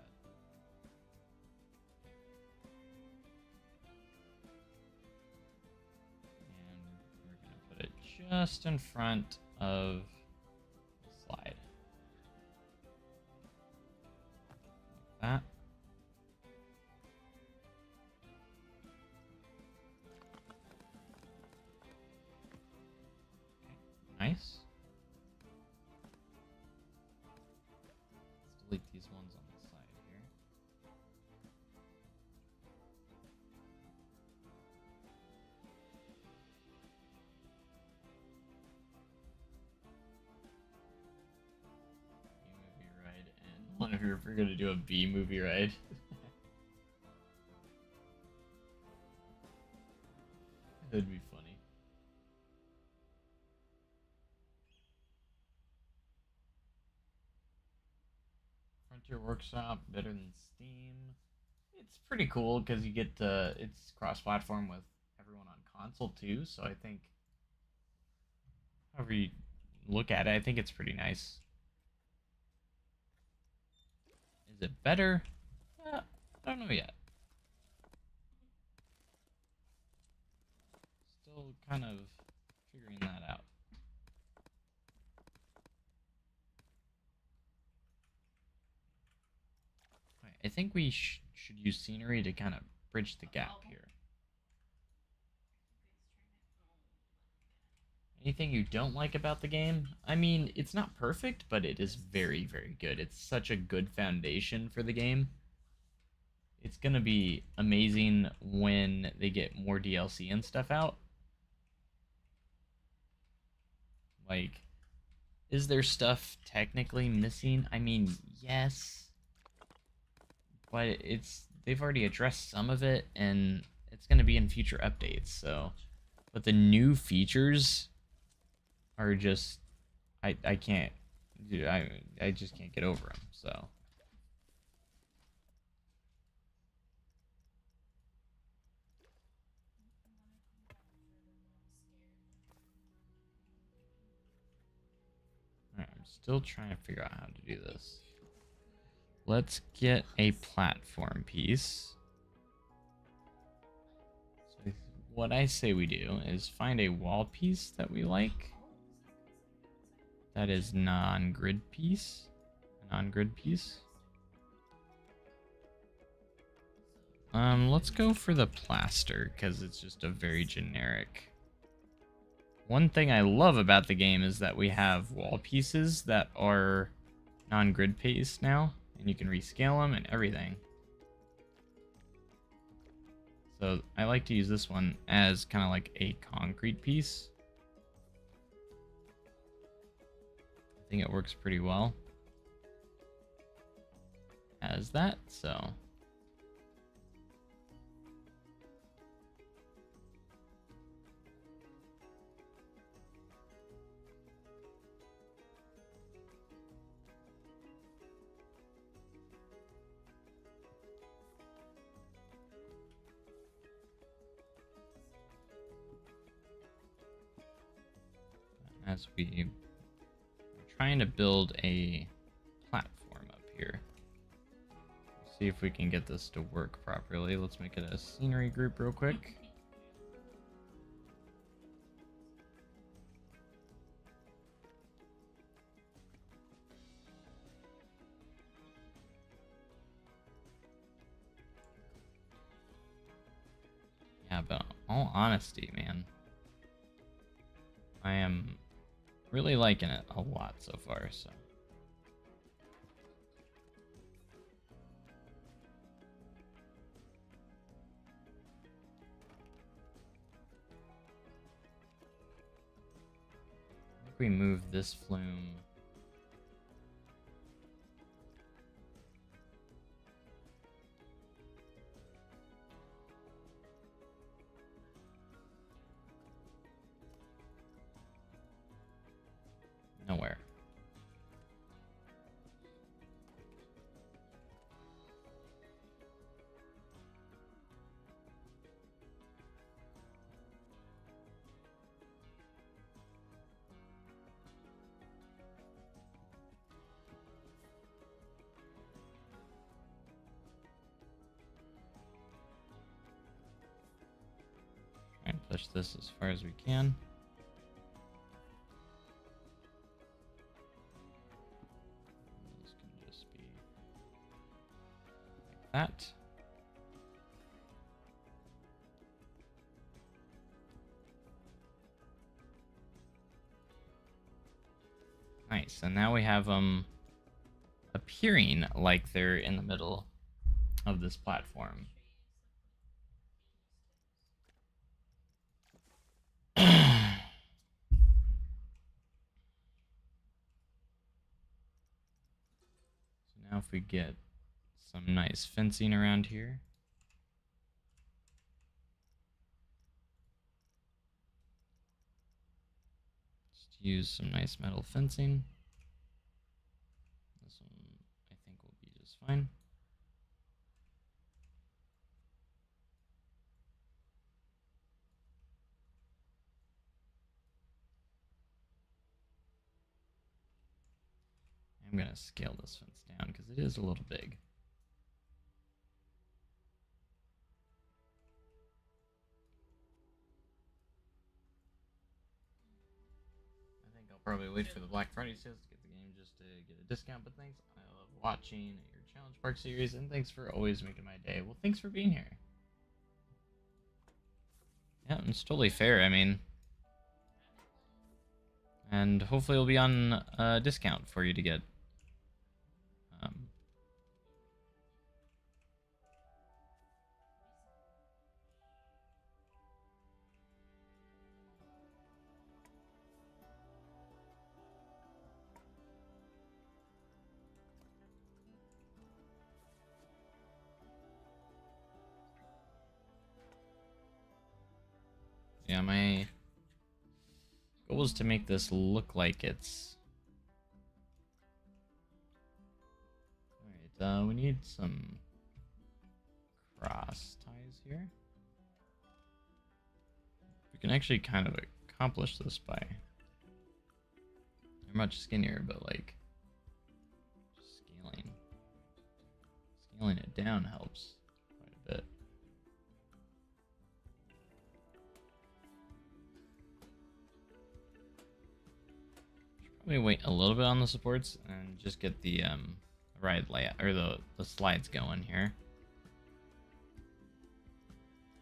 A: just in front of the slide. Like that. Okay, nice. Let's delete these ones on the side here. B-movie ride, and wonder if we're gonna do a B-movie ride. That'd be funny. Frontier Workshop, better than Steam. It's pretty cool because you get to, it's cross-platform with everyone on console too, so I think, however you look at it, I think it's pretty nice. Is it better? I don't know yet. Still kind of figuring that out. I think we should use scenery to kind of bridge the gap here. Anything you don't like about the game? I mean, it's not perfect, but it is very, very good. It's such a good foundation for the game. It's gonna be amazing when they get more DLC and stuff out. Like, is there stuff technically missing? I mean, yes. But they've already addressed some of it, and it's gonna be in future updates, so. But the new features are just, I can't, dude, I just can't get over them, so. Alright, I'm still trying to figure out how to do this. Let's get a platform piece. So what I say we do is find a wall piece that we like. That is non-grid piece. Non-grid piece. Let's go for the plaster, because it's just a very generic. One thing I love about the game is that we have wall pieces that are non-grid piece now, and you can rescale them and everything. So I like to use this one as kind of like a concrete piece. I think it works pretty well as that, so. As we are trying to build a platform up here. See if we can get this to work properly. Let's make it a scenery group real quick. Yeah, but all honesty, man, I am really liking it a lot so far, so. I think we move this flume. Nowhere. Try and push this as far as we can. that. Nice, and now we have them appearing like they're in the middle of this platform. So now if we get some nice fencing around here. Just use some nice metal fencing. This one I think will be just fine. I'm going to scale this fence down because it is a little big. I think I'll probably wait for the Black Friday sales to get the game just to get a discount, but thanks. I love watching your Challenge Park series, and thanks for always making my day. Well, thanks for being here. Yeah, it's totally fair, I mean. And hopefully it'll be on a discount for you to get. Yeah, my goal is to make this look like it's... Alright, we need some cross ties here. We can actually kind of accomplish this by... They're much skinnier, but like... Just scaling. Scaling it down helps quite a bit. Probably wait a little bit on the supports and just get the ride layout or the slides going here.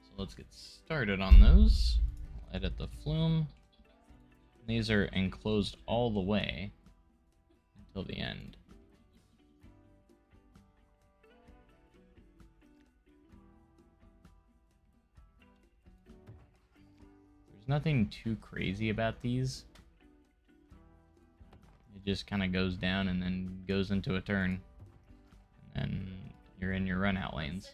A: So let's get started on those. I'll edit the flume. These are enclosed all the way until the end. There's nothing too crazy about these. It just kind of goes down and then goes into a turn. And then you're in your run out lanes.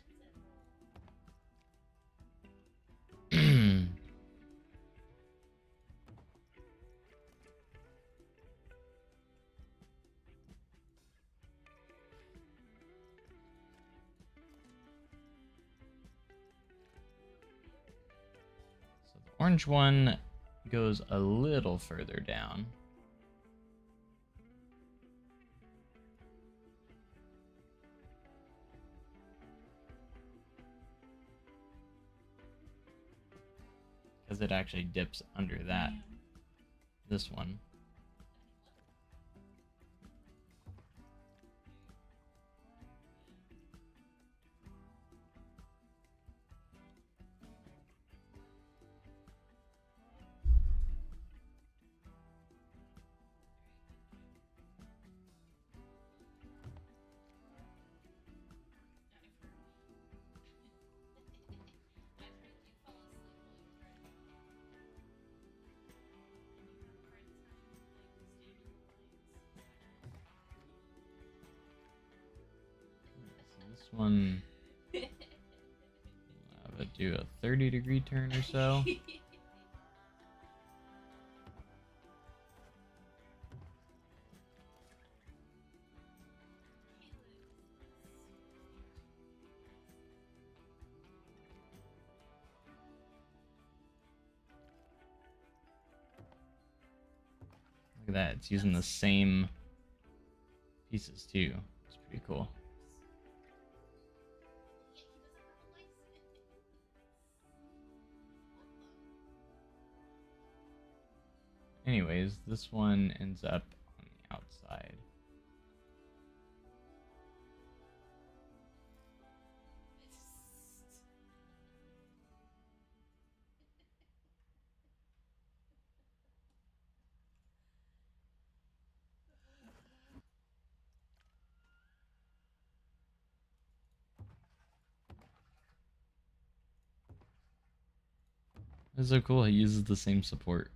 A: So the orange one goes a little further down. Because it actually dips under that. This one. This one, I would do a 30-degree turn or so. Look at that, it's using the same pieces too. It's pretty cool. Anyways, this one ends up on the outside. That's so cool. He uses the same support.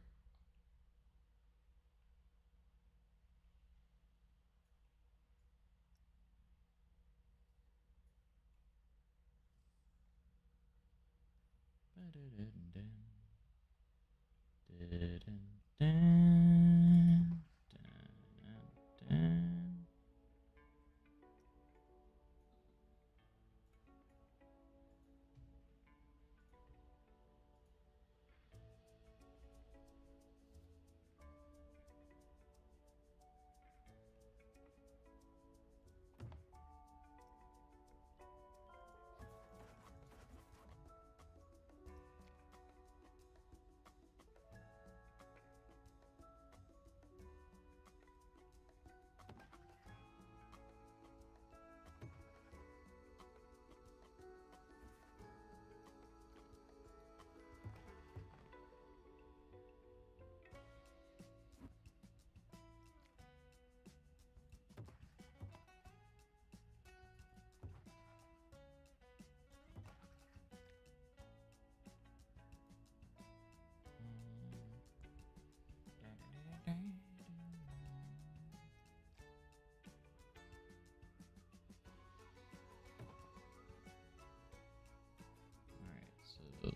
A: So we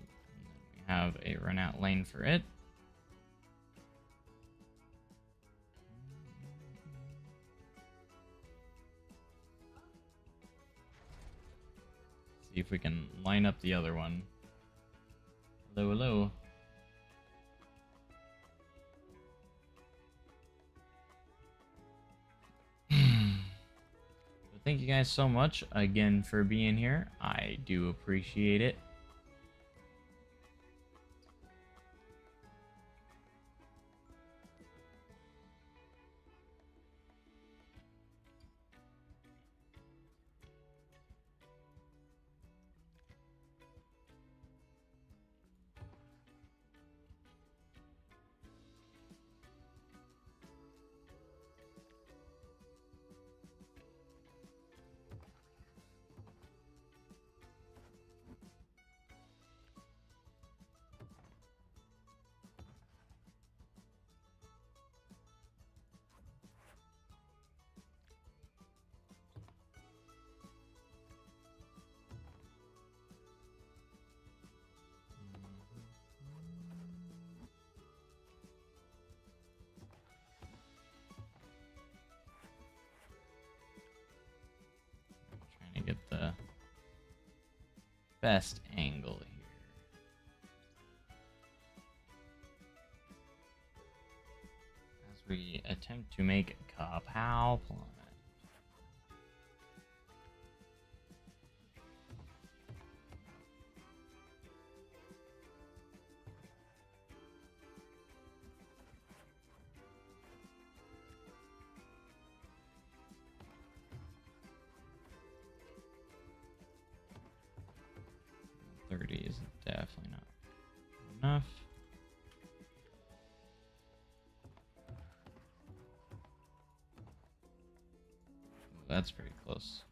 A: have a run out lane for it. See if we can line up the other one. Hello, hello. Thank you guys so much again for being here. I do appreciate it. Trying to get the best angle here. As we attempt to make Kapow Planet. Is definitely not enough. That's pretty close.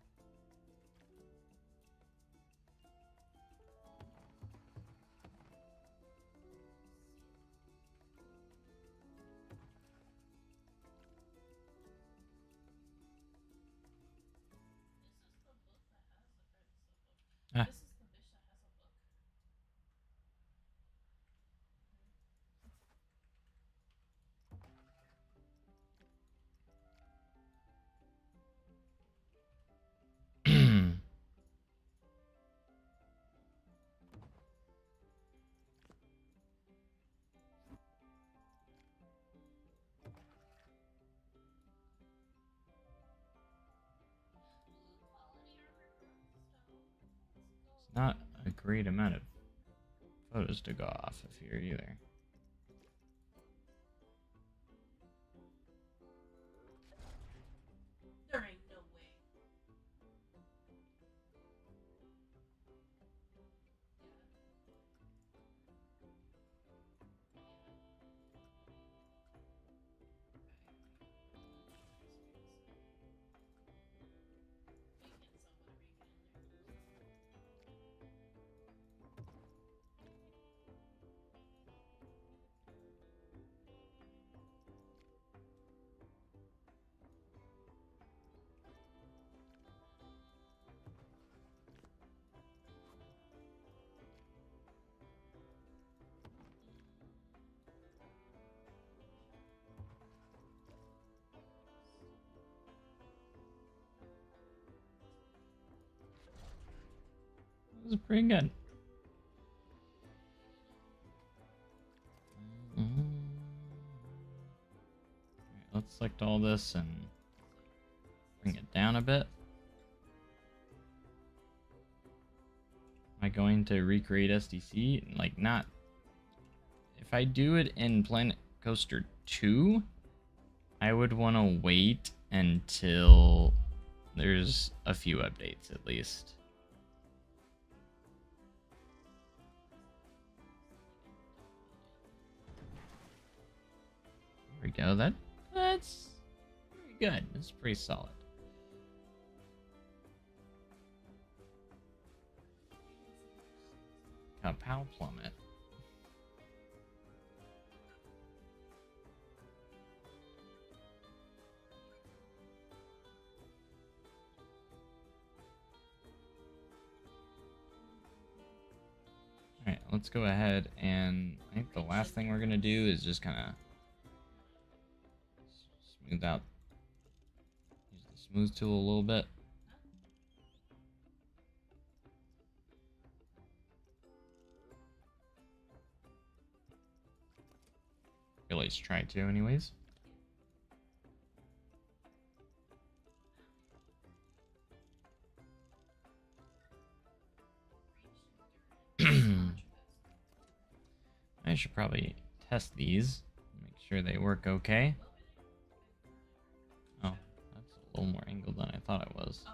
A: Ah. Not a great amount of photos to go off of here either.
B: There ain't no way.
A: was pretty good. Alright, let's select all this and bring it down a bit. Am I going to recreate SDC? Like, not... If I do it in Planet Coaster 2, I would want to wait until there's a few updates at least. There we go. That's pretty good. It's pretty solid. Kapow plummet. Alright, let's go ahead and I think the last thing we're gonna do is just kinda smooth out, use the smooth tool a little bit. At least try to anyways. I should probably test these, make sure they work okay. Oh, that's a little more angled than I thought it was.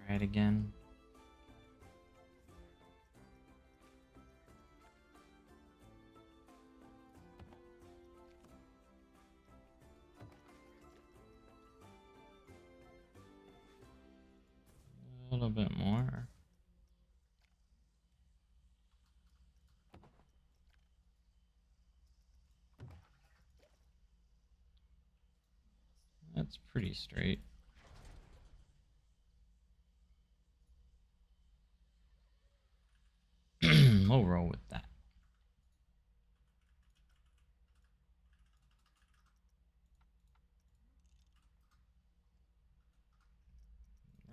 A: Try it again. A little bit more. That's pretty straight. We'll roll with that.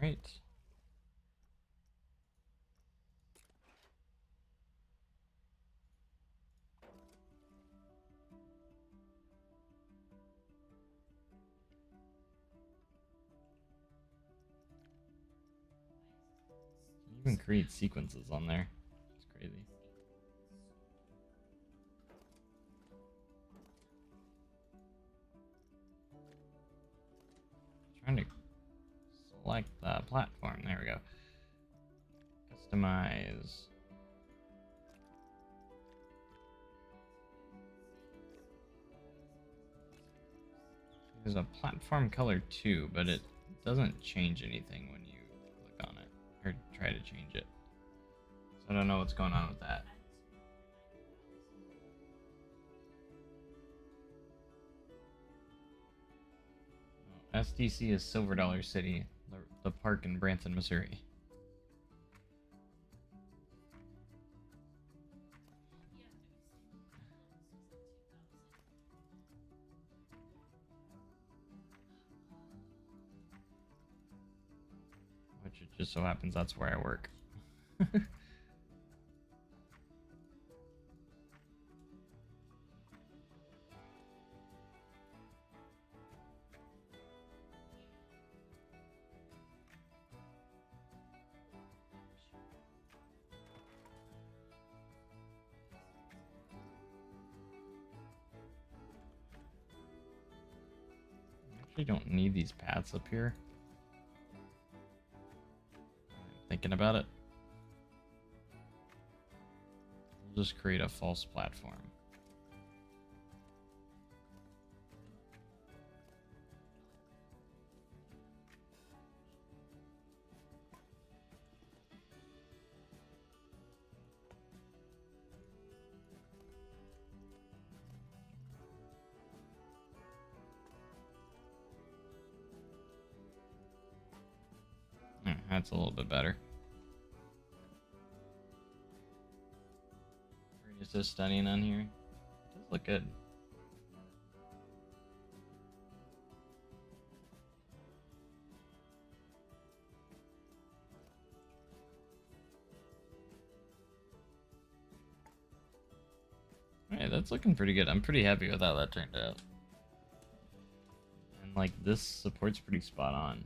A: Right. You even create sequences on there. It's crazy. Trying to select the platform. There we go. Customize. There's a platform color too, but it doesn't change anything when you click on it or try to change it. So I don't know what's going on with that. Oh, SDC is Silver Dollar City, the park in Branson, Missouri. Which it just so happens that's where I work. Actually don't need these paths up here. I'm thinking about it. We'll just create a false platform. That's a little bit better. It's just stunning on here. It does look good. Alright, that's looking pretty good. I'm pretty happy with how that turned out. And like this support's pretty spot on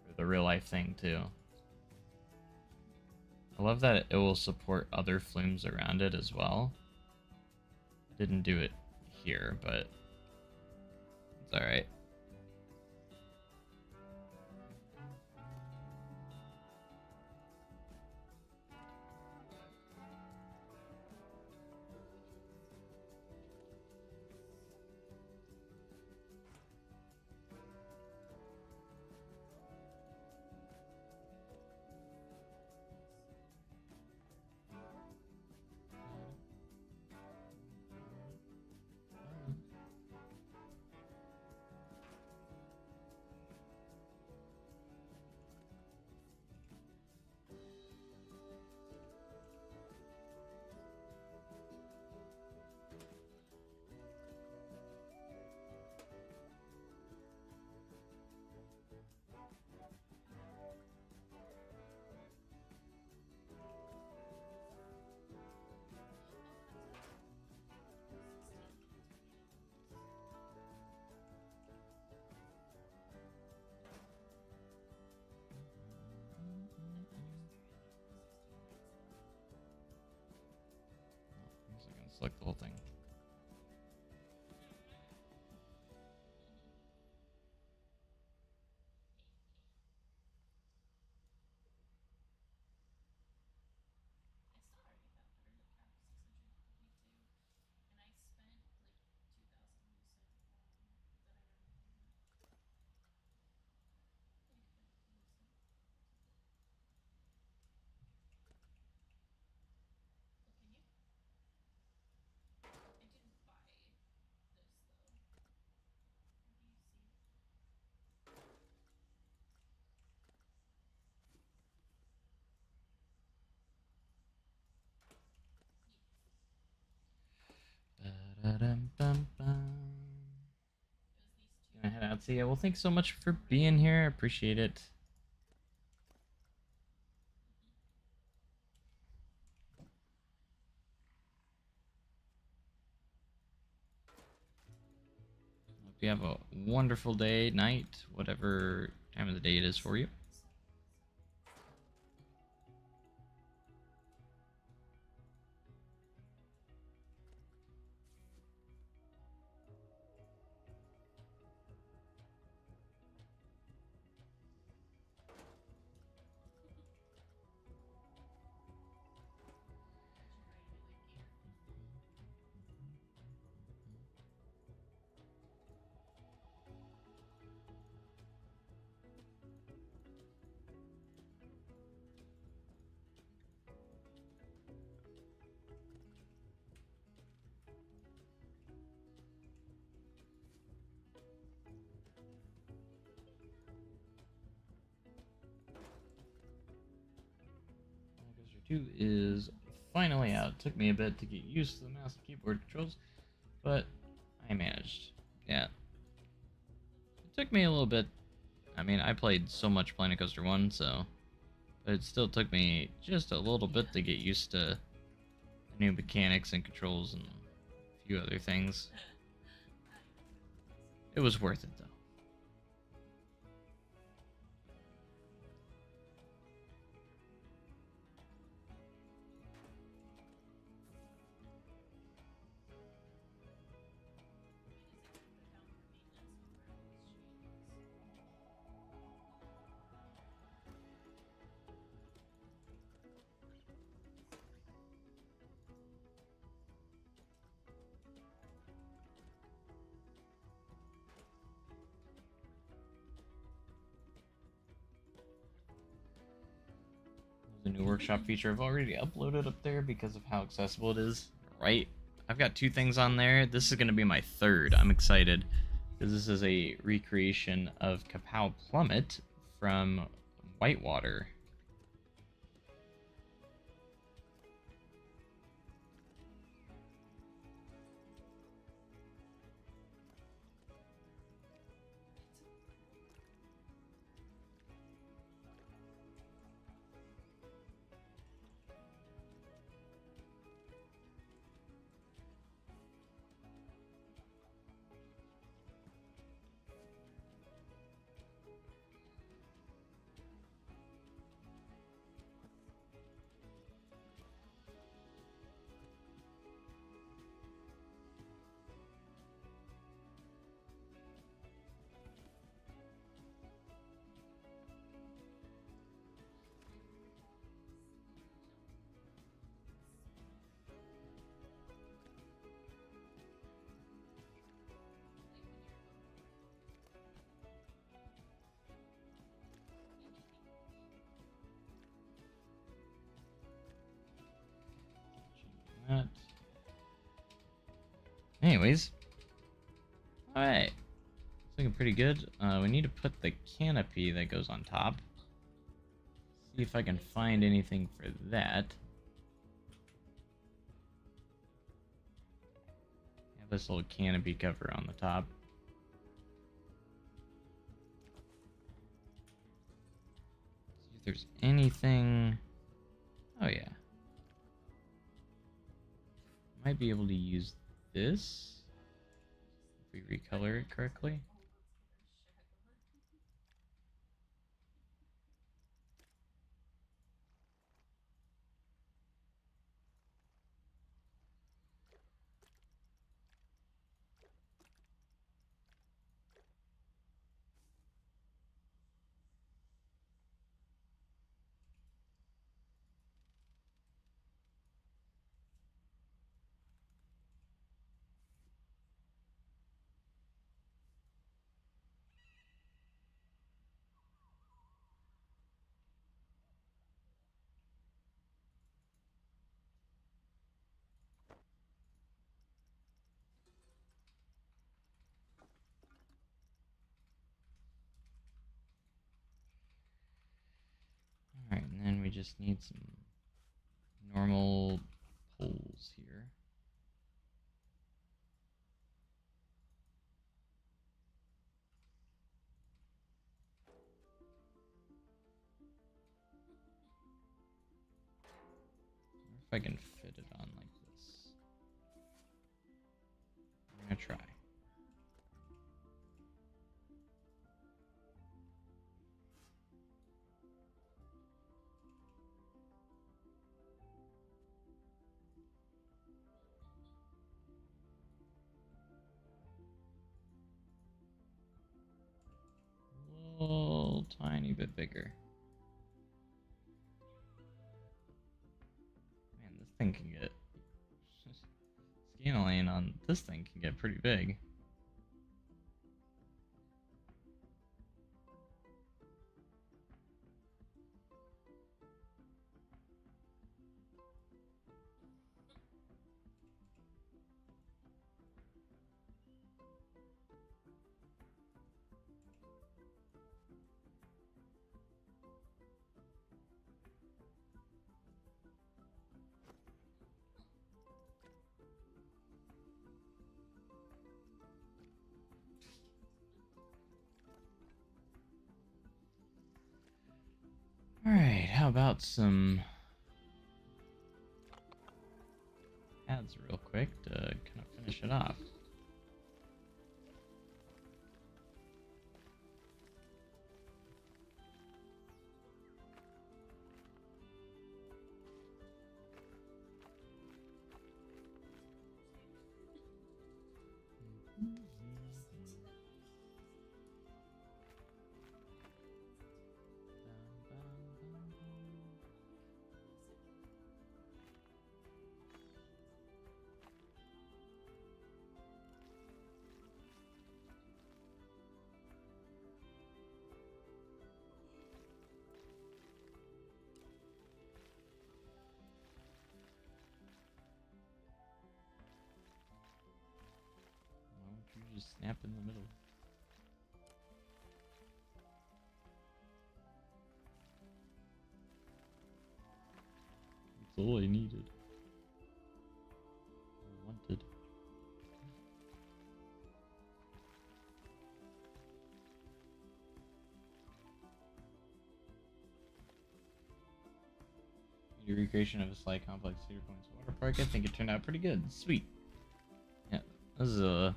A: for the real life thing too. I love that it will support other flumes around it as well. Didn't do it here, but it's alright. Select the whole thing. Gonna head out. So yeah, well, thanks so much for being here. I appreciate it. Hope you have a wonderful day, night, whatever time of the day it is for you. Coaster 2 is finally out. It took me a bit to get used to the mouse and keyboard controls, but I managed. Yeah. It took me a little bit. I mean, I played so much Planet Coaster 1, so... But it still took me just a little bit to get used to the new mechanics and controls and a few other things. It was worth it, though. The new workshop feature I've already uploaded up there because of how accessible it is. Right? I've got 2 things on there. This is going to be my 3rd. I'm excited because this is a recreation of Kapow Plummet from Whitewater. that. Anyways. Alright. It's looking pretty good. We need to put the canopy that goes on top. See if I can find anything for that. Have this little canopy cover on the top. See if there's anything. Oh yeah. Might be able to use this if we recolor it correctly. Alright, and then we just need some normal poles here. If I can fit it on like this. I'm gonna try. A little tiny bit bigger. Man, this thing can get scaling on this thing can get pretty big. Alright, how about some ads real quick to kind of finish it off. Why don't you just snap in the middle? That's all I needed. I wanted. The recreation of a slight complex Cedar Point's water park. I think it turned out pretty good. Sweet. Yeah, this is a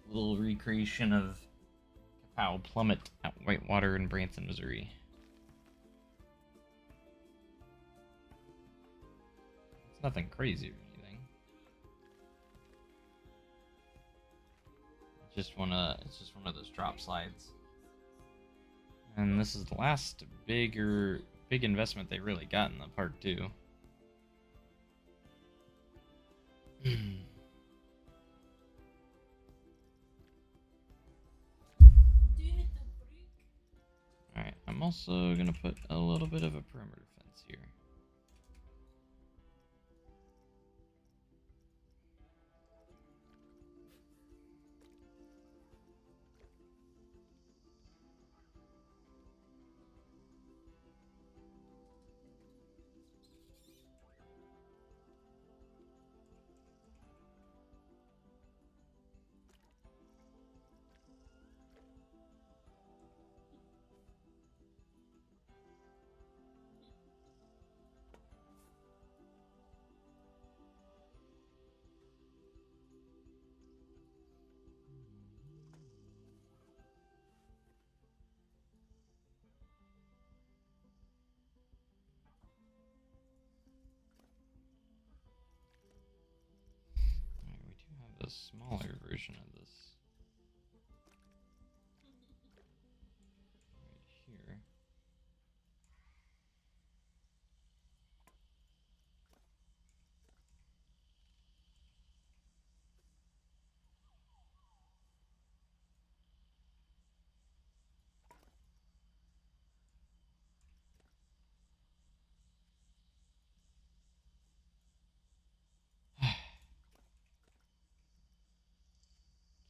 A: little recreation of Kapow Plummet at Whitewater in Branson, Missouri. It's nothing crazy or anything. It's just one of those drop slides. And this is the last big investment they really got in the park too. Alright, I'm also gonna put a little bit of a perimeter fence here.
B: a smaller version of this right here.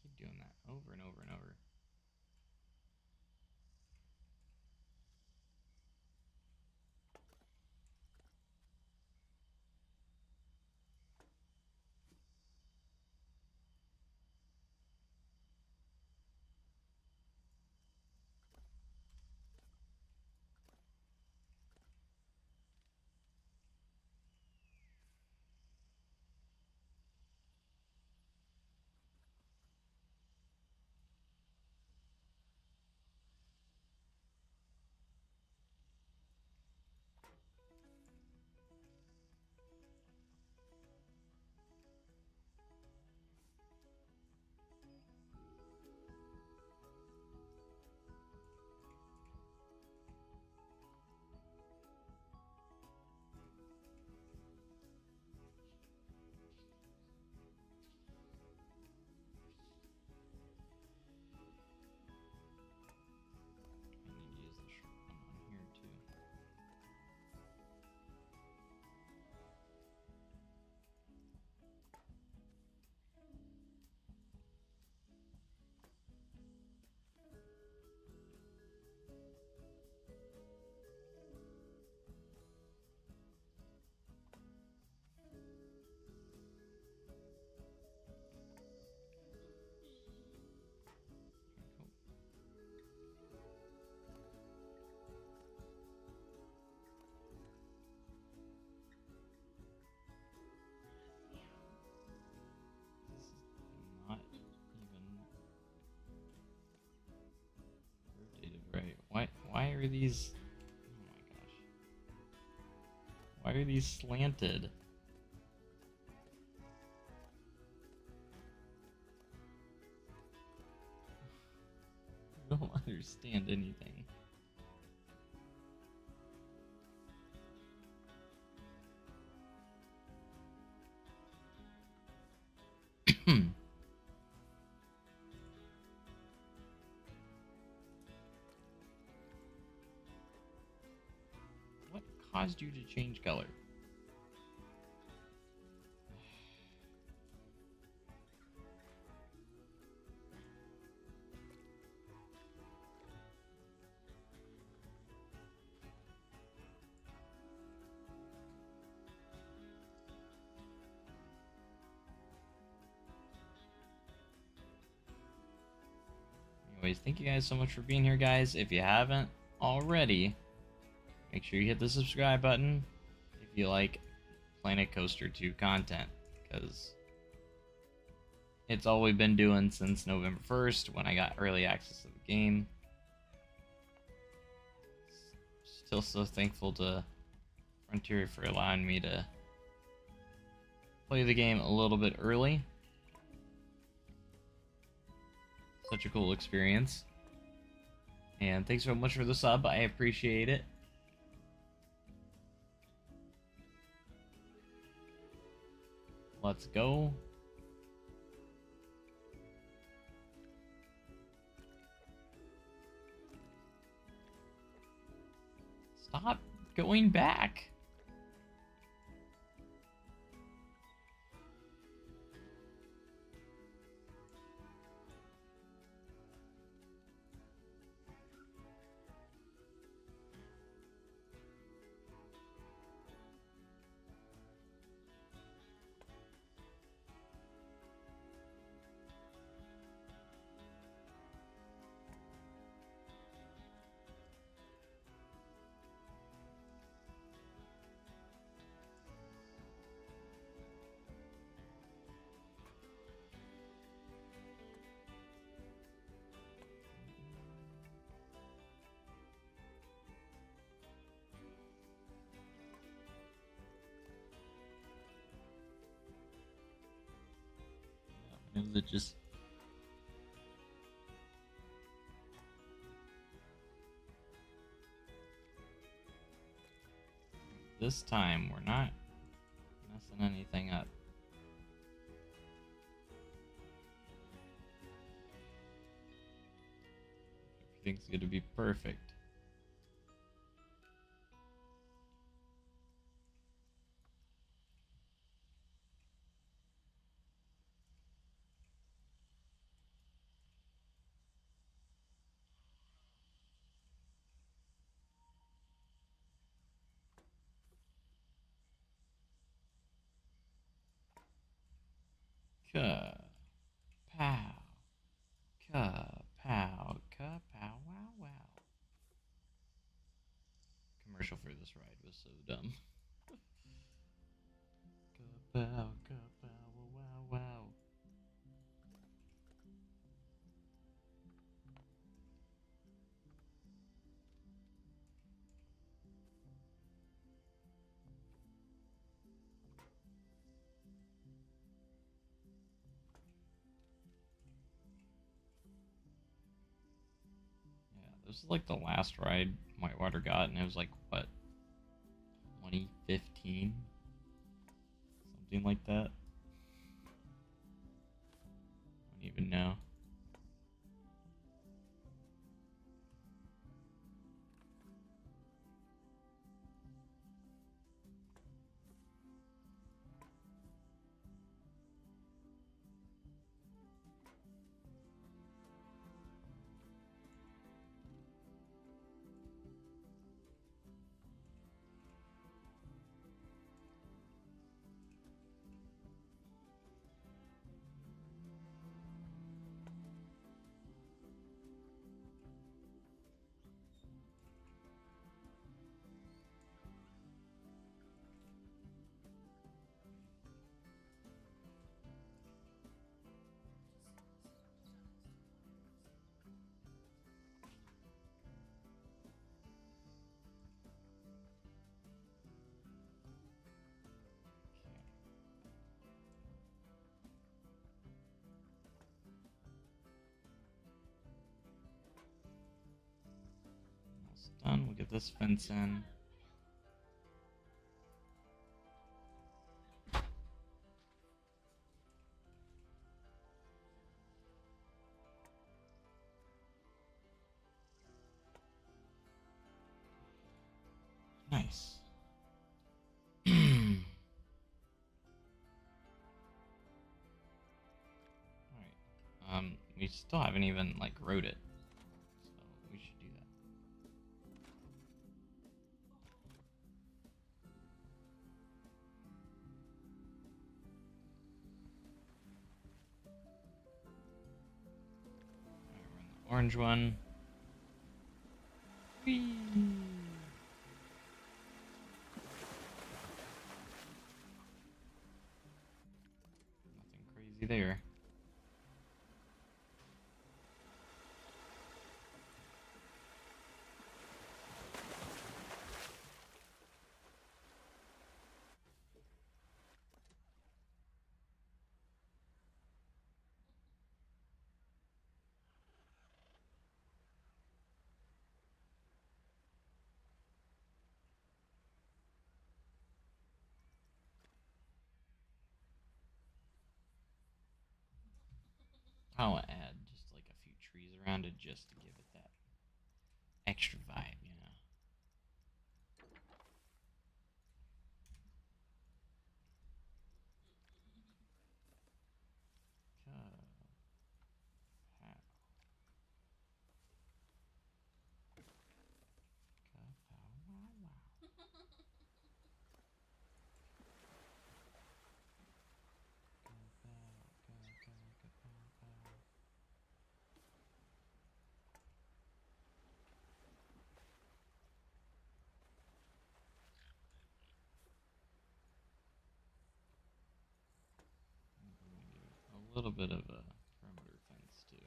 B: Keep doing that over and over and over. I need to use the short one on here too. Cool. This is not even rotated right. Why are these? Oh my gosh. Why are these slanted? I don't understand anything. What caused you to change color? Anyways, thank you guys so much for being here, guys. If you haven't already, make sure you hit the subscribe button if you like Planet Coaster 2 content, because it's all we've been doing since November 1st when I got early access to the game. Still so thankful to Frontier for allowing me to play the game a little bit early. Such a cool experience. And thanks so much for the sub. I appreciate it. Let's go. Stop going back. Is it just... This time, we're not messing anything up. Everything's gonna be perfect. Ka pow, ka pow, wow wow. Commercial for this ride was so dumb. Ka pow, wow wow. Yeah, this is like the last ride Whitewater got, and it was like what, 2015, something like that. I don't even know. That's done. We'll get this fence in. Nice. Alright. We still haven't even, like, wrote it. So, we should do that. Alright, we're in the orange one. Whee! Nothing crazy there. I'll add just like a few trees around it just to give it that extra vibe, you know. A little bit of a perimeter fence too.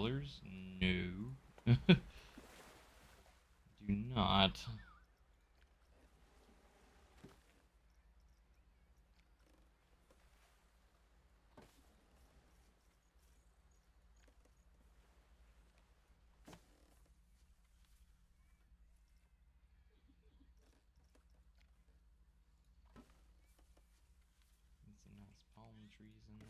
B: colors? No. Do not. Some nice palm trees in there.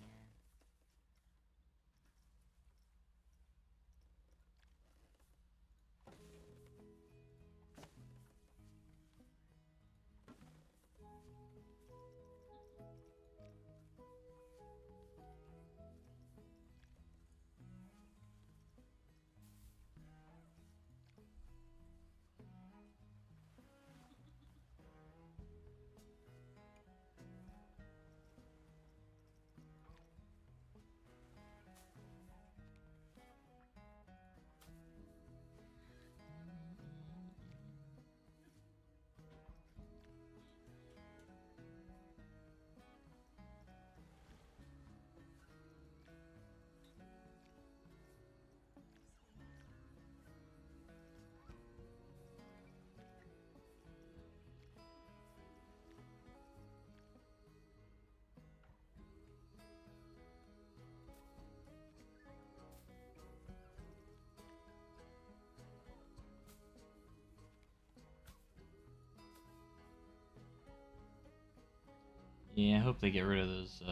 B: Yeah, I hope they get rid of those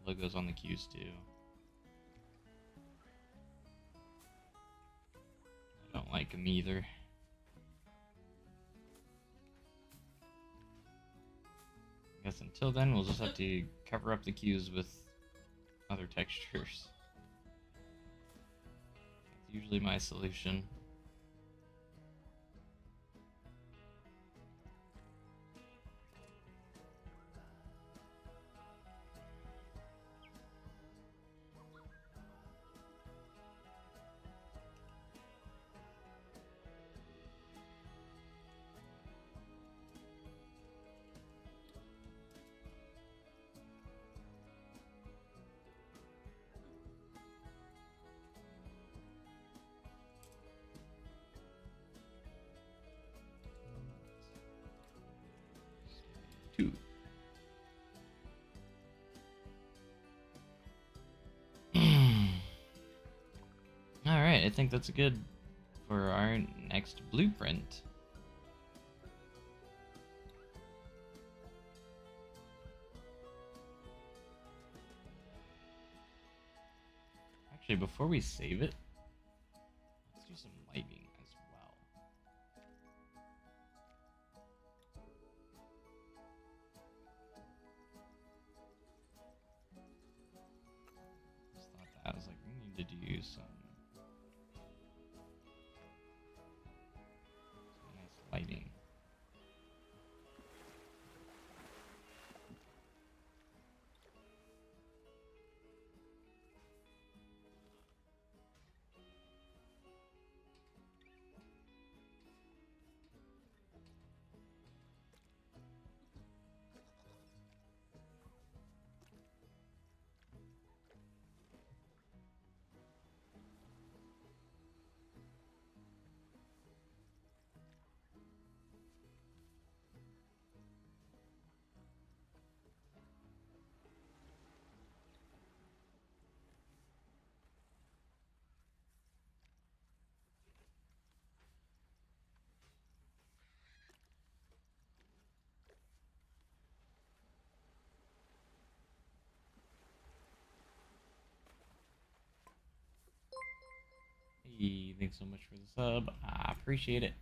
B: logos on the queues too. I don't like them either. I guess until then, we'll just have to cover up the queues with other textures. That's usually my solution. Two. Alright, I think that's good for our next blueprint. Actually, before we save it, let's do some lighting as well. Just thought that. I was like, we need to do some nice lighting. Hey, thanks so much for the sub. I appreciate it.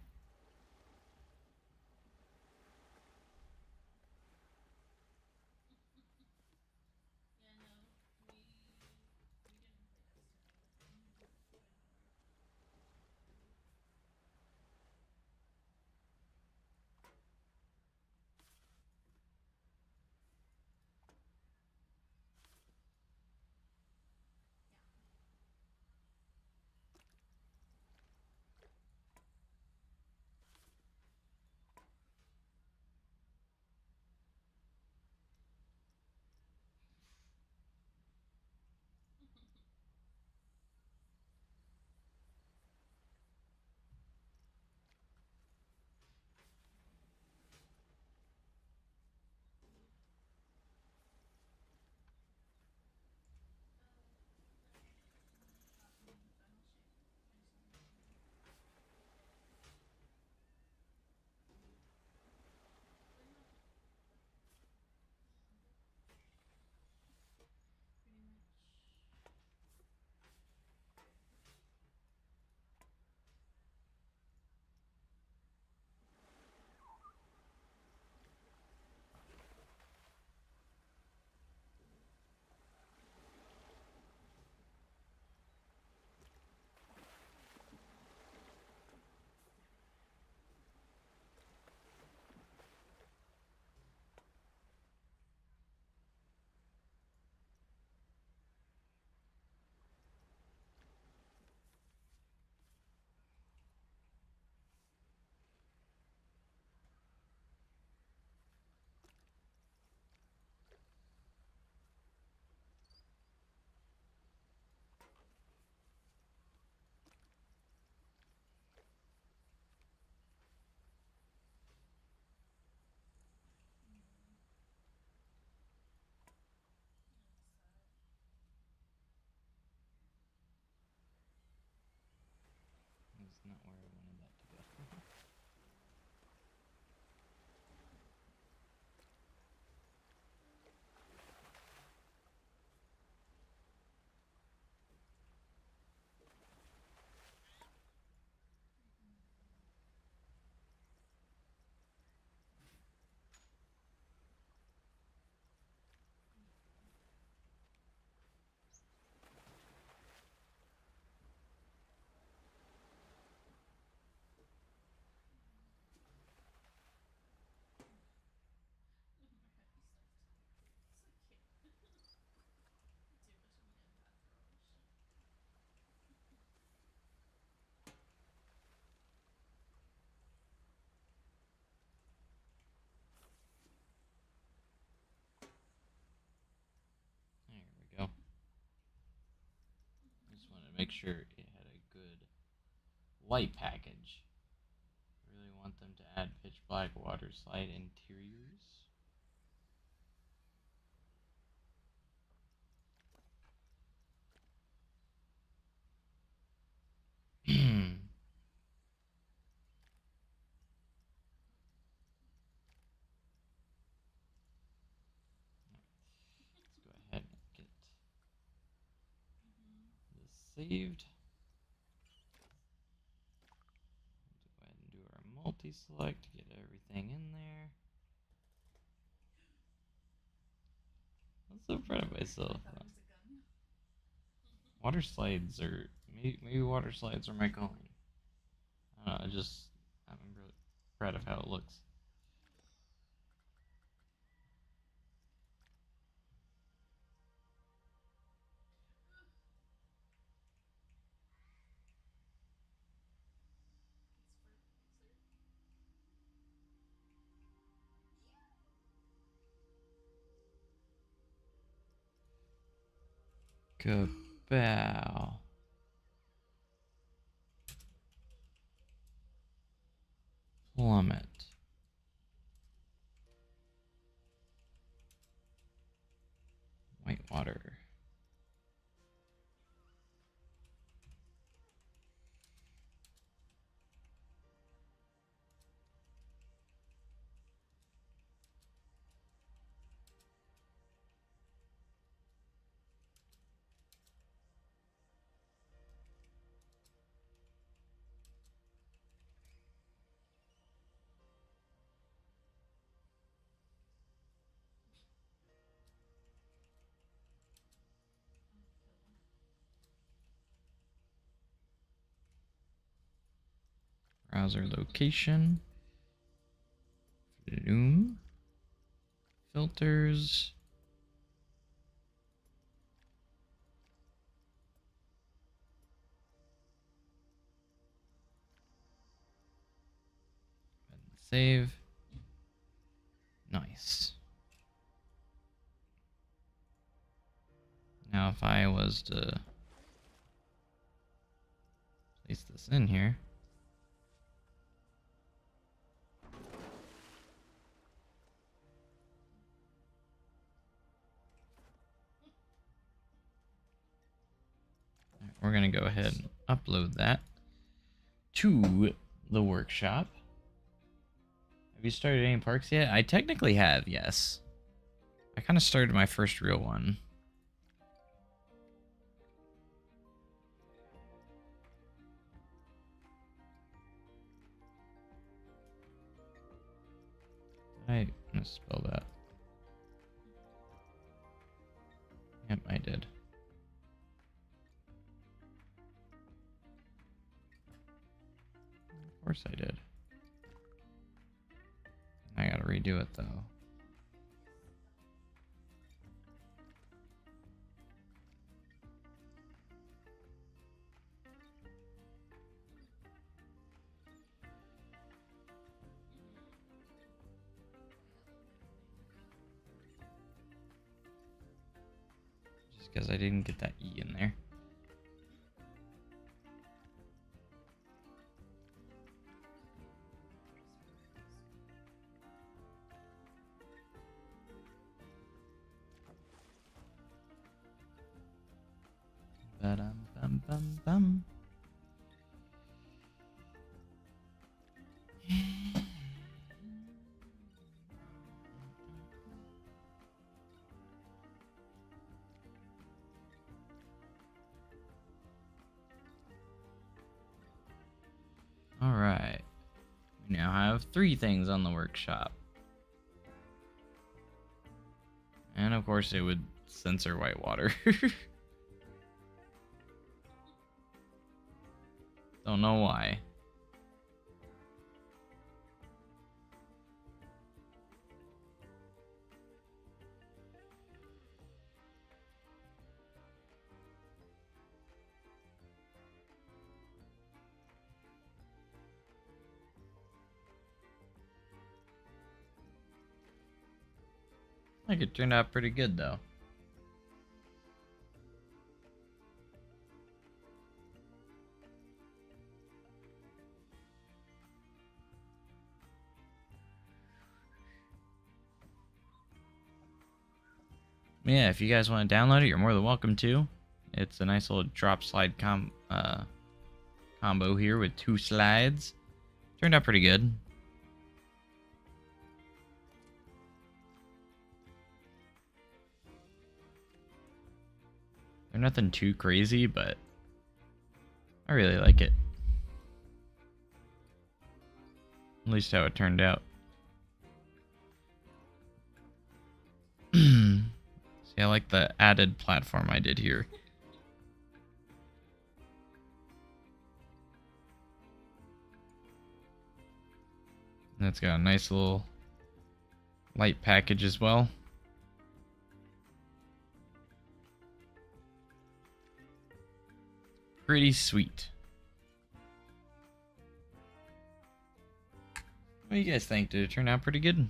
B: not where I wanted that to go. There we go. Just wanted to make sure it had a good light package. Really want them to add pitch black water slide interiors. Let's go ahead and get this saved. Go ahead and do our multi-select, get everything in there. I'm so proud of myself. Water slides are maybe water slides are my calling. I don't know, I'm really proud of how it looks. Kabow. Plummet. Whitewater. Browser location. Loom. Filters. And save. Nice. Now if I was to place this in here. We're going to go ahead and upload that to the workshop. Have you started any parks yet? I technically have, yes. I kind of started my first real one. Did I misspell that? Yep, I did. Of course I did. I gotta redo it though. Just because I didn't get that E in there. Ba-dum, bum, bum, bum.
A: Alright. We now have 3 things on the workshop. And of course it would censor whitewater. Don't know why. I think it turned out pretty good though. Yeah, if you guys want to download it, you're more than welcome to. It's a nice little drop slide combo here with 2 slides. Turned out pretty good. They're nothing too crazy, but I really like it. At least how it turned out. See, I like the added platform I did here. And it's got a nice little light package as well. Pretty sweet. What do you guys think? Did it turn out pretty good?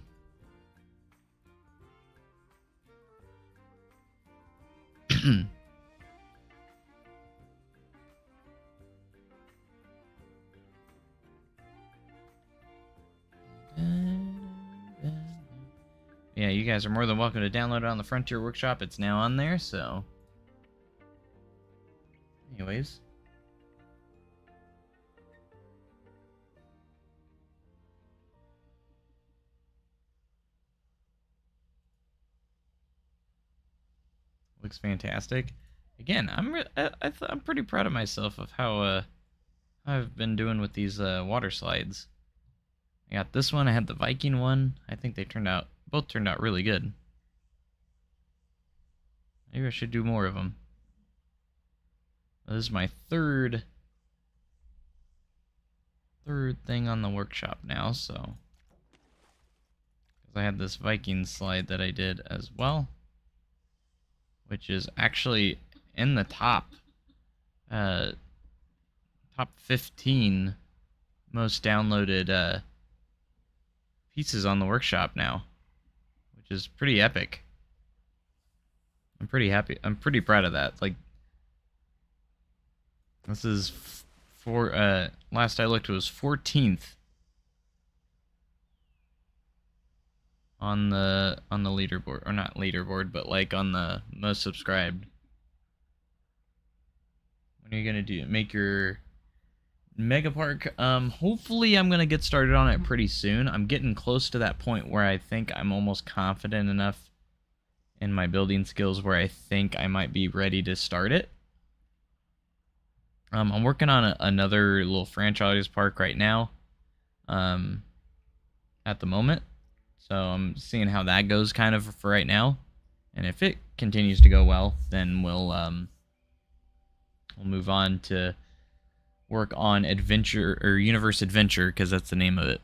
A: Yeah, you guys are more than welcome to download it on the Frontier Workshop. It's now on there, so... Anyways. Looks fantastic. Again, I'm pretty proud of myself of how I've been doing with these water slides. I got this one. I had the Viking one. I think they both turned out really good. Maybe I should do more of them. This is my third thing on the workshop now, so because I had this Viking slide that I did as well, which is actually in the top 15 most downloaded pieces on the workshop now, which is pretty epic. I'm pretty happy. I'm pretty proud of that. Like, this is last I looked, it was 14th on the leaderboard, or not leaderboard, but like on the most subscribed. When are you gonna make your Mega Park? Hopefully I'm gonna get started on it pretty soon. I'm getting close to that point where I think I'm almost confident enough in my building skills where I think I might be ready to start it. I'm working on another little franchise park right now, at the moment. So I'm seeing how that goes kind of for right now. And if it continues to go well, then we'll move on to work on Adventure, or Universe Adventure, because that's the name of it.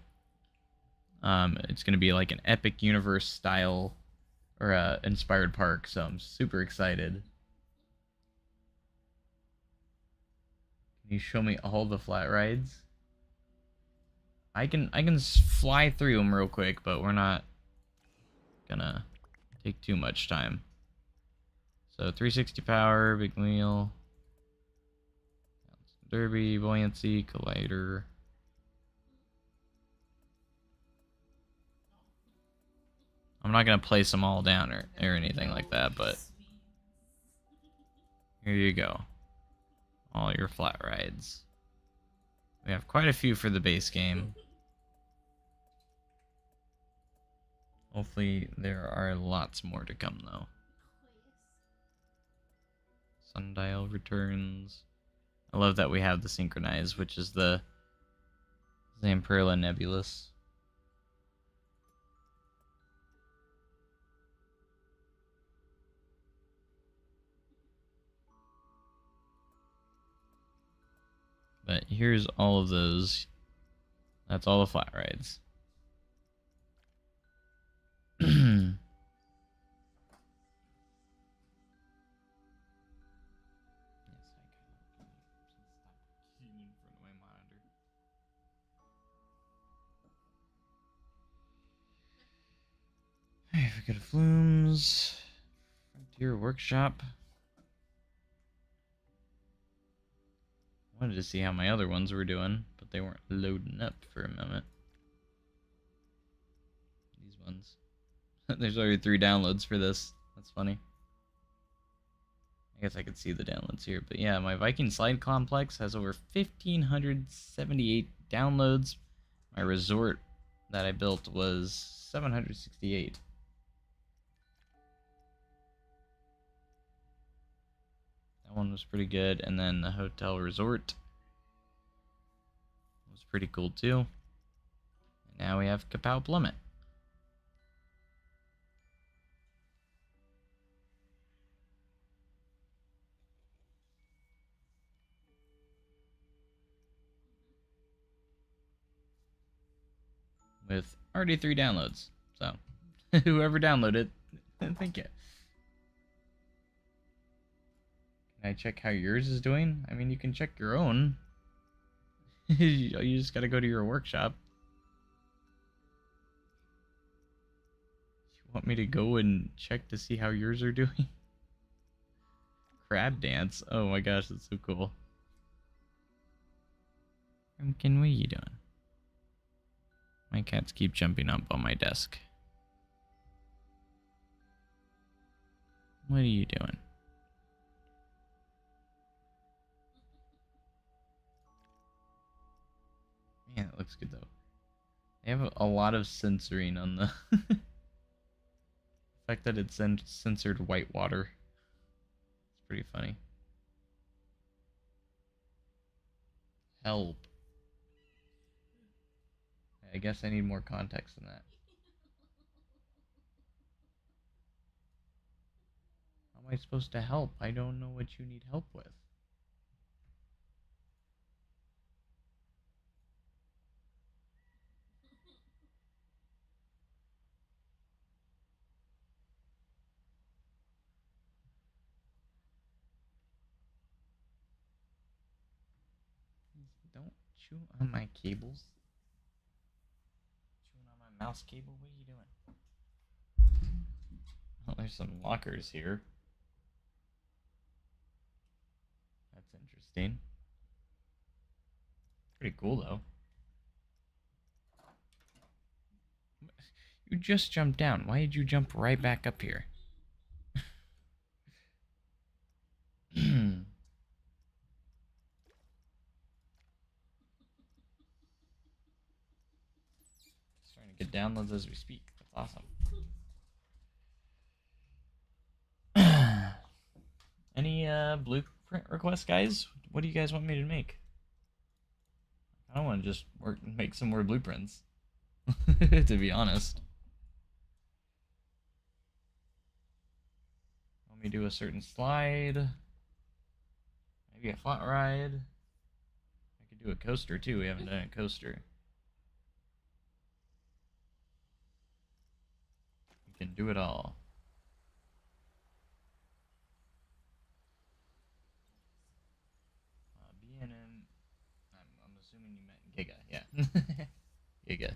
A: It's going to be like an epic universe style, or inspired park, so I'm super excited. Can you show me all the flat rides? I can fly through them real quick, but we're not gonna take too much time. So 360 power, big wheel, derby, buoyancy, collider. I'm not gonna place them all down or anything like that, but here you go. All your flat rides. We have quite a few for the base game. Hopefully there are lots more to come though. Sundial returns. I love that we have the synchronize, which is the Zamperla Nebulous. But here's all of those. That's all the flat rides. Yes, I kind of in front of my monitor. Hey, we got Flumes, Frontier Workshop. Wanted to see how my other ones were doing, but they weren't loading up for a moment. These ones. There's already 3 downloads for this. That's funny. I guess I could see the downloads here, but yeah, my Viking Slide Complex has over 1,578 downloads. My resort that I built was 768. That one was pretty good, and then the hotel resort was pretty cool too. And now we have Kapow Plummet. With already 3 downloads. So, whoever downloaded it, thank you. Can I check how yours is doing? I mean, you can check your own. You just gotta go to your workshop. You want me to go and check to see how yours are doing? Crab dance. Oh my gosh, that's so cool. Pumpkin, what are you doing? My cats keep jumping up on my desk. What are you doing? Man, it looks good though. They have a lot of censoring on the fact that it's censored white water. It's pretty funny. Help. I guess I need more context than that. How am I supposed to help? I don't know what you need help with. Don't chew on my cables. Chewing on my mouse cable? What are you doing? Oh, there's some lockers here. That's interesting. Pretty cool though. You just jumped down. Why did you jump right back up here? Starting to get downloads as we speak. That's awesome. Any blueprint requests, guys? What do you guys want me to make? I don't want to just make some more blueprints. To be honest. Want me to do a certain slide? Maybe a flat ride? I could do a coaster too. We haven't done a coaster. We can do it all. BNN. I'm assuming you meant Giga. Yeah. Giga.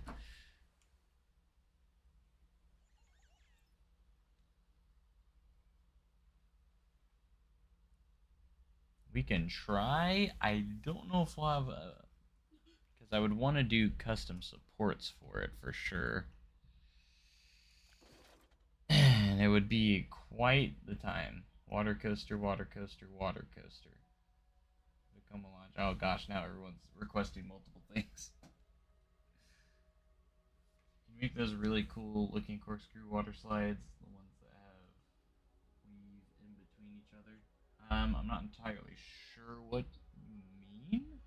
A: We can try. I don't know if we'll have because I would want to do custom supports for it for sure. And it would be quite the time. Water coaster, water coaster, water coaster. Tacoma Launch. Oh gosh, now everyone's requesting multiple things. Can you make those really cool looking corkscrew water slides? The ones that have weave in between each other? I'm not entirely sure what you mean.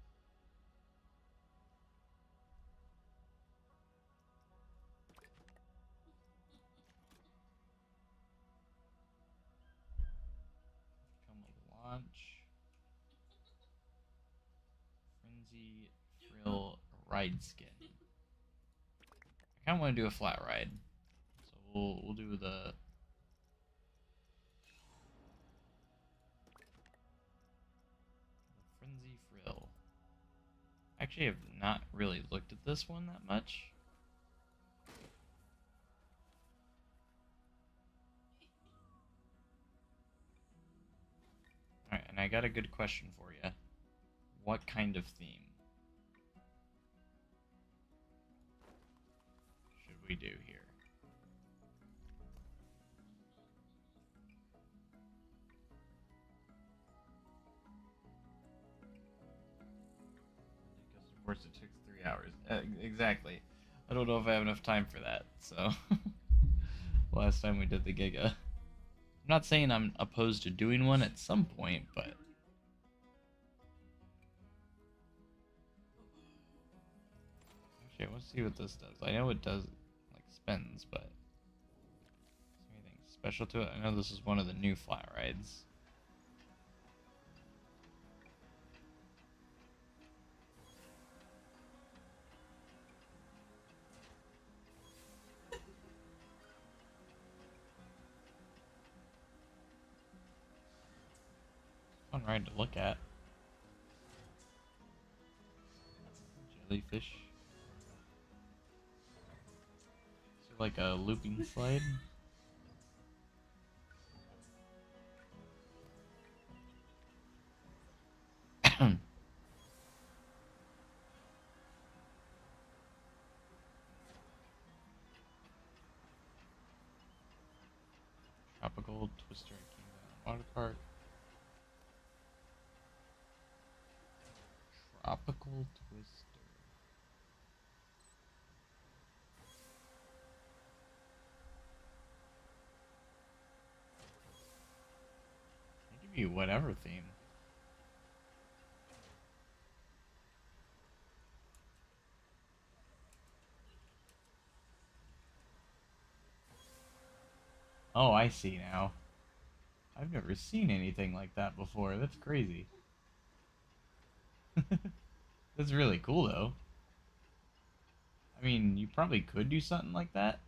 B: frenzy frill ride skin. I kind of want to do a flat ride, so we'll do the frenzy frill. Actually, I've not really looked at this one that much. Alright, and I got a good question for you. What kind of theme should we do here? Of course, it took 3 hours. Exactly. I don't know if I have enough time for that, so... Last time we did the Giga. I'm not saying I'm opposed to doing one at some point, but... Actually, let's see what this does. I know it does, like, spins, but... Is there anything special to it? I know this is one of the new flat rides. Fun ride to look at. Jellyfish. Is there like a looping slide? Tropical Twister and Kingdom Water Park. Tropical Twister. It could be whatever theme. Oh, I see now. I've never seen anything like that before. That's crazy. That's really cool, though. I mean, you probably could do something like that.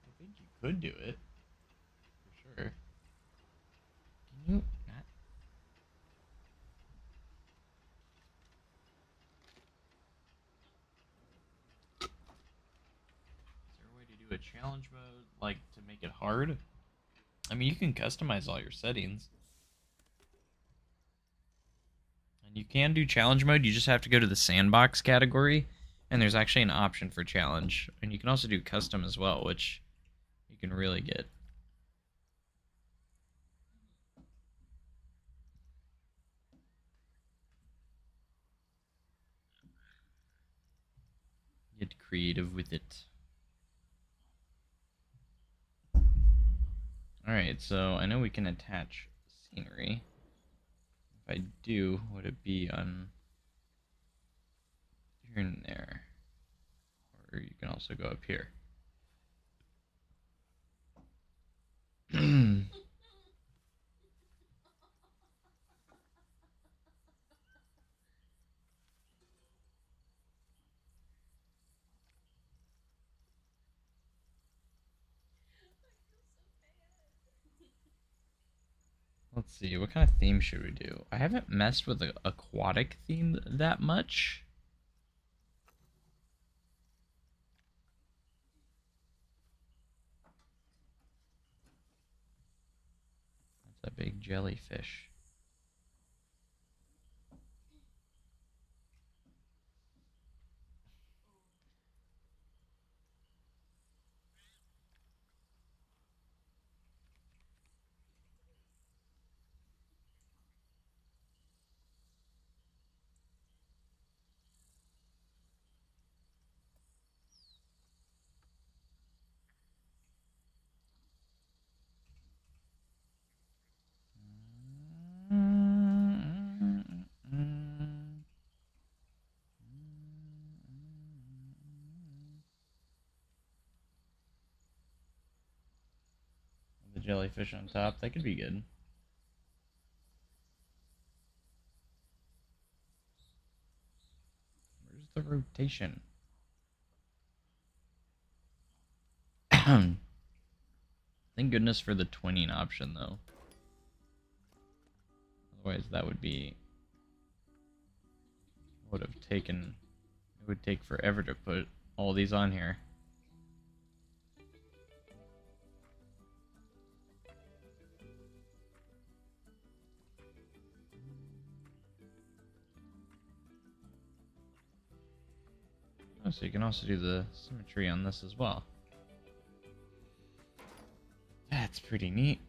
B: I think you could do it. For sure. Can you not? Is there a way to do a challenge mode, like, to make it hard? I mean, you can customize all your settings. And you can do challenge mode, you just have to go to the sandbox category, and there's actually an option for challenge. And you can also do custom as well, which you can really get. Get creative with it. Alright, so I know we can attach scenery. If I do, would it be on here and there? Or you can also go up here. Let's see, what kind of theme should we do? I haven't messed with the aquatic theme that much. That's a big jellyfish. The jellyfish on top, that could be good.
A: the rotation. Thank goodness for the twinning option, though. Otherwise, that would be... would have taken... It would take forever to put all these on here. Oh, so you can also do the symmetry on this as well. That's pretty neat.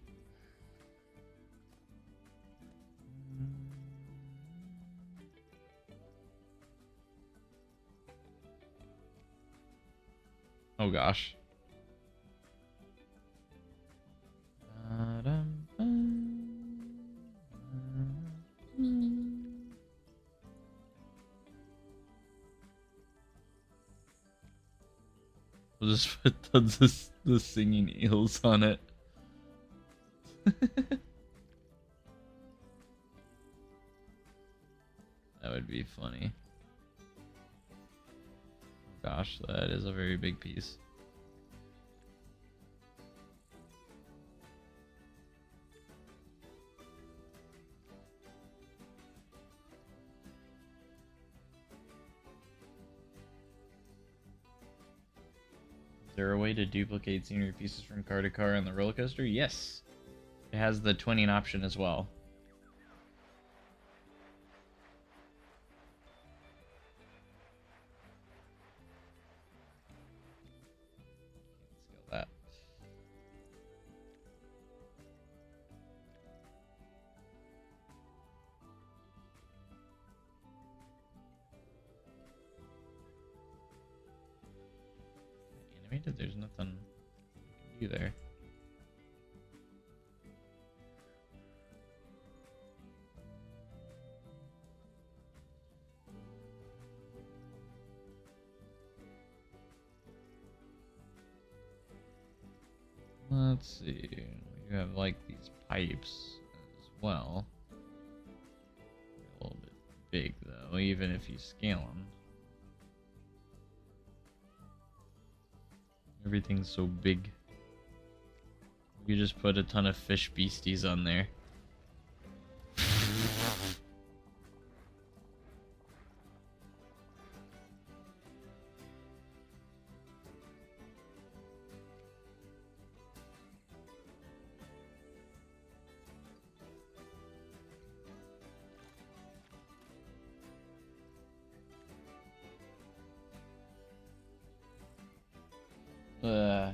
A: Oh gosh. We'll just put the singing eels on it. That would be funny. Oh gosh, that is a very big piece. Is there a way to duplicate scenery pieces from car to car on the roller coaster? Yes. It has the twinning option as well. Scale that. Animated? There's nothing you can do there. Let's see. You have like these pipes as well. A little bit big though, even if you scale them. Everything's so big. You just put a ton of fish beasties on there. Uh.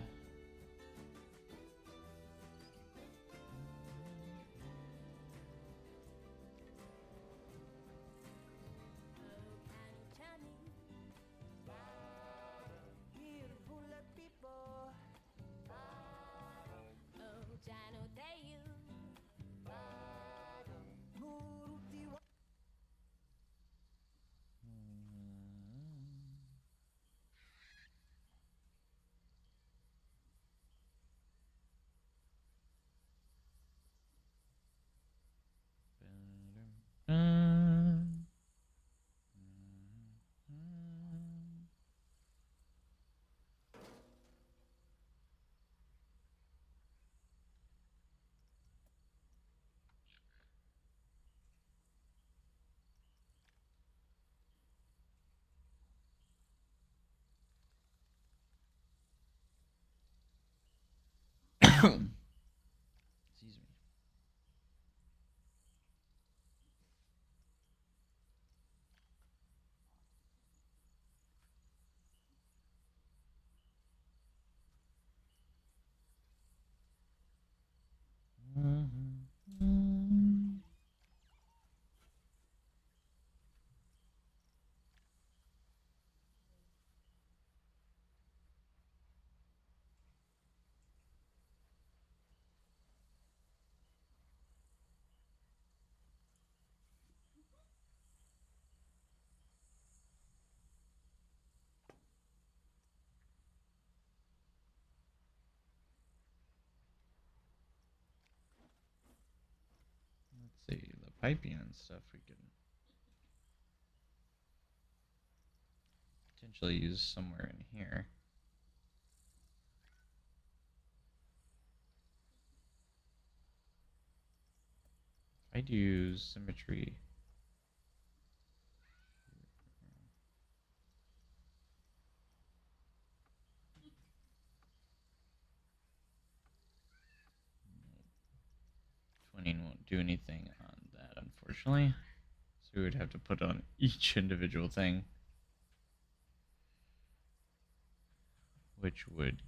A: Excuse me. Let's see, the piping and stuff we can... potentially use somewhere in here. If I do symmetry. 20 won't do anything on that, unfortunately. So we would have to put on each individual thing, which would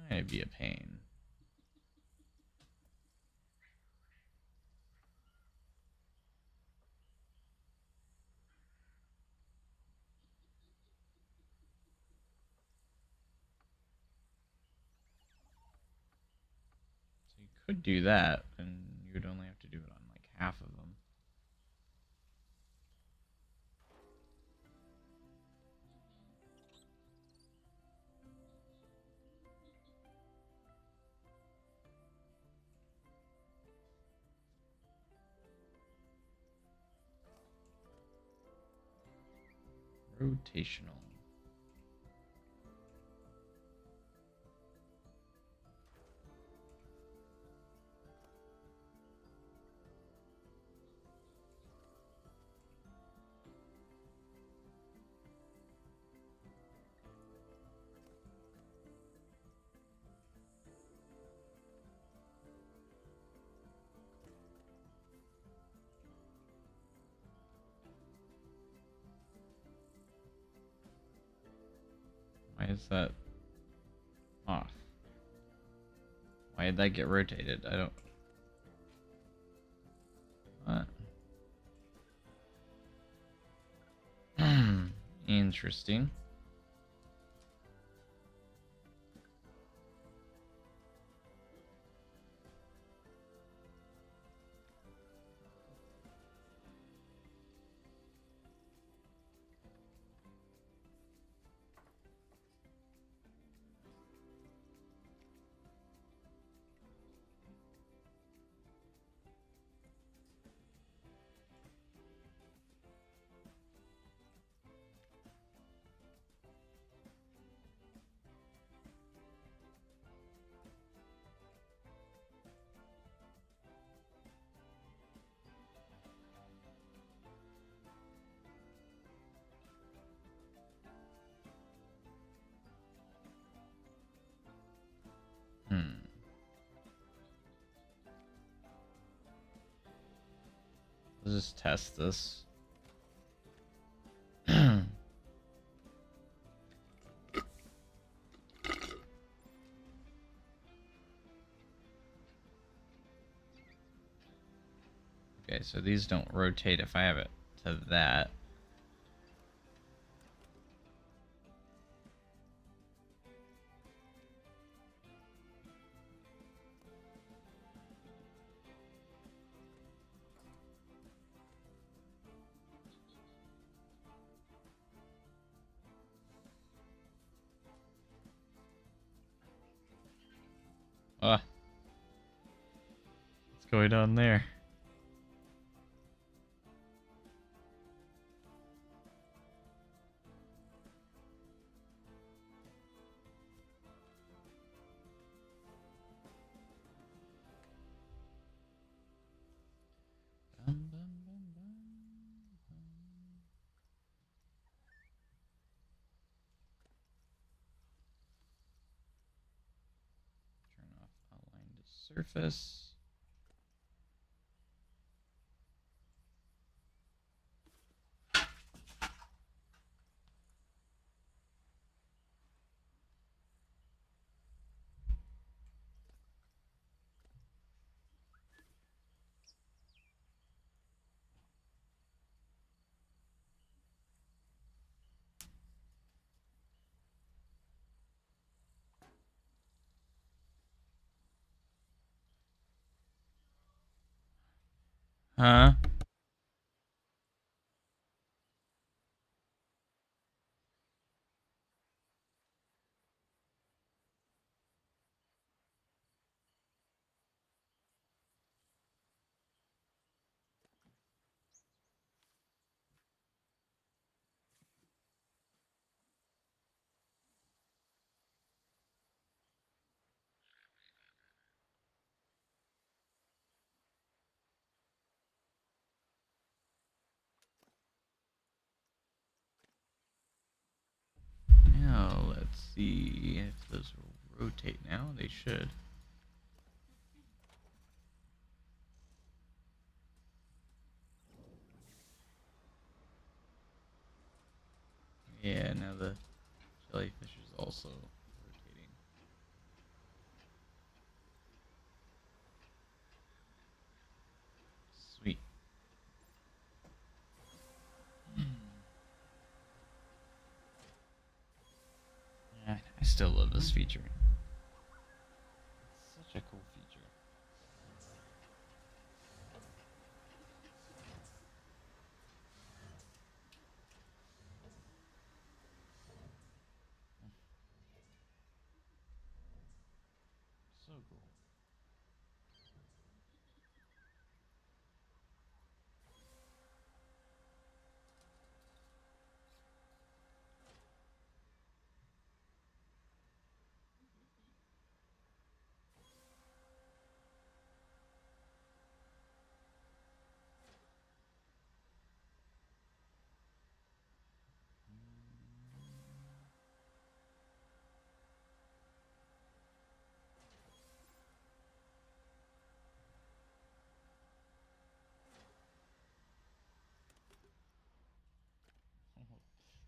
A: kind of be a pain. So you could do that, and you would only have to do it on like half of them. Rotational. Why is that off? Why did that get rotated? I don't... What? Interesting. Let's just test this. Okay, so these don't rotate if I have it to that. Ah, what's going on there? Turn off outline to surface. Huh? see if those will rotate now. They should. Yeah, now the jellyfish is also rotating. Sweet. Yeah, I still love this feature. It's such a cool feature. So cool.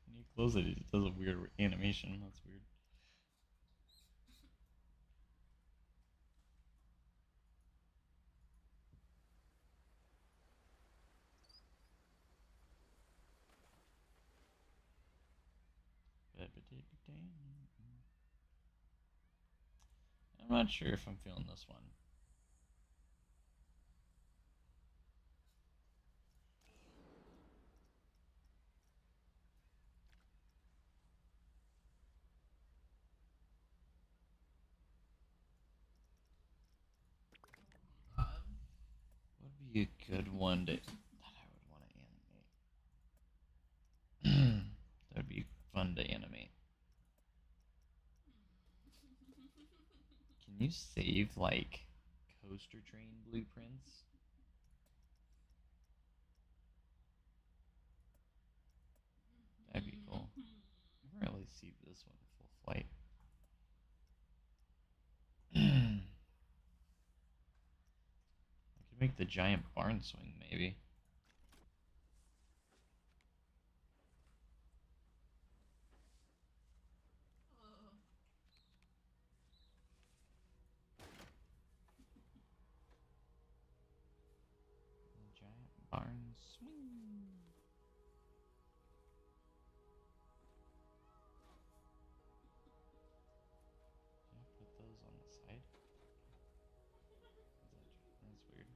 A: When you close it, it does a weird animation. That's weird. I'm not sure if I'm feeling this one. What would be a good one that I would want to animate? That would be fun to animate. Can you save like coaster train blueprints? That'd be cool. Never really see this one full flight. I could make the giant barn swing maybe. The giant barn swing. Can I put those on the side? That's weird.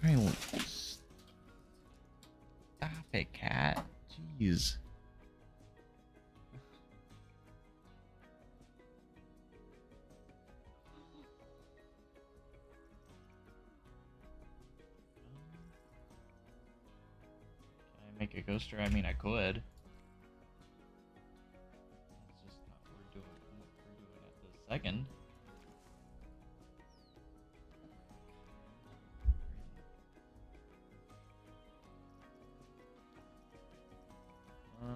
A: Alright, stop it, cat. Jeez. Can I make a coaster? I mean, I could. It's just not what we're doing at this second.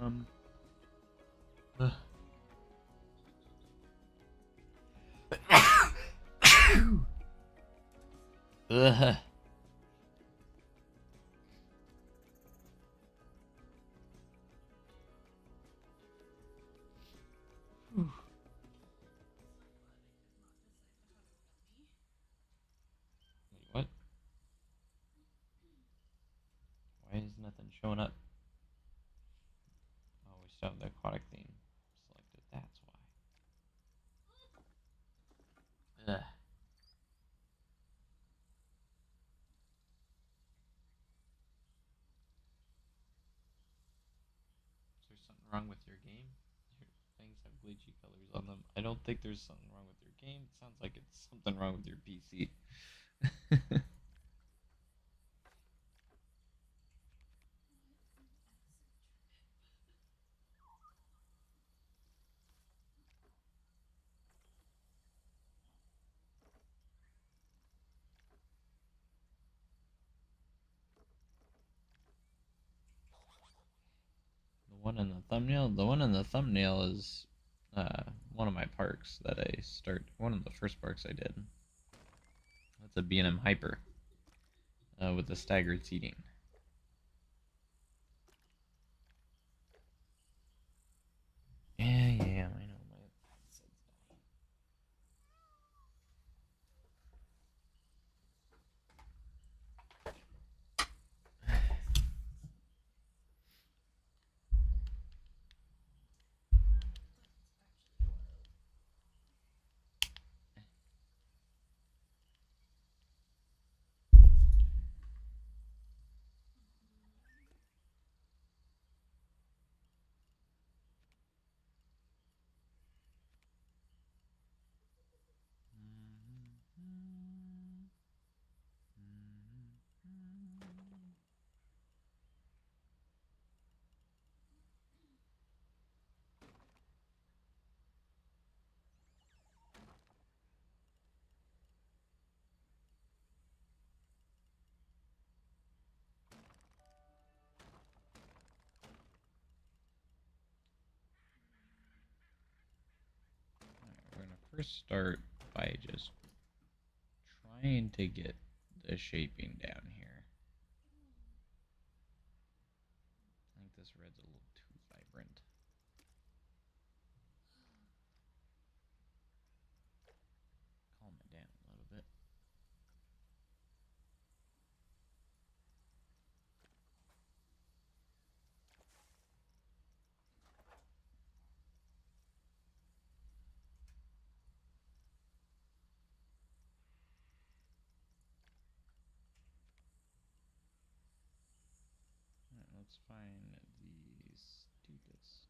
A: Um. Ugh. Ugh. Wait, what? Why is nothing showing up? Oh, we still have the aquatic theme selected. That's why. Ugh. Is there something wrong with your game? Your things have glitchy colors on them. I don't think there's something wrong with your game. It sounds like it's something wrong with your PC. The one in the thumbnail is one of my parks that I start. One of the first parks I did. That's a B&M Hyper with the staggered seating. Yeah, I know. My headset's dying. We're gonna first start by just trying to get the shaping down here. I think this red's a little too vibrant. Calm it down a little bit. Alright, let's find the steepest.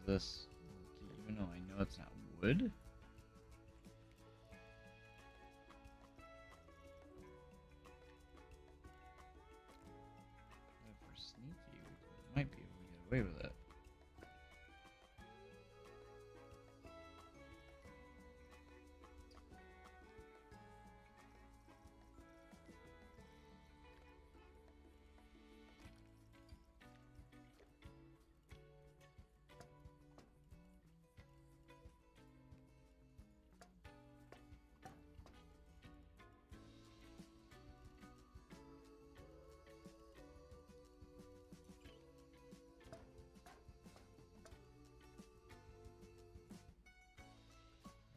A: this? Even though I know it's not wood. If we're sneaky, we might be able to get away with it.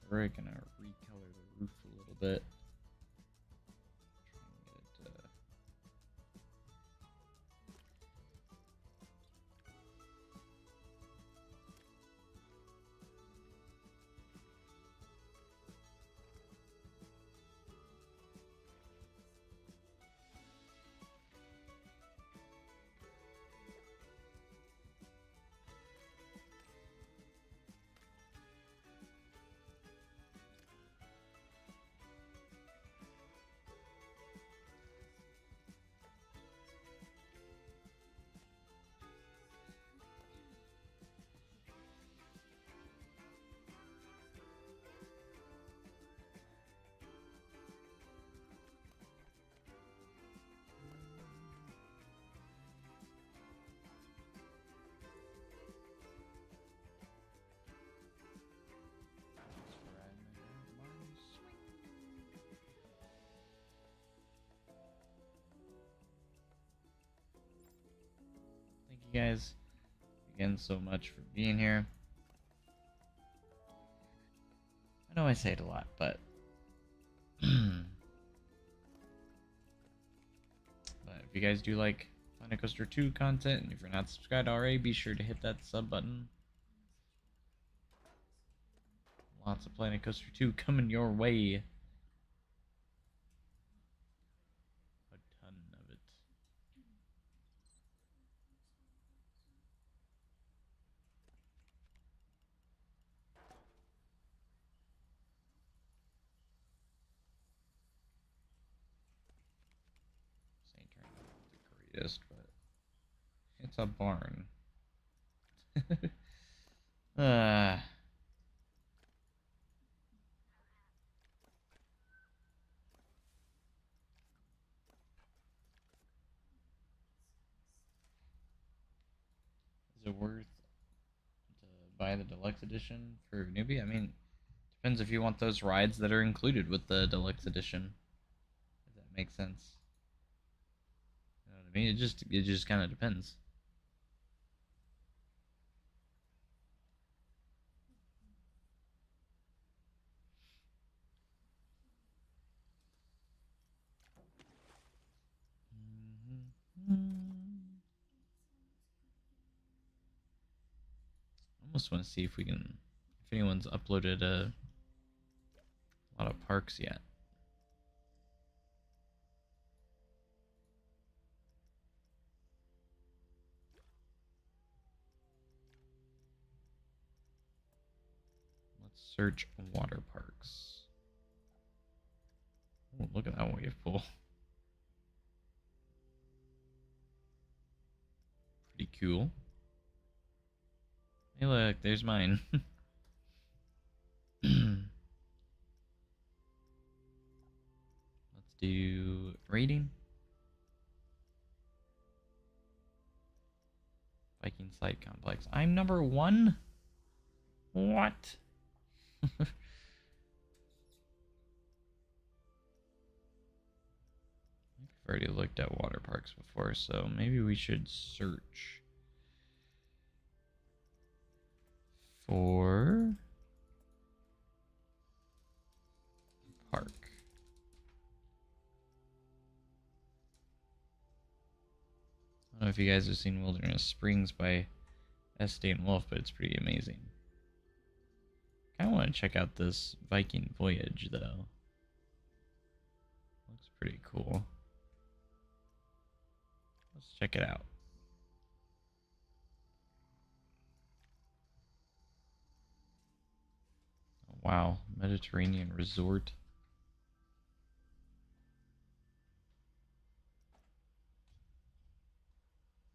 A: We're gonna recolor the roof a little bit. Try and get it, thank you guys again so much for being here. I know I say it a lot, but but if you guys do like Planet Coaster 2 content, and if you're not subscribed already, be sure to hit that sub button. Lots of Planet Coaster 2 coming your way. A ton of it. This ain't turning out the greatest, but it's a barn. uh, is it worth to buy the deluxe edition for newbie? I mean, depends if you want those rides that are included with the deluxe edition. If that makes sense. You know what I mean? It just kind of depends. I almost want to see if we can, if anyone's uploaded a lot of parks yet. Let's search water parks. Oh, look at that wave pool. Pretty cool. Hey, look, there's mine. Let's do rating. Viking Slide Complex. I'm number 1? What? I've already looked at water parks before, so maybe we should search for park. I don't know if you guys have seen Wilderness Springs by S. and Wolf, but it's pretty amazing. I kind of want to check out this Viking Voyage, though. Looks pretty cool. Let's check it out. Wow, Mediterranean resort.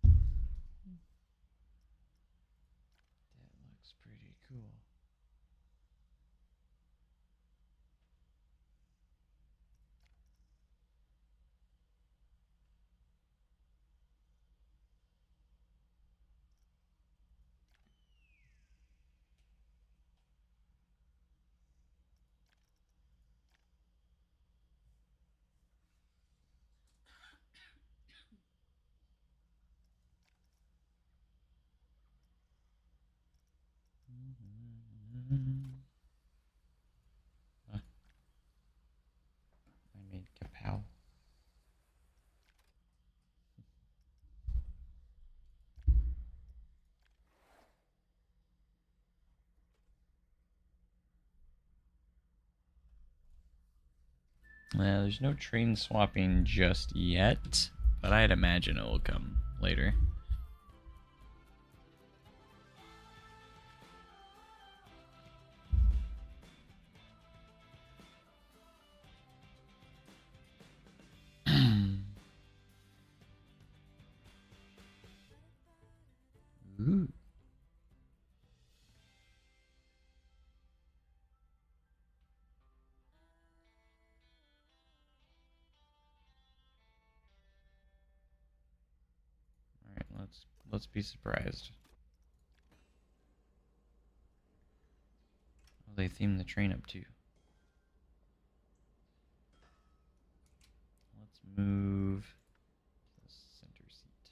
A: That looks pretty cool. Huh, I made kapow. There's no train swapping just yet, but I'd imagine it will come later. Ooh. All right, let's be surprised. Oh, they themed the train up too. Let's move to the center seat.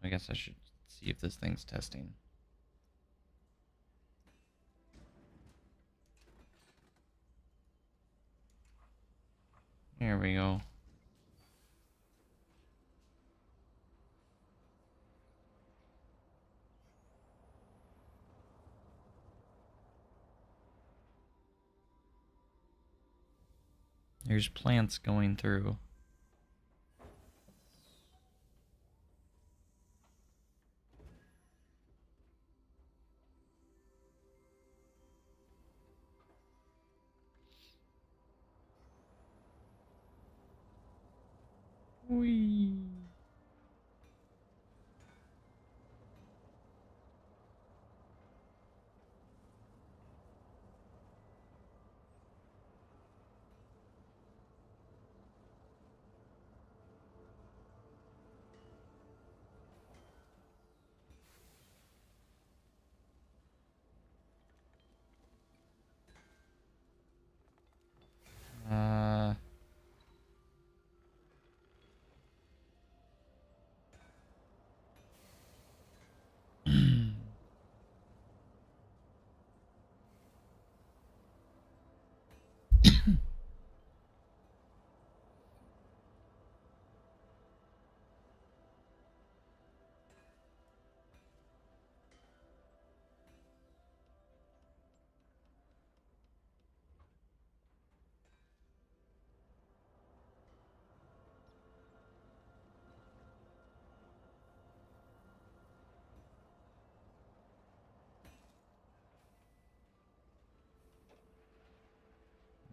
A: I guess I should see if this thing's testing. There we go. There's plants going through. Whee! Uh,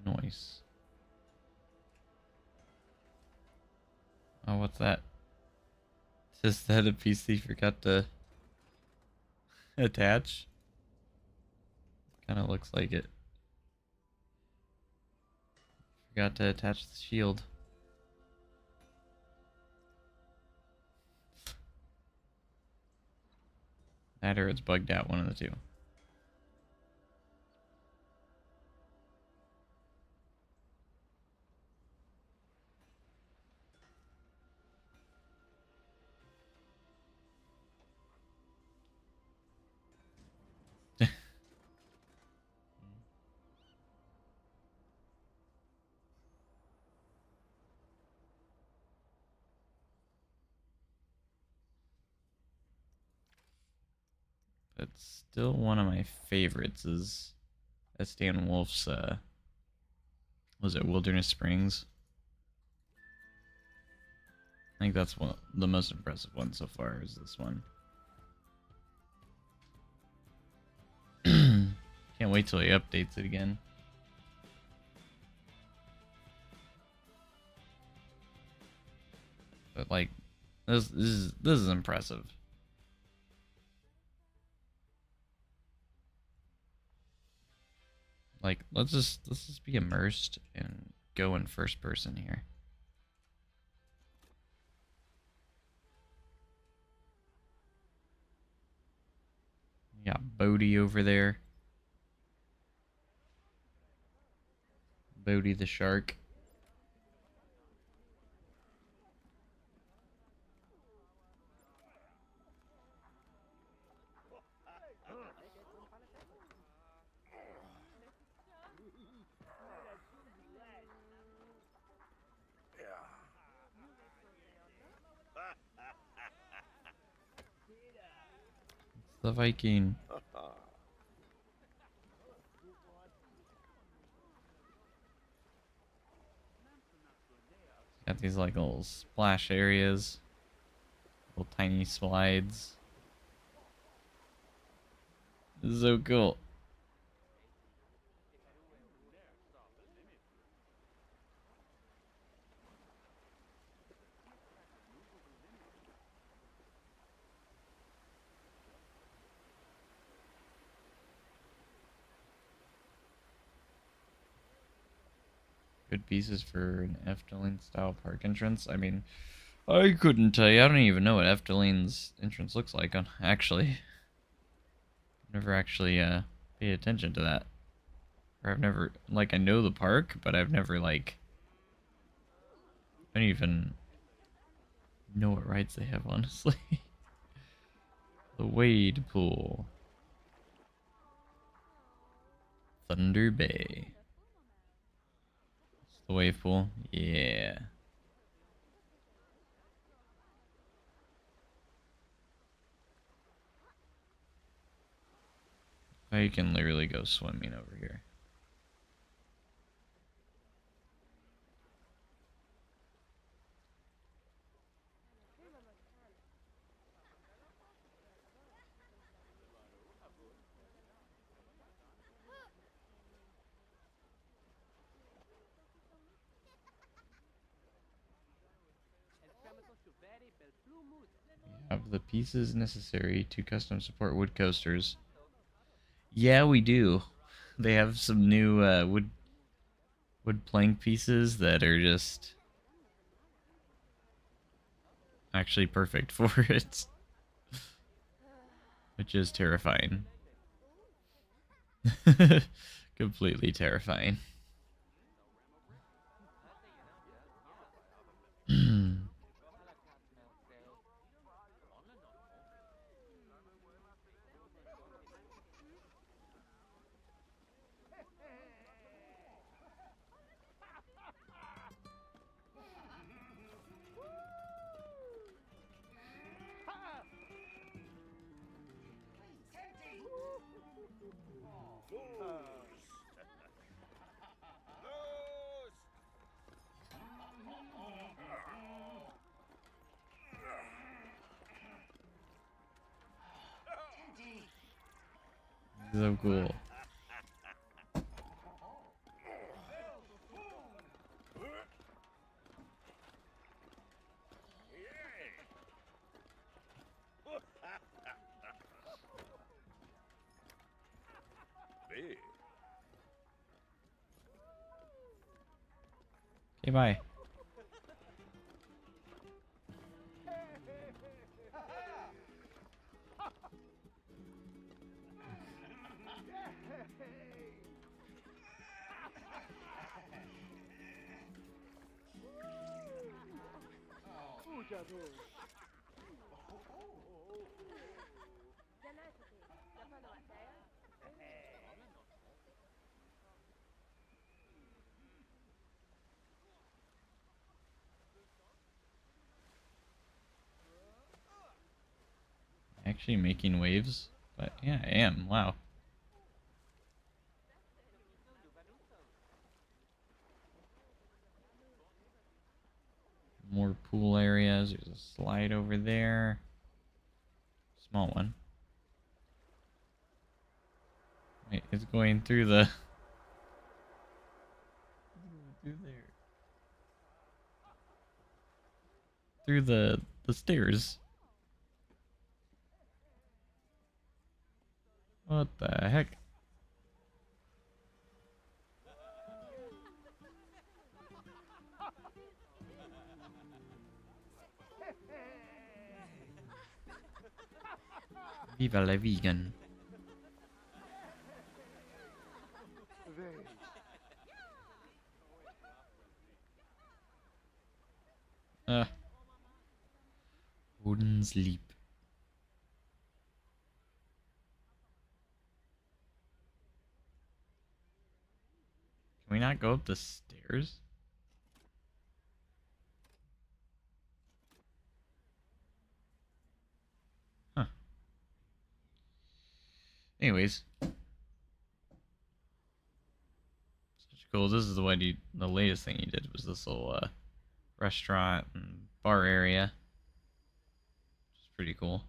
A: Noise. Oh, what's that? Just that a PC forgot to attach? Kind of looks like it. Forgot to attach the shield. That or it's bugged out, one of the two. But still one of my favorites is Stan Wolf's, was it Wilderness Springs? I think that's one the most impressive one so far is this one. wait till he updates it again. But like, this is impressive. Like, let's just be immersed and go in first person here. We got Bodhi over there. Bodhi the shark. It's the Viking. Got these like little splash areas, little tiny slides. This is so cool. Good pieces for an Efteling style park entrance. I mean, I couldn't tell you. I don't even know what Efteling's entrance looks like. Actually, never actually paid attention to that. Or I've never, like, I know the park, but I've never, like, I don't even know what rides they have, honestly. The Wade Pool. Thunder Bay. It's the wave pool. Yeah. I can literally go swimming over here. We have the pieces necessary to custom support wood coasters. Yeah, we do. They have some new wood plank pieces that are just actually perfect for it, which is terrifying. Completely terrifying. So cool. Okay, bye. Actually making waves? But yeah, I am. Wow. More pool areas. There's a slide over there. Small one. Wait, it's going through the... through there. Through the stairs. What the heck? Viva la vegan. Uh, wouldn't sleep. Can we not go up the stairs? Huh. Anyways. Such cool. This is the latest thing he did was this little restaurant and bar area. Which is pretty cool.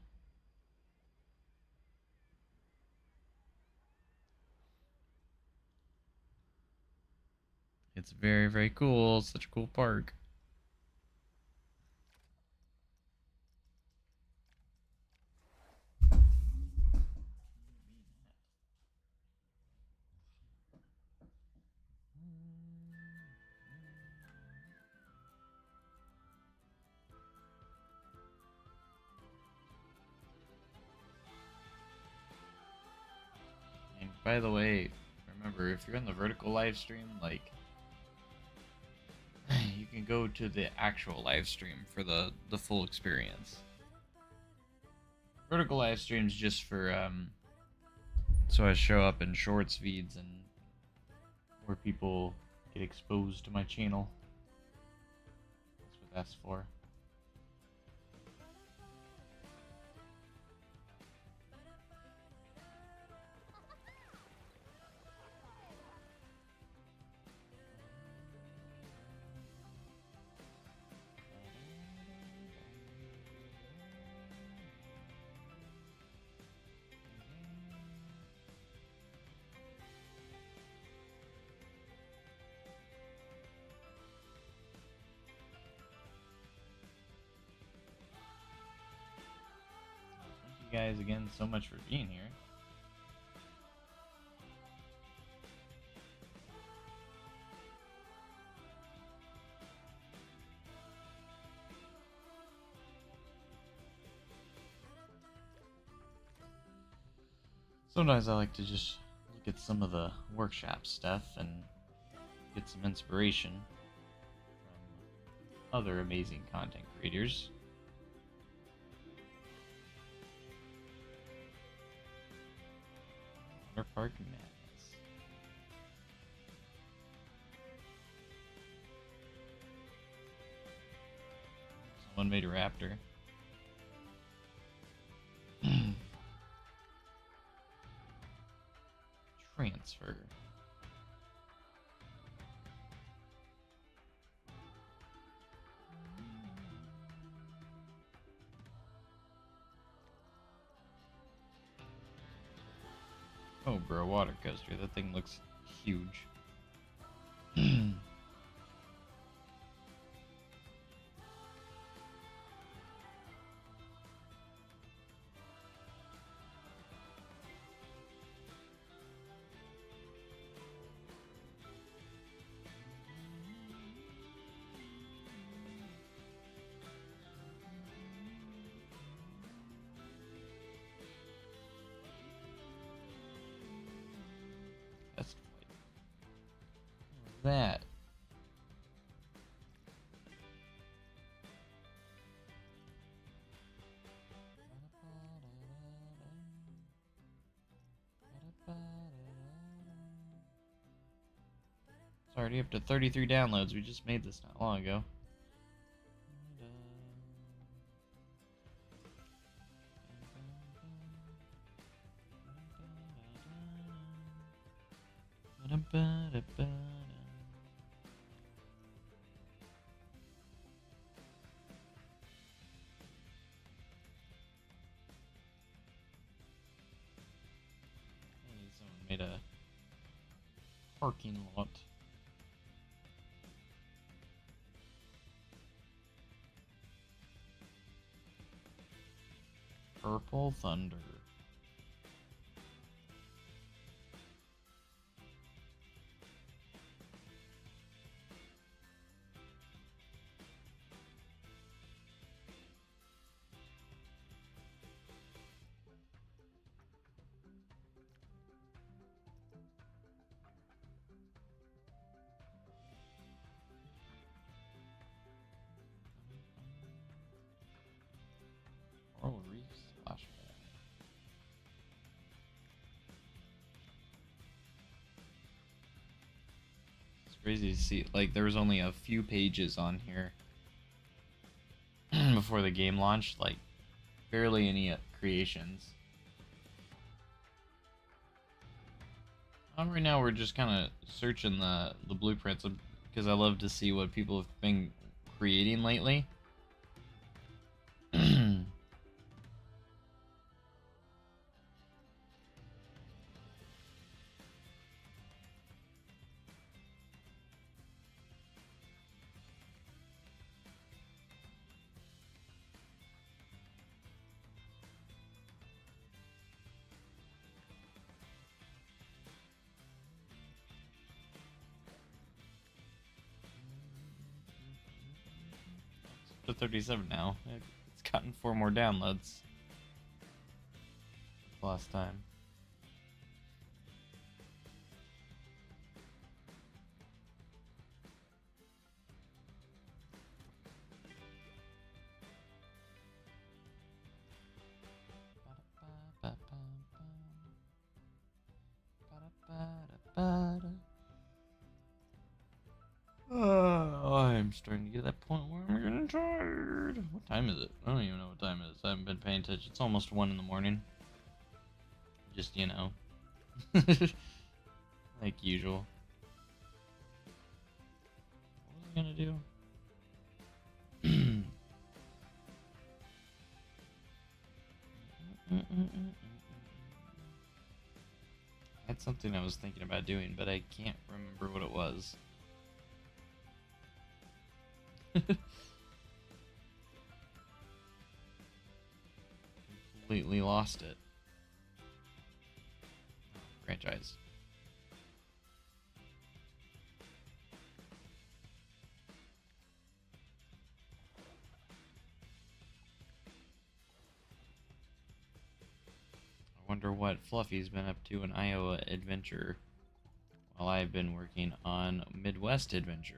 A: It's very, very cool. It's such a cool park. And by the way, remember, if you're in the vertical live stream, like, you can go to the actual live stream for the full experience. Vertical live streams just for so I show up in shorts feeds and where people get exposed to my channel. That's what that's for. Thank you guys again so much for being here. Sometimes I like to just look at some of the workshop stuff and get some inspiration from other amazing content creators. Water Park Madness. Someone made a raptor. Transfer. Oh, bro, water coaster. That thing looks huge. Best flight. What was that? It's already up to 33 downloads. We just made this not long ago. Someone made
B: a parking lot. Purple Thunder. Coral Reef Splashback. It's crazy to see. Like, there was only a few pages on here before the game launched. Like, barely any creations. Right now, we're just kind of searching the blueprints because I love to see what people have been creating lately. To 37 now. It's gotten 4 more downloads last time. Oh, I'm starting to get to that point where I'm getting tired. What time is it? I don't even know what time it is. I haven't been paying attention. It's almost 1 in the morning. Just, you know. Like usual. What was I gonna do? I had something I was thinking about doing, but I can't remember what it was. Completely lost it. Franchise. I wonder what Fluffy's been up to in Iowa Adventure while I've been working on Midwest Adventure.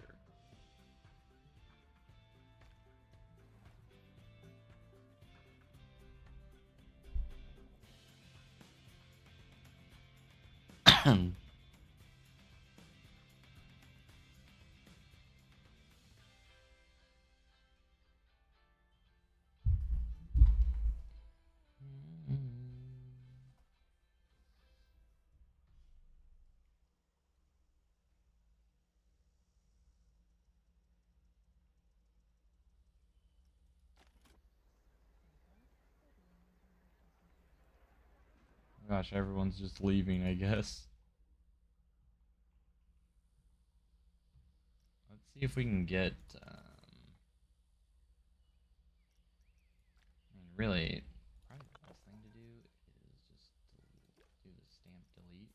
B: Gosh, everyone's just leaving, I guess. Let's see if we can get. I mean, really, probably the best thing to do is just do the stamp delete.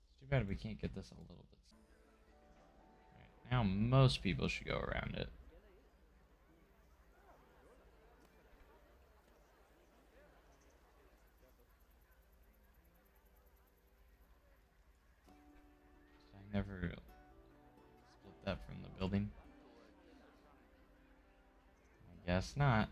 B: It's too bad we can't get this a little bit. Right, now most people should go around it. I never split that from the building. I guess not.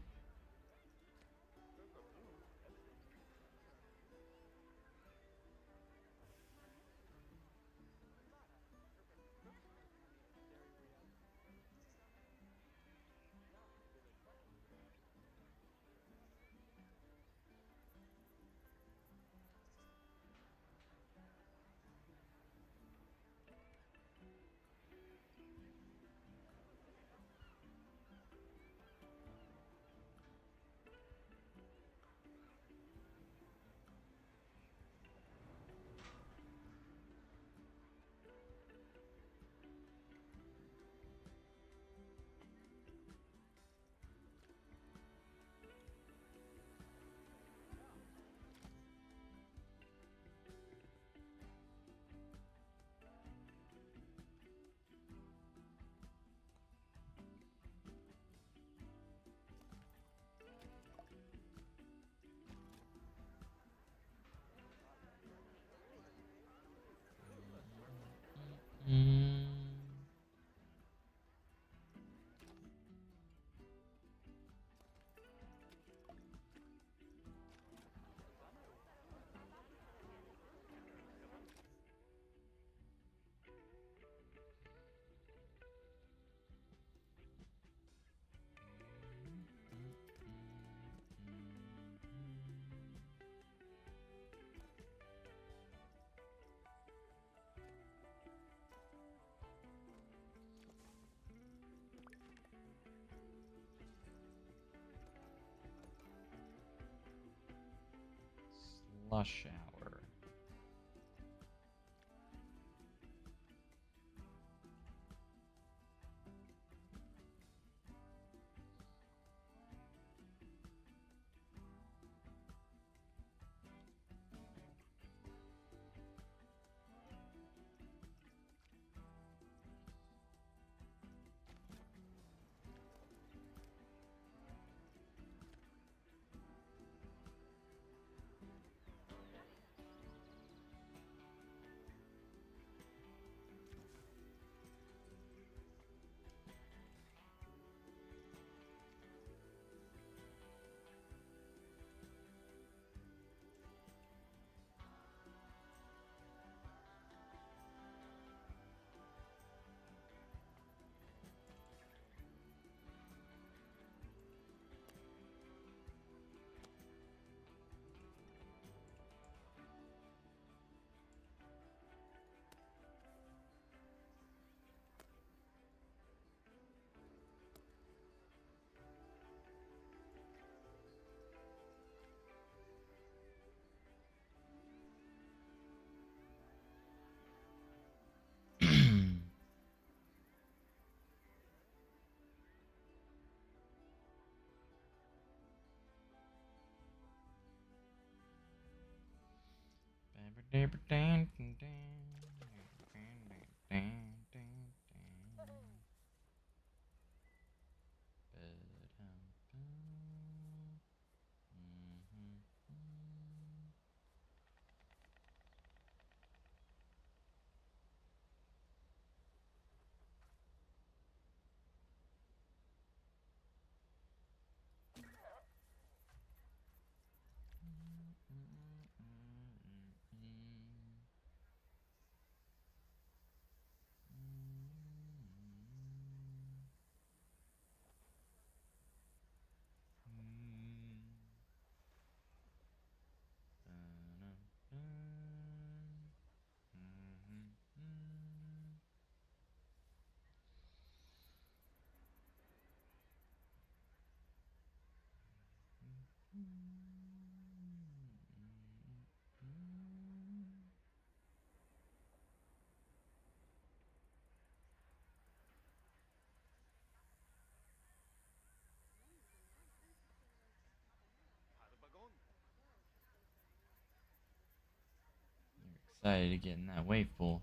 B: Lush Hour. Excited to get in that wave pool.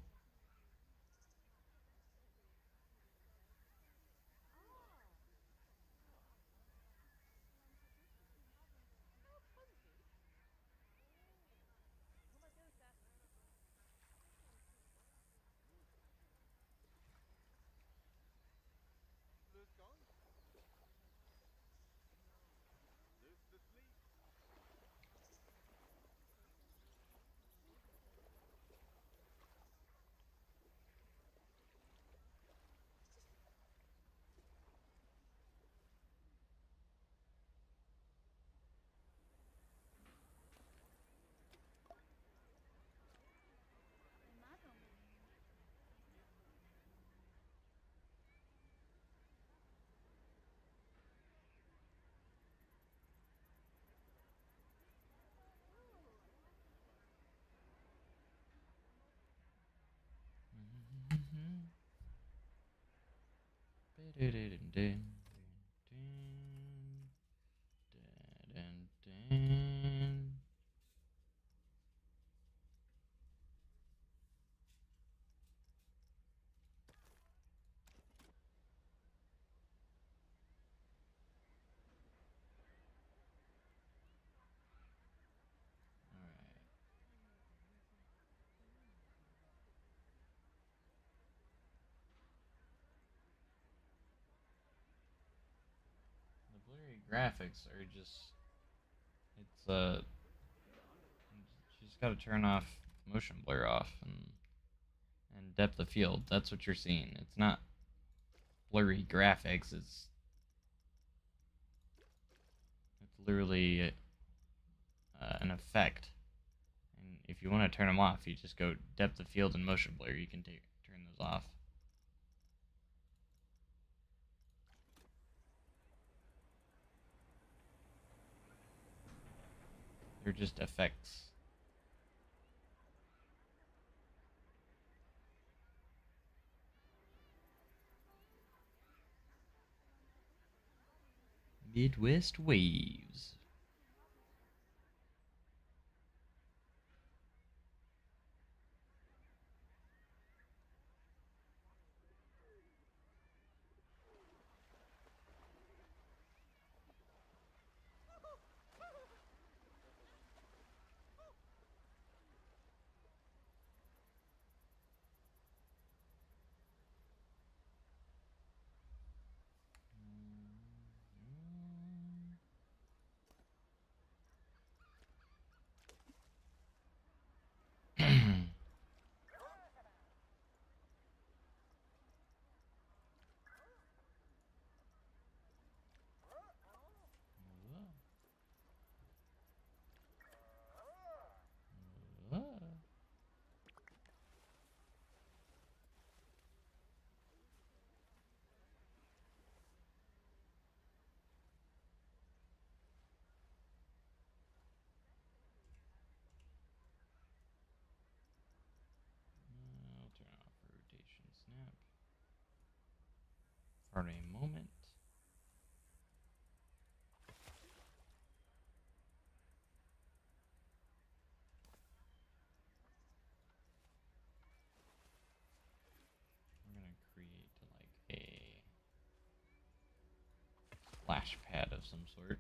B: The blurry graphics are just, it's you just gotta turn off motion blur off and depth of field. That's what you're seeing. It's not blurry graphics. It's literally an effect. And if you want to turn them off, you just go depth of field and motion blur. You can turn those off. They're just effects. Midwest Waves. I'll turn off rotation snap for a moment. We're gonna create like a splash pad of some sort.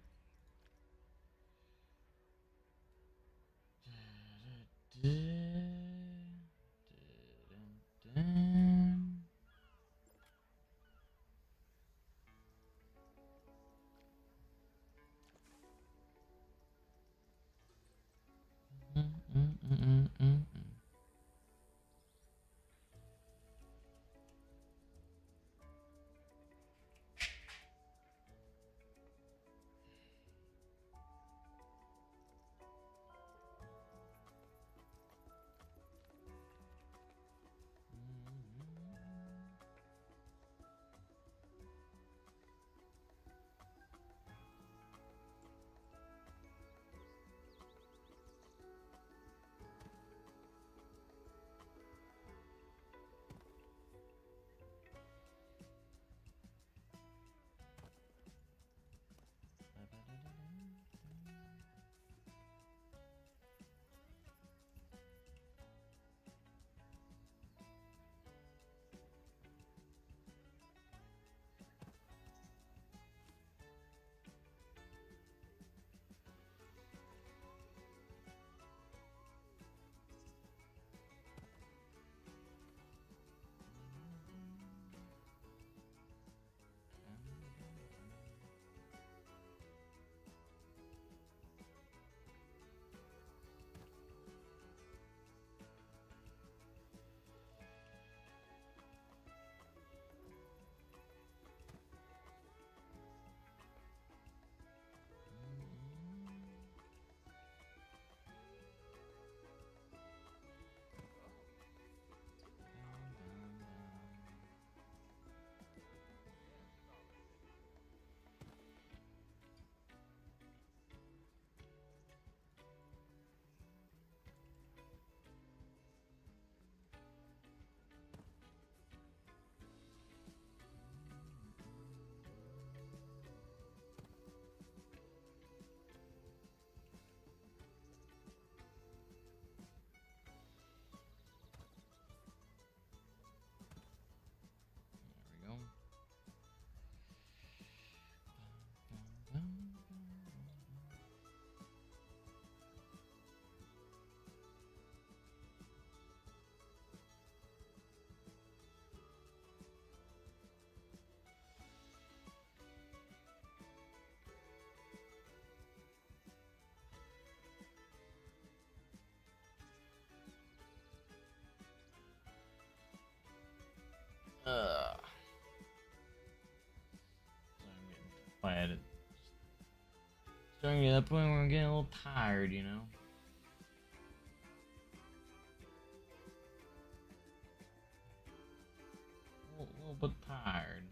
B: So I'm getting quiet. Starting to get to the point where I'm getting a little tired, you know? A little bit tired.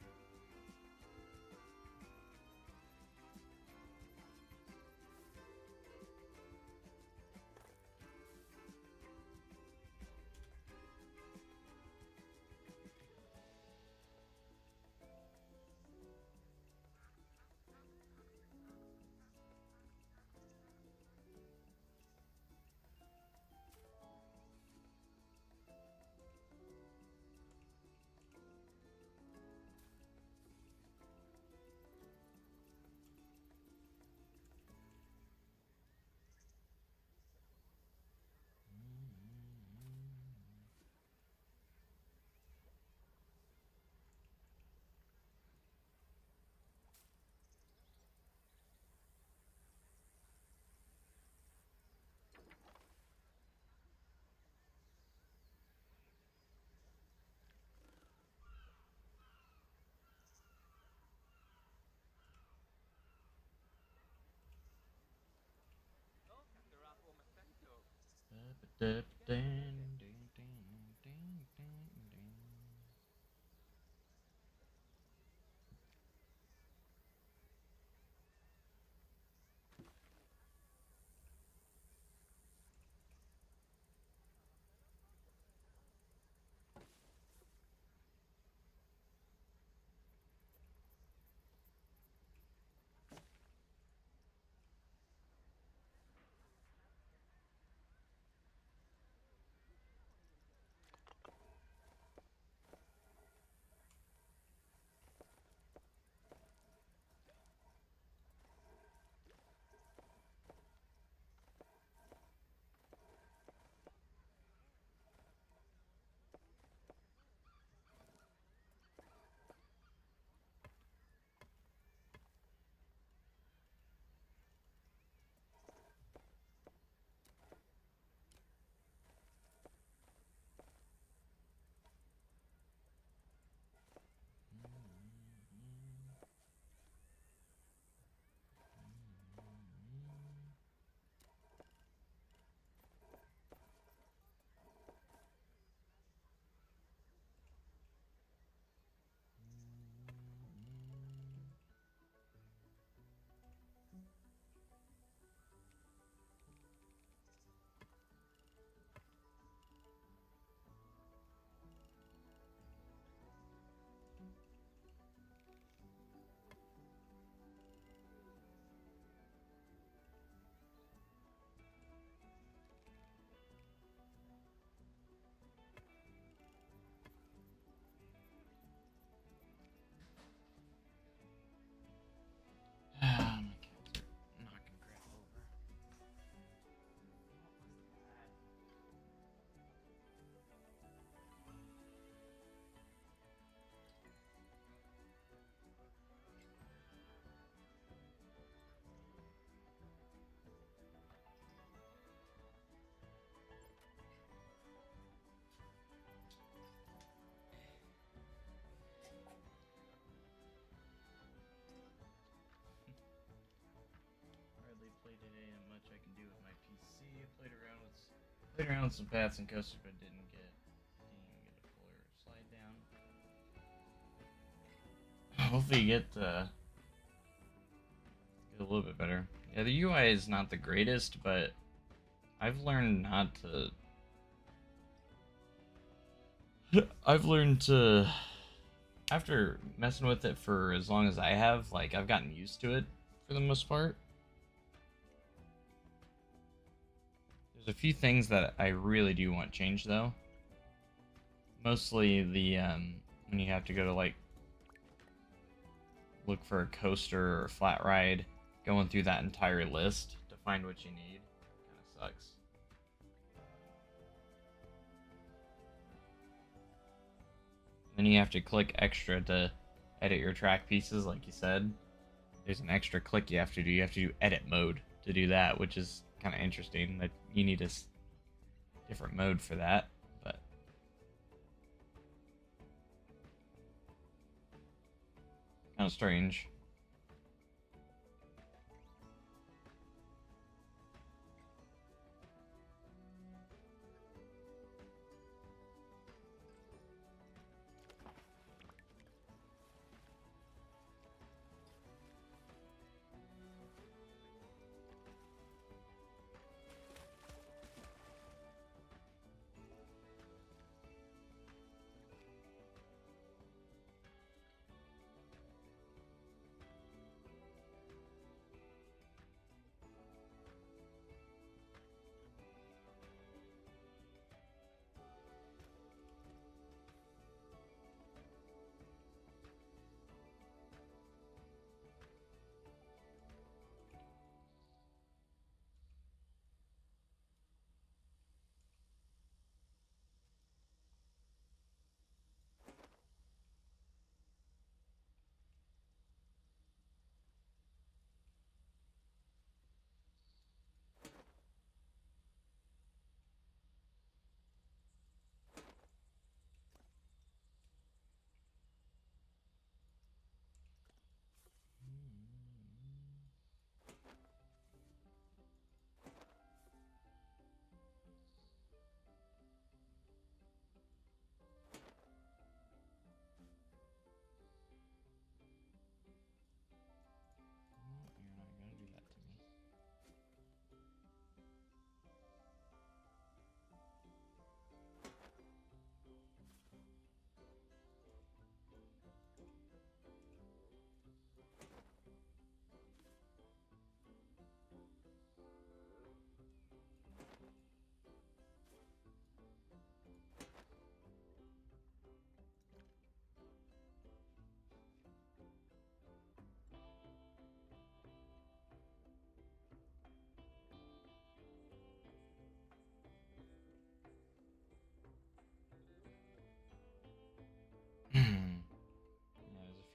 B: Ah, my cats are knocking crap over.
A: Hardly played today, and much I can do with my PC. Played around with some paths and coasters, but didn't even get a puller or slide down. Hopefully you get a little bit better. Yeah, the UI is not the greatest, but I've learned not to. I've learned to. After messing with it for as long as I have, like, I've gotten used to it for the most part. There's a few things that I really do want changed, though. Mostly the, when you have to go to, like, look for a coaster or a flat ride, going through that entire list to find what you need kind of sucks. Then you have to click extra to edit your track pieces, like you said. There's an extra click you have to do. You have to do edit mode to do that, which is kind of interesting that you need a different mode for that. But kind of strange.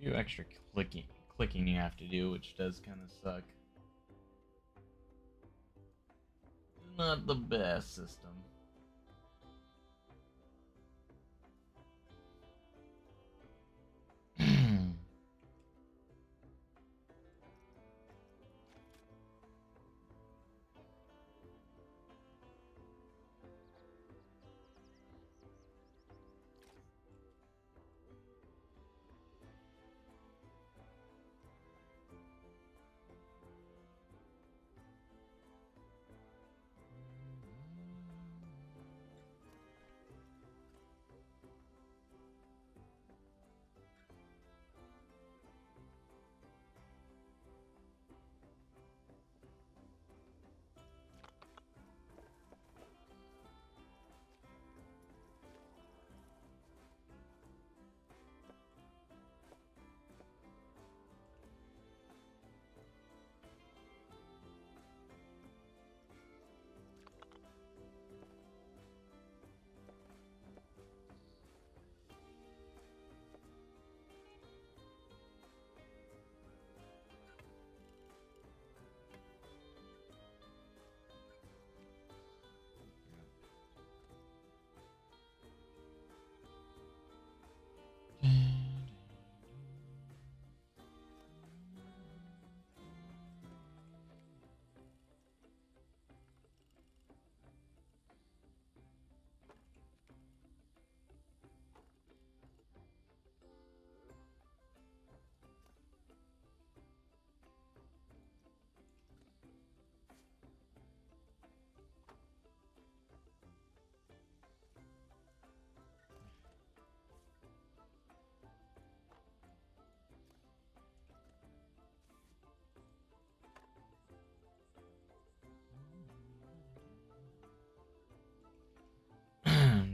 B: few extra clicking you have to do, which does kind of suck. Not the best system.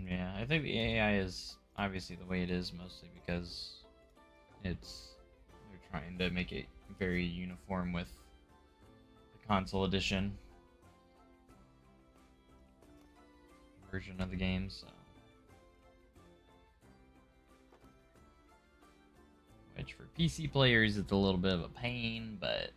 B: Yeah, I think the AI is obviously the way it is mostly because it's they're trying to make it very uniform with the console edition version of the game. So, which for PC players it's a little bit of a pain, but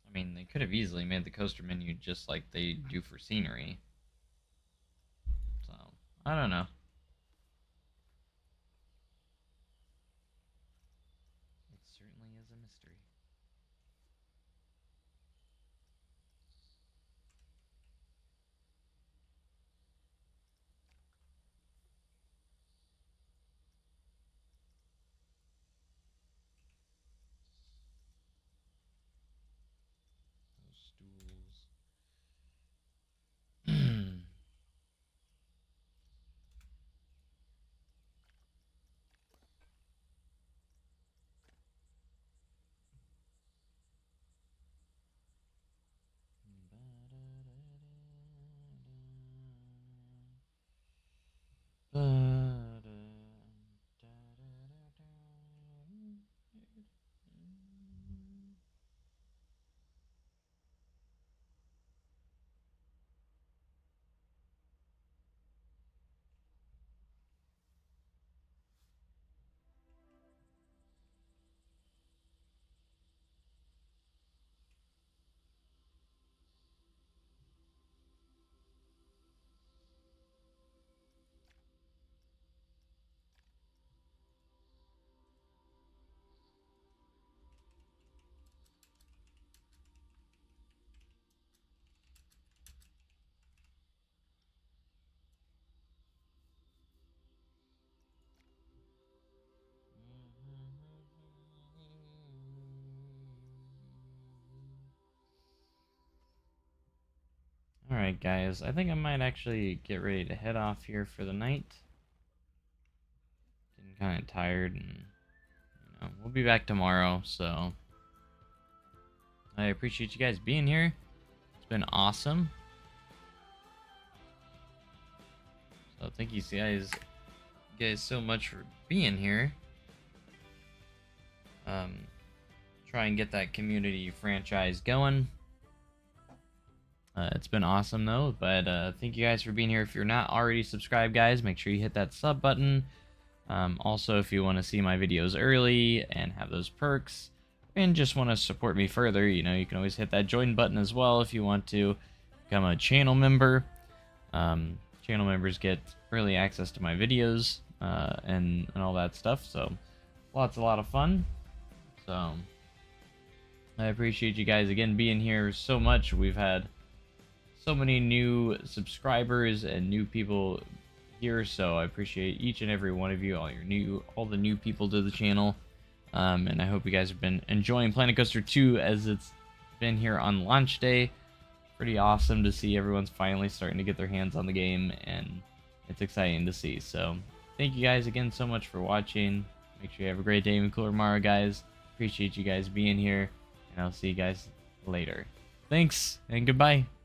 B: I mean they could have easily made the coaster menu just like they do for scenery. So I don't know. It certainly is a mystery. Those stools. Alright, guys, I think I might actually get ready to head off here for the night. Getting kind of tired, and we'll be back tomorrow, so I appreciate you guys being here. It's been awesome. So thank you guys so much for being here. Try and get that community franchise going. It's been awesome though, but thank you guys for being here. If you're not already subscribed, guys, make sure you hit that sub button. Also, if you want to see my videos early and have those perks, and just want to support me further, you know, you can always hit that join button as well if you want to become a channel member. Channel members get early access to my videos and all that stuff, so a lot of fun. So I appreciate you guys again being here so much. We've had so many new subscribers and new people here, so I appreciate each and every one of you, all the new people to the channel. And I hope you guys have been enjoying Planet Coaster 2 as it's been here on launch day. Pretty awesome to see everyone's finally starting to get their hands on the game, and it's exciting to see. So thank you guys again so much for watching. Make sure you have a great day and cooler tomorrow, guys. Appreciate you guys being here, and I'll see you guys later. Thanks, and goodbye.